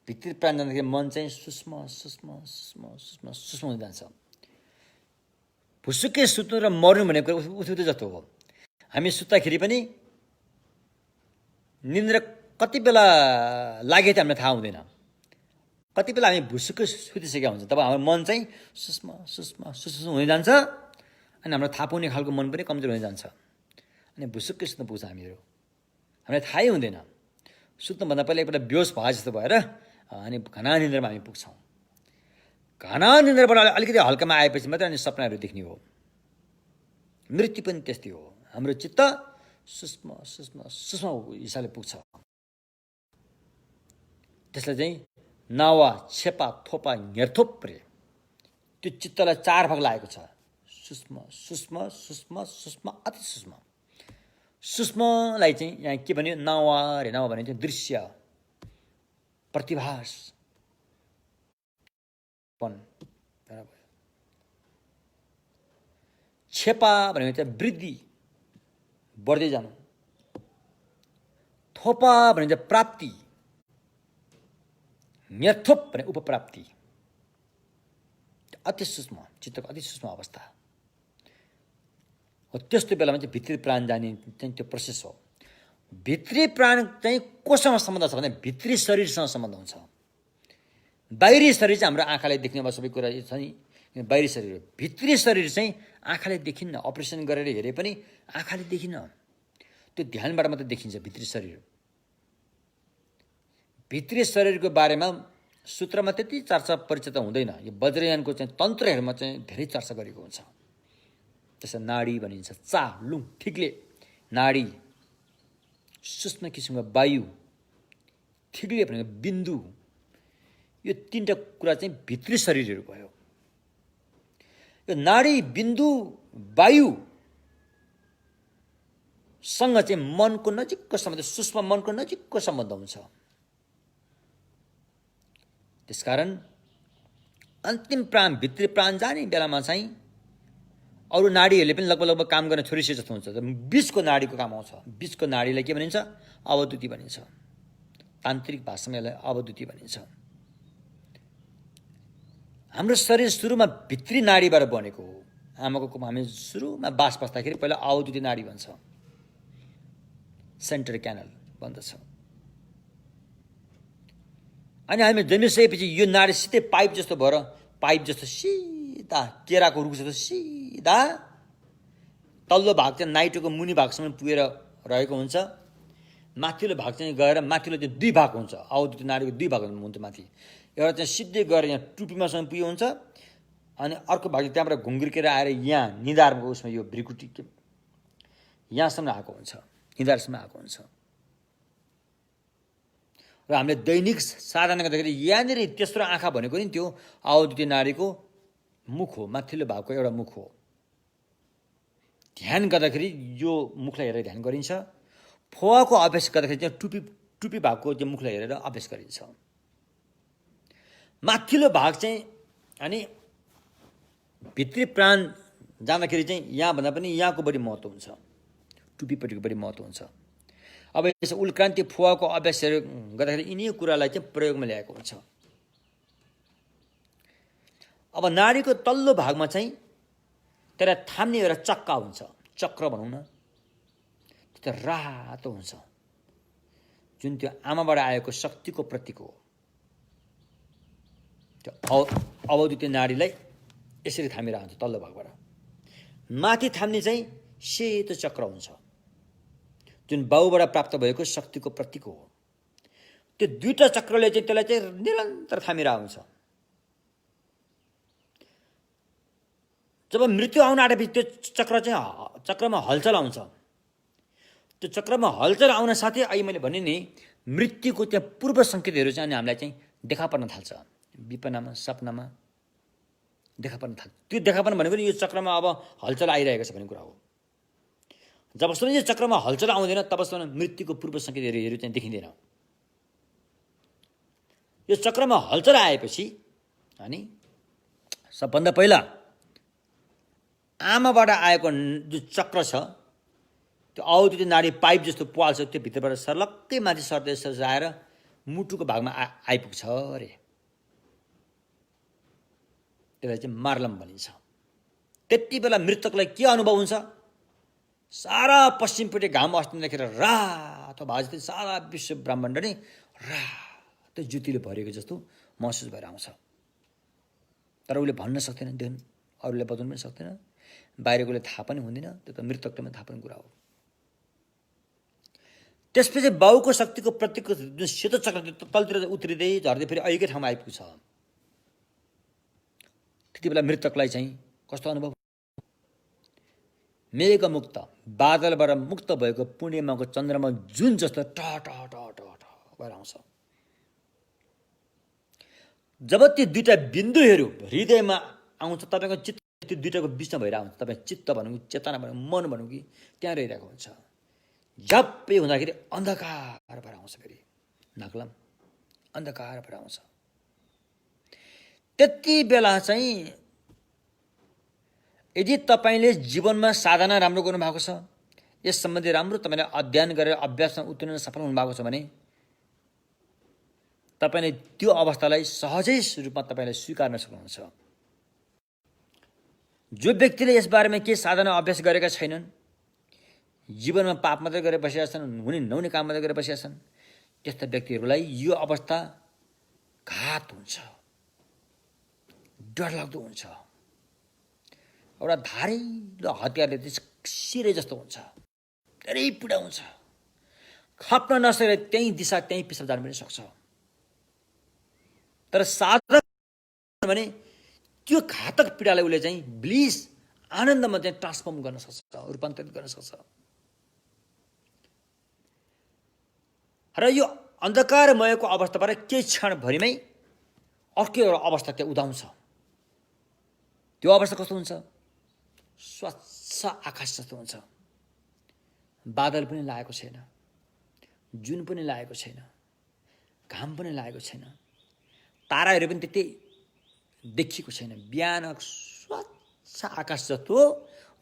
भित्री प्राण जाँदाखेरि मन चाहिँ सूक्ष्म सूक्ष्म सूक्ष्म सूक्ष्म सूक्ष्म हुँदै जान्छ। भुसुक्कै सुत्नु र मर्नु भनेको कुरा उठ्दै जस्तो हो। हामी सुत्दाखेरि पनि निन्द्रा कति बेला लाग्यो त हामीलाई थाहा हुँदैन। कति बेला हामी भुसुक्कै सुतिसकेका हुन्छ, तब हाम्रो मन चाहिँ सूक्ष्म सूक्ष्म सूक्ष्म हुँदै जान्छ अनि हाम्रो थाहा पाउने खालको मन पनि कमजोर हुँदै जान्छ अनि भुसुक्कै सुत्न पुग्छ हामीहरू। हामीलाई थाहै हुँदैन। सुत्नुभन्दा पहिला एकपल्ट बेहोस भए जस्तो भएर अनि घना निन्द्रामा हामी पुग्छौँ। घना निन्द्राबाट अलिकति हल्कामा आएपछि मात्रै अनि सपनाहरू देख्ने हो। मृत्यु पनि त्यस्तै हो। हाम्रो चित्त सूक्ष्म सूक्ष्म सूक्ष्म हिसाबले पुग्छ। त्यसलाई चाहिँ नावा छेपा थोपा घेरथोप्रे, त्यो चित्तलाई 4 भाग लागेको छ। सूक्ष्म सूक्ष्म सूक्ष्म सूक्ष्म अति सूक्ष्म। सूक्ष्मलाई चाहिँ यहाँ के भन्यो, नावा रे नावा भने चाहिँ दृश्य प्रतिभास पन। छेपा भने चाहिँ वृद्धि बढ्दै जानु। थोपा भने चाहिँ प्राप्ति, न्यथोप भने उपप्राप्ति। अति सूक्ष्म, चित्तको अति सूक्ष्म अवस्था हो। त्यस्तो बेलामा चाहिँ भित्री प्राण जाने चाहिँ त्यो प्रोसेस हो। भित्री प्राण चाहिँ कोसँग सम्बन्ध छ भने भित्री शरीरसँग सम्बन्ध हुन्छ। बाहिरी शरीर चाहिँ हाम्रो आँखाले देख्ने भयो, सबै कुरा छ नि बाहिरी शरीर हो। भित्री शरीर चाहिँ आँखाले देखिन्न। अपरेसन गरेर हेरे पनि आँखाले देखिन्न, त्यो ध्यानबाट मात्रै देखिन्छ भित्री शरीर। भित्री शरीरको बारेमा सूत्रमा त्यति चर्चा परिचय त हुँदैन। यो वज्रयानको चाहिँ तन्त्रहरूमा चाहिँ धेरै चर्चा गरेको हुन्छ। त्यसलाई नाडी भनिन्छ। चा लुङ ठिकले नाडी, सूक्ष्म किसिमको वायु, ठिकले भनेको बिन्दु। यो 3टा कुरा चाहिँ भित्री शरीरहरू भयो। यो नाडी बिन्दु वायुसँग चाहिँ मनको नजिकको सम्बन्ध, सूक्ष्म मनको नजिकको सम्बन्ध हुन्छ। त्यसकारण अन्तिम प्राण भित्री प्राण जाने बेलामा चाहिँ अरू नाडीहरूले पनि लगभग काम गर्न छोडिसके जस्तो हुन्छ। बीचको नाडीको काम आउँछ। बीचको नाडीलाई के भनिन्छ, अवद्युति भनिन्छ। तान्त्रिक भाषामा यसलाई अवद्युति भनिन्छ। हाम्रो शरीर सुरुमा भित्री नाडीबाट बनेको हो। आमाको कोखमा हामी सुरुमा बास बस्दाखेरि पहिला अवद्युति नाडी भन्छ, सेन्टर क्यानल भन्दछ। अनि हामी जन्मिसकेपछि यो नाडी सिधै पाइप जस्तो भएर, पाइप जस्तो सिधा केराको रुख जस्तो सिधा तल्लो भाग चाहिँ नाइटोको मुनि भागसम्म पुगेर रहेको हुन्छ। माथिल्लो भाग चाहिँ गएर माथिल्लो चाहिँ 2 भाग हुन्छ। अवद्युति नाडीको 2 भाग हुन्छ माथि। एउटा चाहिँ सिधै गएर यहाँ टुपीमासम्म पुगेको हुन्छ अनि अर्को भाग त्यहाँबाट घुङ्गिर्केर आएर यहाँ निधारमा उसमा यो भ्रिकुटी यहाँसम्म आएको हुन्छ, निधारसम्म आएको हुन्छ। र हामीले दैनिक साधना गर्दाखेरि यहाँनिर तेस्रो आँखा भनेको नि त्यो अवद्युति नाडीको मुख हो, माथिल्लो भागको एउटा मुख हो। ध्यान गर्दाखेरि यो मुखलाई हेरेर ध्यान गरिन्छ। फोवाको अभ्यास गर्दाखेरि चाहिँ टुपी भागको त्यो मुखलाई हेरेर अभ्यास गरिन्छ। माथिल्लो भाग चाहिँ अनि भित्री प्राण जाँदाखेरि चाहिँ यहाँभन्दा पनि यहाँको बढी महत्त्व हुन्छ, टुपीपट्टिको बढी महत्त्व हुन्छ। अब यसो उल्क्रान्ति फुवाको अभ्यासहरू गर्दाखेरि यिनी कुरालाई चाहिँ प्रयोगमा ल्याएको हुन्छ। अब नाडीको तल्लो भागमा चाहिँ त्यसलाई थाम्ने एउटा चक्का हुन्छ, चक्र भनौँ न, त्यो रातो हुन्छ, जुन त्यो आमाबाट आएको शक्तिको प्रतीक हो। त्यो अवद्युति नाडीलाई यसरी थामिरहेको हुन्छ तल्लो भागबाट। माथि थाम्ने चाहिँ सेतो चक्र हुन्छ, जुन बाउबाट प्राप्त भएको शक्तिको प्रतीक हो। त्यो 2टा चक्रले चाहिँ त्यसलाई चाहिँ निरन्तर थामिरहेको हुन्छ। जब मृत्यु आउन आँटेपछि त्यो चक्रमा हलचल आउँछ। त्यो चक्रमा हलचल आउन साथै अहिले मैले भने नि मृत्युको त्यहाँ पूर्व सङ्केतहरू चाहिँ अनि हामीलाई चाहिँ देखा पर्न थाल्छ। विपनामा, सपनामा देखा पर्न थाल्छ। त्यो देखा पर्न भनेको नि यो चक्रमा अब हलचल आइरहेको छ भन्ने कुरा हो। जबसम्म यो चक्रमा हलचल आउँदैन तबसम्म मृत्युको पूर्व सङ्केतहरू चाहिँ देखिँदैन। यो चक्रमा हलचल आएपछि अनि सबभन्दा पहिला आमाबाट आएको जो चक्र छ त्यो अवद्युति नाडी पाइप जस्तो पाल छ, त्यो भित्रबाट सर्लक्कै माथि सर्दै आएर मुटुको भागमा आइपुग्छ अरे। त्यसलाई चाहिँ मार्लम भनिन्छ। त्यति बेला मृतकलाई के अनुभव हुन्छ? सारा पश्चिमपट्टि घाम अस्तिँदाखेरि रातो भाज सारा विश्व ब्रह्माण्ड नै रातो ज्योतिले भरिएको जस्तो महसुस भएर आउँछ। तर उसले भन्न सक्दैन, देख्नु अरूले बताउनु पनि सक्दैन, बाहिरकोले थाहा पनि हुँदैन, त्यो त मृतकले थाहा पनि कुरा हो। त्यसपछि बाउको शक्तिको प्रतीकको जुन सेतो चक्र तलतिर उत्रिँदै झर्दै फेरि अहिलेकै ठाउँमा आइपुग्छ। त्यति बेला मृतकलाई चाहिँ कस्तो अनुभव? मेघमुक्त बादलबाट मुक्त भएको पूर्णिमाको चन्द्रमा जुन जस्तो ट ट ट ट ट भएर आउँछ। जब ती दुईटा बिन्दुहरू हृदयमा आउँछ, तपाईँको चित्त त्यो दुईटाको बिचमा भएर आउँछ। तपाईँ चित्त भनौँ, चेतना भनौँ, मन भनौँ कि त्यहाँ रहिरहेको हुन्छ। झप्पै हुँदाखेरि अन्धकार भएर आउँछ। फेरि नक्लम अन्धकार भएर आउँछ। त्यति बेला चाहिँ यदि तपाईँले जीवनमा साधना राम्रो गर्नुभएको छ, यस सम्बन्धी राम्रो तपाईँले अध्ययन गरेर अभ्यासमा उत्तीर्ण सफल हुनुभएको छ भने तपाईँले त्यो अवस्थालाई सहजै रूपमा तपाईँले स्वीकार्न सक्नुहुन्छ। जो व्यक्तिले यस बारेमा केही साधना अभ्यास गरेका छैनन्, जीवनमा पाप मात्रै गरेर बसेका छन्, हुने नहुने काम मात्रै गरेर बसेका छन्, त्यस्ता व्यक्तिहरूलाई यो अवस्था घात हुन्छ, डरलाग्दो हुन्छ। एउटा धारिलो हतियारले सिरे जस्तो हुन्छ, धेरै पीडा हुन्छ। खप्न नसकेर त्यही दिशा त्यही पिछाड जानु पनि सक्छ। तर साधना भने त्यो घातक पीडालाई उसले चाहिँ ब्लिस आनन्दमा चाहिँ ट्रान्सफर्म गर्न सक्छ, रूपान्तरित गर्न सक्छ। र यो अन्धकारमयको अवस्थाबाट केही क्षणभरिमै अर्को एउटा अवस्था त्यहाँ उदाउँछ। त्यो अवस्था कस्तो हुन्छ? स्वच्छ आकाश जस्तो हुन्छ। बादल पनि लागेको छैन, जुन पनि लागेको छैन, घाम पनि लागेको छैन, ताराहरू पनि त्यति देखिएको छैन। बिहान स्वच्छ आकाश जस्तो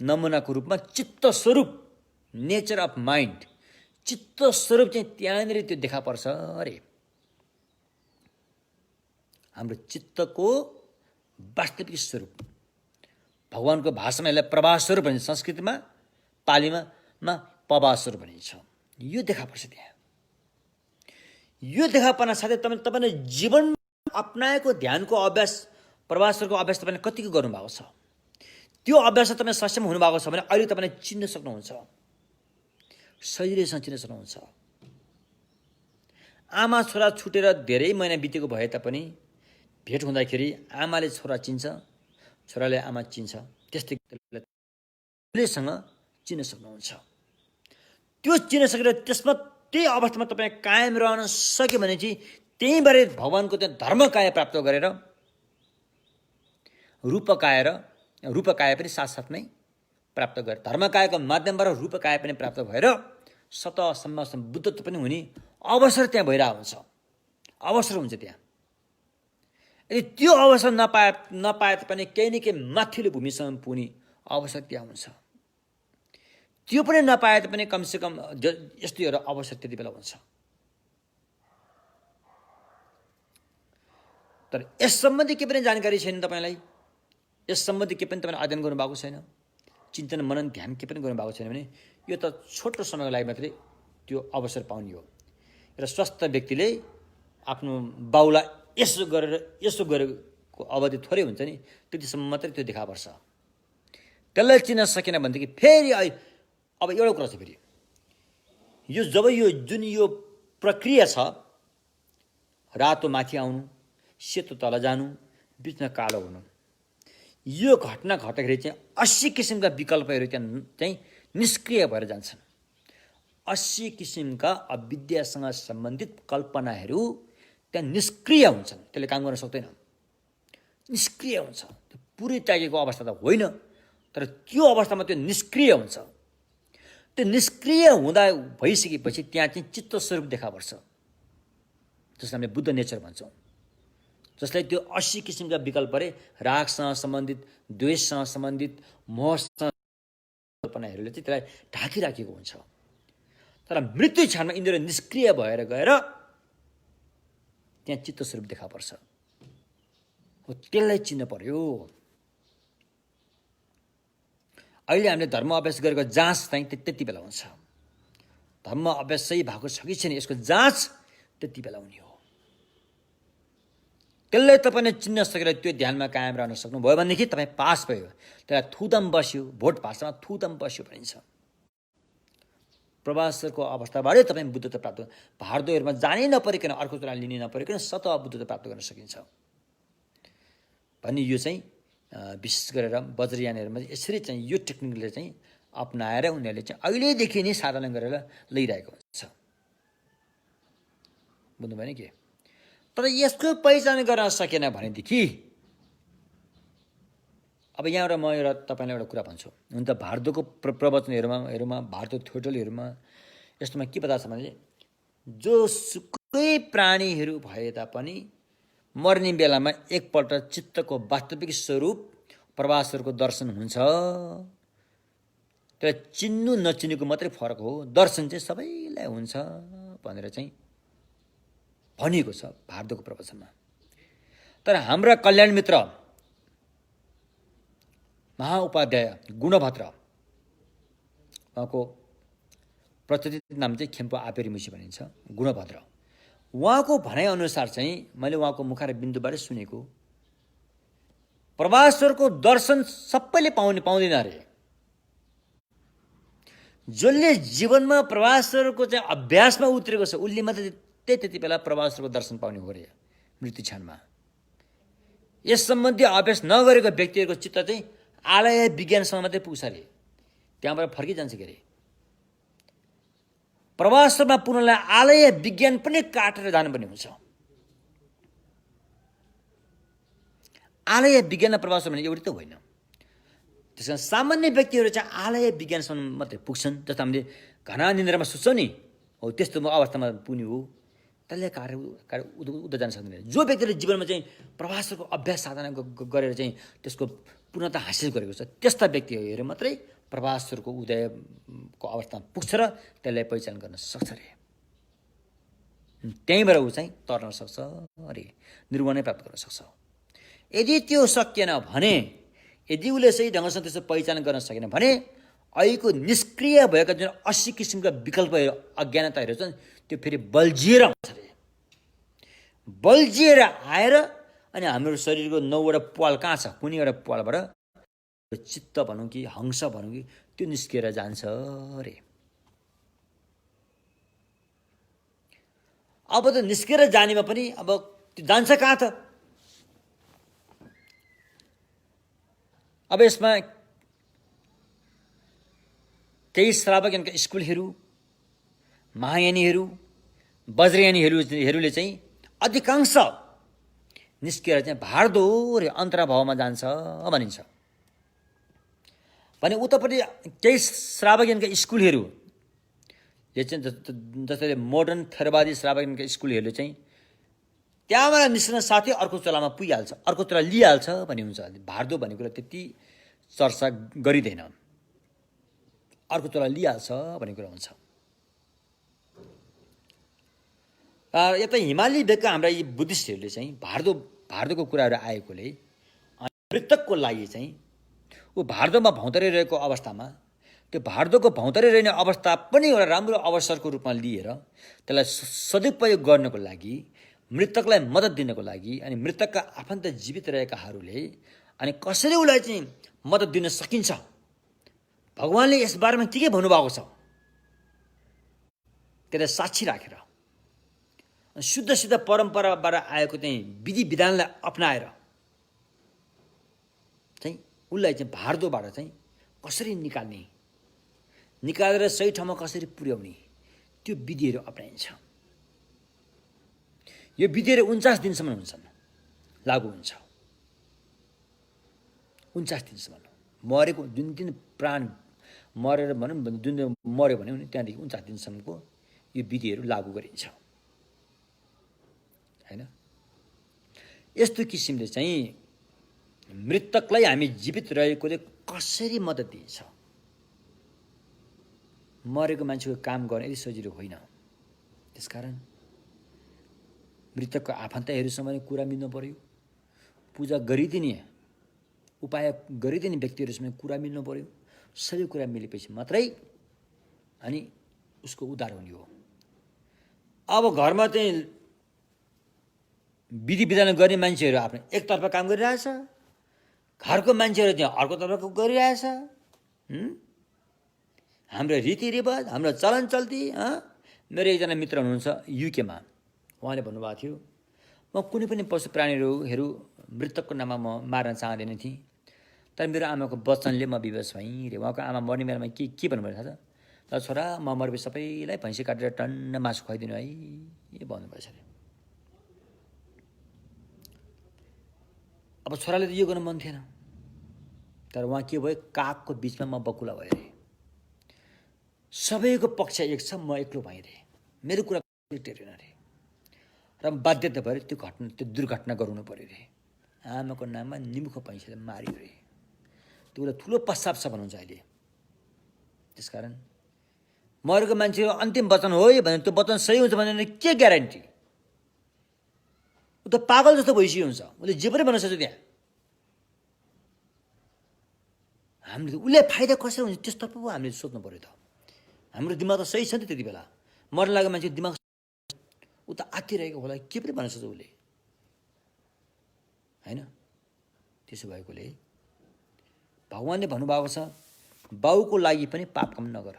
नमुनाको रूपमा चित्त स्वरूप, नेचर अफ माइन्ड, चित्त स्वरूप चाहिँ त्यहाँनिर त्यो देखा पर्छ अरे। हाम्रो चित्तको वास्तविक स्वरूप, भगवानको भाषामा यसलाई प्रवाह स्वरूप भनिन्छ, संस्कृतमा पालीमा प्रवाह स्वरूप भनिन्छ। यो देखा पर्छ त्यहाँ। यो देखा पर्न साथै तपाईँले जीवन अपनाएको ध्यानको अभ्यास, प्रवाह स्वरूपको अभ्यास तपाईँले कतिको गर्नुभएको छ? त्यो अभ्यास तपाईँ सक्षम हुनुभएको छ भने अहिले तपाईँले चिन्न सक्नुहुन्छ, सजिलैसँग चिन्न सक्नुहुन्छ। आमा छोरा छुटेर धेरै महिना बितेको भए तापनि भेट हुँदाखेरि आमाले छोरा चिन्छ, छोराले आमा चिन्छ, त्यस्तै सँग चिन्न सक्नुहुन्छ। त्यो चिन्न सकेर त्यसमा त्यही अवस्थामा तपाईँ कायम रहन सक्यो भने चाहिँ त्यहीँबाट भगवानको त्यो धर्मकाय प्राप्त गरेर रूपकाय पनि साथसाथमै प्राप्त गरे, धर्मकायको माध्यमबाट रूपकाय पनि प्राप्त भएर सतसम्म बुद्धत्व पनि हुने अवसर त्यहाँ भइरहेको हुन्छ, अवसर हुन्छ त्यहाँ। यदि त्यो अवसर नपाए पनि केही न केही माथिल्लो भूमिसम्म पुग्ने अवसर त्यहाँ हुन्छ। त्यो पनि नपाए पनि कमसेकम यस्तो एउटा अवसर त्यति बेला हुन्छ। तर यस सम्बन्धी के पनि जानकारी छैन तपाईँलाई, यस सम्बन्धी के पनि तपाईँले अध्ययन गर्नुभएको छैन, चिन्तन मनन ध्यान के पनि गर्नुभएको छैन भने यो त छोटो समयको लागि मात्रै त्यो अवसर पाउने हो। र स्वस्थ व्यक्तिले आफ्नो बाउलाई यसो गरेको अवधि थोरै हुन्छ नि, त्यतिसम्म मात्रै त्यो देखा पर्छ। त्यसलाई चिन्न सकेन भनेदेखि फेरि अब एउटा कुरा छ, फेरि यो जब यो प्रक्रिया छ, रातो माथि आउनु, सेतो तल जानु, बिचमा कालो हुनु, यो घटना घट्दाखेरि चाहिँ 80 किसिमका विकल्पहरू त्यहाँ चाहिँ निष्क्रिय भएर जान्छन्। 80 किसिमका अविद्यासँग सम्बन्धित कल्पनाहरू त्यहाँ निष्क्रिय हुन्छन्, त्यसले काम गर्न सक्दैन, निष्क्रिय हुन्छ। त्यो पुरै त्यागेको अवस्था त होइन, तर त्यो अवस्थामा त्यो निष्क्रिय हुन्छ। त्यो निष्क्रिय हुँदा भइसकेपछि त्यहाँ चाहिँ चित्त स्वरूप देखा पर्छ, जसलाई हामीले बुद्ध नेचर भन्छौँ। जसलाई त्यो 80 किसिमका विकल्पले रागसँग सम्बन्धित, द्वेषसँग सम्बन्धित, मोहसँग कल्पनाहरूले चाहिँ त्यसलाई ढाकिराखेको हुन्छ। तर मृत्यु क्षणमा यिनीहरू निष्क्रिय भएर गएर त्यहाँ चित्त स्वरूप देखा पर्छ। हो त्यसलाई चिन्न पर्यो। अहिले हामीले धर्म अभ्यास गरेको जाँच चाहिँ त्यति बेला हुन्छ। धर्म अभ्यास सही भएको छ कि छैन यसको जाँच त्यति बेला हुने हो। त्यसलाई तपाईँले चिन्न सकेर त्यो ध्यानमा कायम रहन सक्नुभयो भनेदेखि तपाईँ पास भयो। त्यसलाई थुदम बस्यो, भोट भाषामा थुदम बस्यो भनिन्छ। प्रवासको अवस्थाबाटै तपाईँ बुद्धता प्राप्त, भारद्वारमा जानै नपरिकन, अर्को कुरा लिनै नपरिकन स्वतः बुद्धता प्राप्त गर्न सकिन्छ भन्ने यो चाहिँ विशेष गरेर वज्रयानीहरूमा यसरी चाहिँ यो टेक्निकले चाहिँ अपनाएर उनीहरूले चाहिँ अहिलेदेखि नै साधना गरेर लैरहेको हुन्छ। बुझ्नुभयो नि के? तर यसको पहिचान गर्न सकेन भनेदेखि अब यहाँबाट म एउटा तपाईँलाई एउटा कुरा भन्छु। हुन त भारतको प्रवचनहरूमा भारत थ्योटलहरूमा यस्तोमा के बताएको छ भने जोसुकै प्राणीहरू भए तापनि मर्ने बेलामा एकपल्ट चित्तको वास्तविक स्वरूप प्रवासहरूको दर्शन हुन्छ। तर चिन्नु नचिन्नुको मात्रै फरक हो, दर्शन चाहिँ सबैलाई हुन्छ भनेर चाहिँ भनिएको छ भारतको प्रवचनमा। तर हाम्रा कल्याण मित्र महाउपाध्याय गुणभद्र, उहाँको प्रचलित नाम चाहिँ खेम्पो आपेरी मुसी भनिन्छ, गुणभद्र, उहाँको भनाइअनुसार चाहिँ मैले उहाँको मुखार बिन्दुबाटै सुनेको, प्रवासहरूको दर्शन सबैले पाउँदैन अरे। जसले जीवनमा प्रवासहरूको चाहिँ अभ्यासमा उत्रेको छ उसले मात्रै त्यति बेला प्रवासहरूको दर्शन पाउने हो अरे मृत्यु क्षणमा। यस सम्बन्धी अभ्यास नगरेको व्यक्तिहरूको चित्त चाहिँ आलय विज्ञानसँग मात्रै पुग्छ अरे, त्यहाँबाट फर्किजान्छ के अरे। प्रवासमा पुनलाई आलय विज्ञान पनि काटेर जानुपर्ने हुन्छ। आलय विज्ञान प्रवास भने एउटै त होइन। त्यस कारण सामान्य व्यक्तिहरू चाहिँ आलय विज्ञानसम्म मात्रै पुग्छन्। जस्तो हामीले घना निन्द्रामा सुत्छौँ नि, हो त्यस्तो अवस्थामा पुग्ने हो। त्यसले कार्य उता जान सक्दैन। जो व्यक्तिले जीवनमा चाहिँ प्रवासको अभ्यास साधना गरेर चाहिँ त्यसको पूर्णता हासिल गरेको छ त्यस्ता व्यक्तिहरू मात्रै प्रवासहरूको उदयको अवस्थामा पुग्छ र त्यसलाई पहिचान गर्न सक्छ अरे। त्यहीँबाट ऊ चाहिँ तर्न सक्छ अरे, निर्वाणै प्राप्त गर्न सक्छ। यदि त्यो सकिएन भने, यदि उसले सही ढङ्गसँग त्यसो पहिचान गर्न सकेन भने अहिलेको निष्क्रिय भएका जुन 80 किसिमका विकल्पहरू अज्ञानताहरू छन् त्यो फेरि बल्झिएर आउँछ अरे। बल्झिएर आएर अनि हाम्रो शरीरको 9वटा प्वाल कहाँ छ, कुनै एउटा प्वालबाट चित्त भनौँ कि हंस भनौँ कि त्यो निस्किएर जान्छ अरे। अब त निस्किएर जानेमा पनि अब त्यो जान्छ कहाँ त? अब यसमा केही श्रावकका स्कुलहरू, महायानीहरू, वज्रयानीहरूले चाहिँ अधिकांश निस्किएर चाहिँ भारदोर अन्तर्भावमा जान्छ भनिन्छ भने उतापट्टि केही श्रावकका स्कुलहरूले चाहिँ जस्तै मोडर्न थेरवादी श्रावकका स्कुलहरूले चाहिँ त्यहाँबाट निस्कन साथै अर्को चोलामा पुगिहाल्छ, अर्को चोला लिइहाल्छ भन्ने हुन्छ। भारदो भन्ने कुरा त्यति चर्चा गरिँदैन, अर्को चोला लिइहाल्छ भन्ने कुरा हुन्छ। यता हिमाली भेगका हाम्रा यी बुद्धिस्टहरूले चाहिँ भारदोको कुराहरू आएकोले मृतकको लागि चाहिँ ऊ भारदोमा भौँतारिरहेको अवस्थामा त्यो भारदोको भौँतारिरहने अवस्था पनि एउटा राम्रो अवसरको रूपमा लिएर त्यसलाई सदुपयोग गर्नको लागि, मृतकलाई मद्दत दिनको लागि अनि मृतकका आफन्त जीवित रहेकाहरूले अनि कसरी उसलाई चाहिँ मद्दत दिन सकिन्छ, भगवानले यस बारेमा के भन्नुभएको छ त्यसलाई साक्षी राखेर शुद्ध परम्पराबाट आएको चाहिँ विधि विधानलाई अपनाएर चाहिँ उसलाई चाहिँ भारदोबाट चाहिँ कसरी निकालेर सही ठाउँमा कसरी पुर्याउने त्यो विधिहरू अपनाइन्छ। यो विधिहरू 49 दिनसम्म हुन्छन्, लागू हुन्छ। 49 दिनसम्म मरेको जुन दिन प्राण मरेर भनौँ जुन दिन मऱ्यो भने त्यहाँदेखि 49 दिनसम्मको यो विधिहरू लागू गरिन्छ हैन। यस्तो किसिमले चाहिँ मृतकलाई हामी जीवित रहेकोले कसरी मद्दत दिन्छ। मरेको मान्छेको काम गर्न यति सजिलो होइन। त्यसकारण मृतकको आफन्तहरूसँग पनि कुरा मिल्नु पर्यो, पूजा गरिदिने उपाय गरिदिने व्यक्तिहरूसँग कुरा मिल्नु पर्यो। सबै कुरा मिलेपछि मात्रै अनि उसको उद्धार हुने हो। अब घरमा चाहिँ विधि विधान गर्ने मान्छेहरू आफ्नो एकतर्फ काम गरिरहेछ, घरको मान्छेहरू चाहिँ अर्कोतर्फ गरिरहेछ। हाम्रो रीतिरिवाज, हाम्रो चलन चल्ती। मेरो एकजना मित्र हुनुहुन्छ युकेमा, उहाँले भन्नुभएको थियो, म कुनै पनि पशु प्राणीहरू मृतकको नाममा म मार्न चाहँदैन थिएँ, तर मेरो आमाको वचनले म विवश भएँ रे। उहाँको आमा मर्ने बेलामा के भन्नुभयो थाहा छ? ल छोरा, म मरेपछि सबैलाई भैँसी काटेर टन्न मासु खुवाइदिनु है भन्नुभएछ अरे। अब छोराले त यो गर्न मन थिएन, तर उहाँ के भयो, कागको बिचमा म बकुला भयो अरे। सबैको पक्ष एक छ, म एक्लो भएँ रे, मेरो कुरा टेरेन अरे। र बाध्यता भएर त्यो दुर्घटना गराउनु पर्यो रे। आमाको नाममा निमुखो पैसाले मार्यो रे। त्यो बेला ठुलो पश्चाप छ भन्नुहुन्छ अहिले। त्यसकारण मरेको मान्छे अन्तिम वचन हो भने त्यो वचन सही हुन्छ भने के ग्यारेन्टी? ऊ त पागल जस्तो भइसक्यो हुन्छ, उसले जे पनि भन्न सक्छ त्यहाँ। हामीले उसले फाइदा कसरी हुन्छ त्यस्तर्फ पो हामीले सोध्नु पर्यो त। हाम्रो दिमाग त सही छ नि त त्यति बेला। मर्न लागेको मान्छे दिमाग ऊ त आत्तिरहेको होला, के पनि भन्न सक्छ उसले, होइन? त्यसो भएकोले भगवान्ले भन्नुभएको छ, बाउको लागि पनि पाप काम नगर,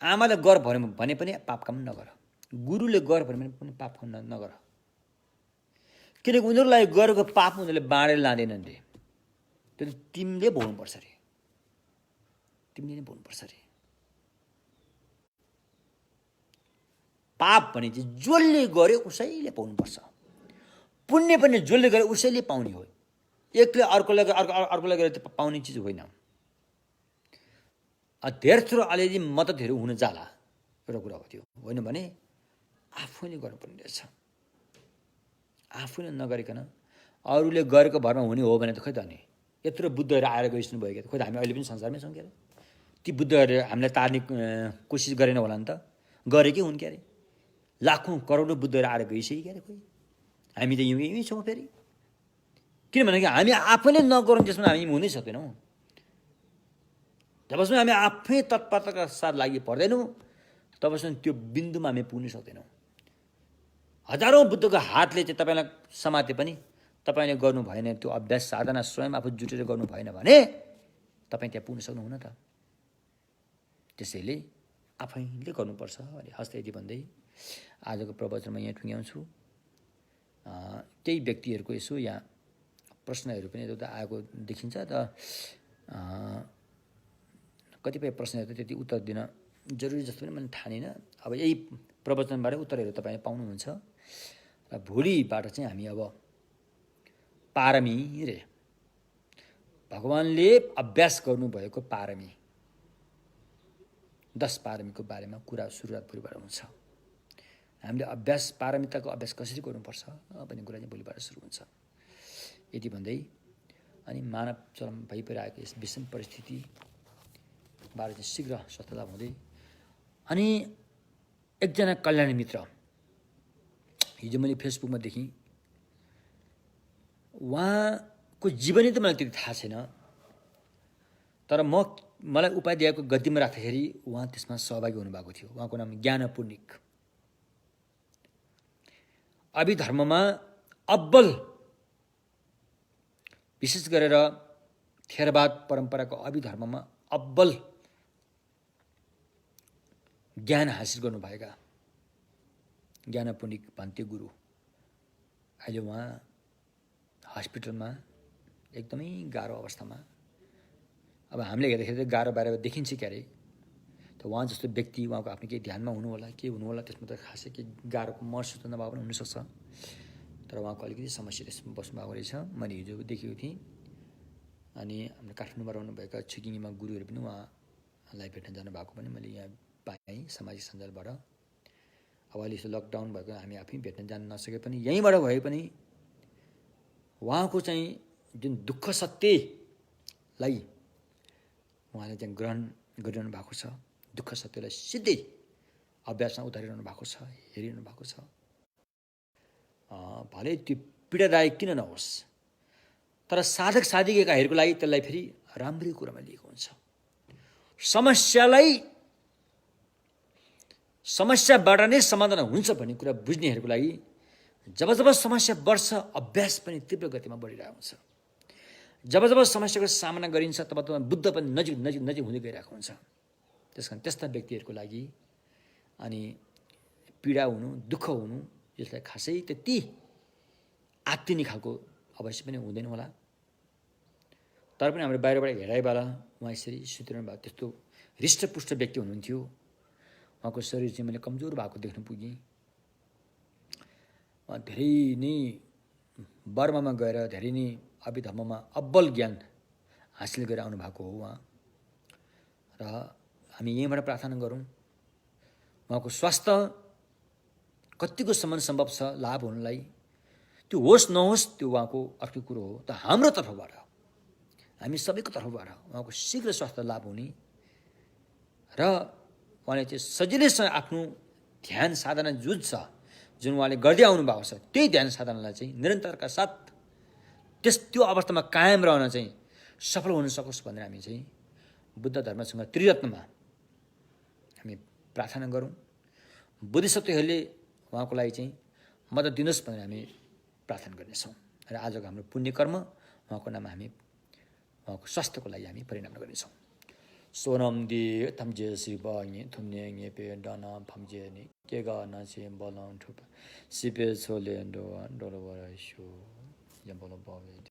आमाले गर भने पनि पाप काम नगर, गुरुले गर भने पनि पाप काम नगर। किनकि उनीहरूलाई गरेको पाप उनीहरूले बाँडेर लाँदैनन् रे। त्यो तिमीले भोग्नुपर्छ अरे, तिमीले नै भोग्नुपर्छ अरे। पाप भने चाहिँ जसले गर्यो उसैले पाउनुपर्छ, पुण्य पनि जसले गर्यो उसैले पाउने हो। एकले अर्कोलाई गरेर पाउने चिज होइन। धेर थोर अलिअलि मद्दतहरू हुन जाला, एउटा कुरा हो त्यो, होइन भने आफैले गर्नुपर्ने रहेछ। आफूले नगरिकन अरूले गरेको भरमा हुने हो भने त खै त अनि यत्रो बुद्धहरू आएर गइसक्नु भयो क्या, खोइ हामी अहिले पनि संसारमै छौँ क्या अरे। ती बुद्धहरूले हामीलाई तार्ने कोसिस गरेन होला नि त, गरेकै हुन् क्या अरे। लाखौँ करोडौँ बुद्धहरू आएर गइसक्यो क्या अरे। खोइ हामी त यहीँ छौँ फेरि। किनभने हामी आफैले नगरौँ त्यसमा हामी हुनै सक्दैनौँ। जबसम्म हामी आफै तत्परताका साथ लागि पर्दैनौँ तबसम्म त्यो बिन्दुमा हामी पुग्न सक्दैनौँ। हजारौँ बुद्धको हातले चाहिँ तपाईँलाई समाते पनि तपाईँले गर्नु भएन, त्यो अभ्यास साधना स्वयं आफू जुटेर गर्नु भएन भने तपाईँ त्यहाँ पुग्न सक्नुहुन्न त। त्यसैले आफैले गर्नुपर्छ। अनि हस्ते यति भन्दै आजको प्रवचनमा यहाँ टुङ्ग्याउँछु। केही व्यक्तिहरूको यसो यहाँ प्रश्नहरू पनि यता आएको देखिन्छ त। कतिपय प्रश्नहरू त त्यति उत्तर दिन जरुरी जस्तो पनि मैले ठानिनँ। अब यही प्रवचनबाटै उत्तरहरू तपाईँले पाउनुहुन्छ। र भोलिबाट चाहिँ हामी अब पारमी रे, भगवान्ले अभ्यास गर्नुभएको पारमी 10 पारमीको बारेमा कुरा सुरुवात भोलिबाट हुन्छ। हामीले अभ्यास पारमिताको अभ्यास कसरी गर्नुपर्छ भन्ने कुरा चाहिँ भोलिबाट सुरु हुन्छ। यति भन्दै अनि मानव चरम भइपरिरहेको यस विषम परिस्थितिबाट चाहिँ शीघ्र स्वस्थता हुँदै अनि एकजना कल्याणी मित्र हिजो मैले फेसबुकमा देखेँ। उहाँको जीवनी त मलाई त्यति थाहा छैन, तर मलाई उपाध्यायको गद्दीमा राख्दाखेरि उहाँ त्यसमा सहभागी हुनुभएको थियो। उहाँको नाम ज्ञान पुण्यिक। अभिधर्ममा अब्बल, विशेष गरेर थेरवाद परम्पराको अभिधर्ममा अब्बल ज्ञान हासिल गर्नुभएका ज्ञान पुण्यिक भन्ते गुरु अहिले उहाँ हस्पिटलमा एकदमै गाह्रो अवस्थामा। अब हामीले हेर्दाखेरि त गाह्रो बारे देखिन्छ क्या अरे। त उहाँ जस्तो व्यक्ति उहाँको आफ्नो केही ध्यानमा हुनु होला, के हुनु होला, त्यसमा त खासै केही गाह्रो महसुस नभए पनि हुनसक्छ। तर उहाँको अलिकति समस्या त्यसमा बस्नुभएको रहेछ, मैले हिजो देखेको थिएँ। अनि हाम्रो काठमाडौँमा रहनुभएका छिकिङमा गुरुहरू पनि उहाँलाई भेट्न जानुभएको पनि मैले यहाँ पाएँ सामाजिक सञ्जालबाट। अब अहिले यस्तो लकडाउन भएको हामी आफै भेट्न जान नसके पनि यहीँबाट भए पनि उहाँको चाहिँ जुन दुःख सत्यलाई उहाँले चाहिँ ग्रहण गरिरहनु भएको छ, दुःख सत्यलाई सिधै अभ्यासमा उतारिरहनु भएको छ, हेरिरहनु भएको छ। भले त्यो पीडादायक किन नहोस्, तर साधक साधिकाहरूको लागि त्यसलाई फेरि राम्रै कुरामा लिएको हुन्छ। समस्याबाट नै समाधान हुन्छ भन्ने कुरा बुझ्नेहरूको लागि जब जब समस्या बढ्छ, अभ्यास पनि तीव्र गतिमा बढिरहेको हुन्छ। जब जब समस्याको सामना गरिन्छ तब तब बुद्ध पनि नजिक नजिक नजिक हुँदै गइरहेको हुन्छ। त्यस कारण त्यस्ता व्यक्तिहरूको लागि अनि पीडा हुनु, दुःख हुनु यसलाई खासै त्यति आत्तिने खालको अवश्य पनि हुँदैन होला। तर पनि हाम्रो बाहिरबाट हेराइ बेला उहाँ यसरी सुतिरहनु भएको त्यस्तो हृष्टपुष्ट व्यक्ति हुनुहुन्थ्यो। उहाँको शरीर चाहिँ मैले कमजोर भएको देख्न पुगेँ। उहाँ धेरै नै बर्मामा गएर धेरै नै अभिधर्ममा अब्बल ज्ञान हासिल गरेर आउनुभएको हो उहाँ। र हामी यहीँबाट प्रार्थना गरौँ उहाँको स्वास्थ्य कतिको सम्म सम्भव छ लाभ हुनलाई। त्यो होस् नहोस् त्यो उहाँको अर्को कुरो हो, त हाम्रो तर्फबाट, हामी सबैको तर्फबाट उहाँको शीघ्र स्वास्थ्य लाभ हुने र उहाँले चाहिँ सजिलैसँग आफ्नो ध्यान साधना जुन छ, जुन उहाँले गर्दै आउनु भएको छ, त्यही ध्यान साधनालाई चाहिँ निरन्तरका साथ त्यो अवस्थामा कायम रहन चाहिँ सफल हुन सकोस् भनेर हामी चाहिँ बुद्ध धर्मसँग त्रिरत्नमा हामी प्रार्थना गरौँ। बोधिसत्वहरूले उहाँको लागि चाहिँ मद्दत दिनुहोस् भनेर हामी प्रार्थना गर्नेछौँ। र आजको हाम्रो पुण्य कर्म उहाँको नाममा हामी उहाँको स्वास्थ्यको लागि हामी परिणाम गर्नेछौँ। सोनम दि थम्जे सिबाङे थुम्ने पे डाना फम्जे नि केगा नाचे बलाङ ठुप सिपे छोले डो डोलो बराइसो या बोलो बावे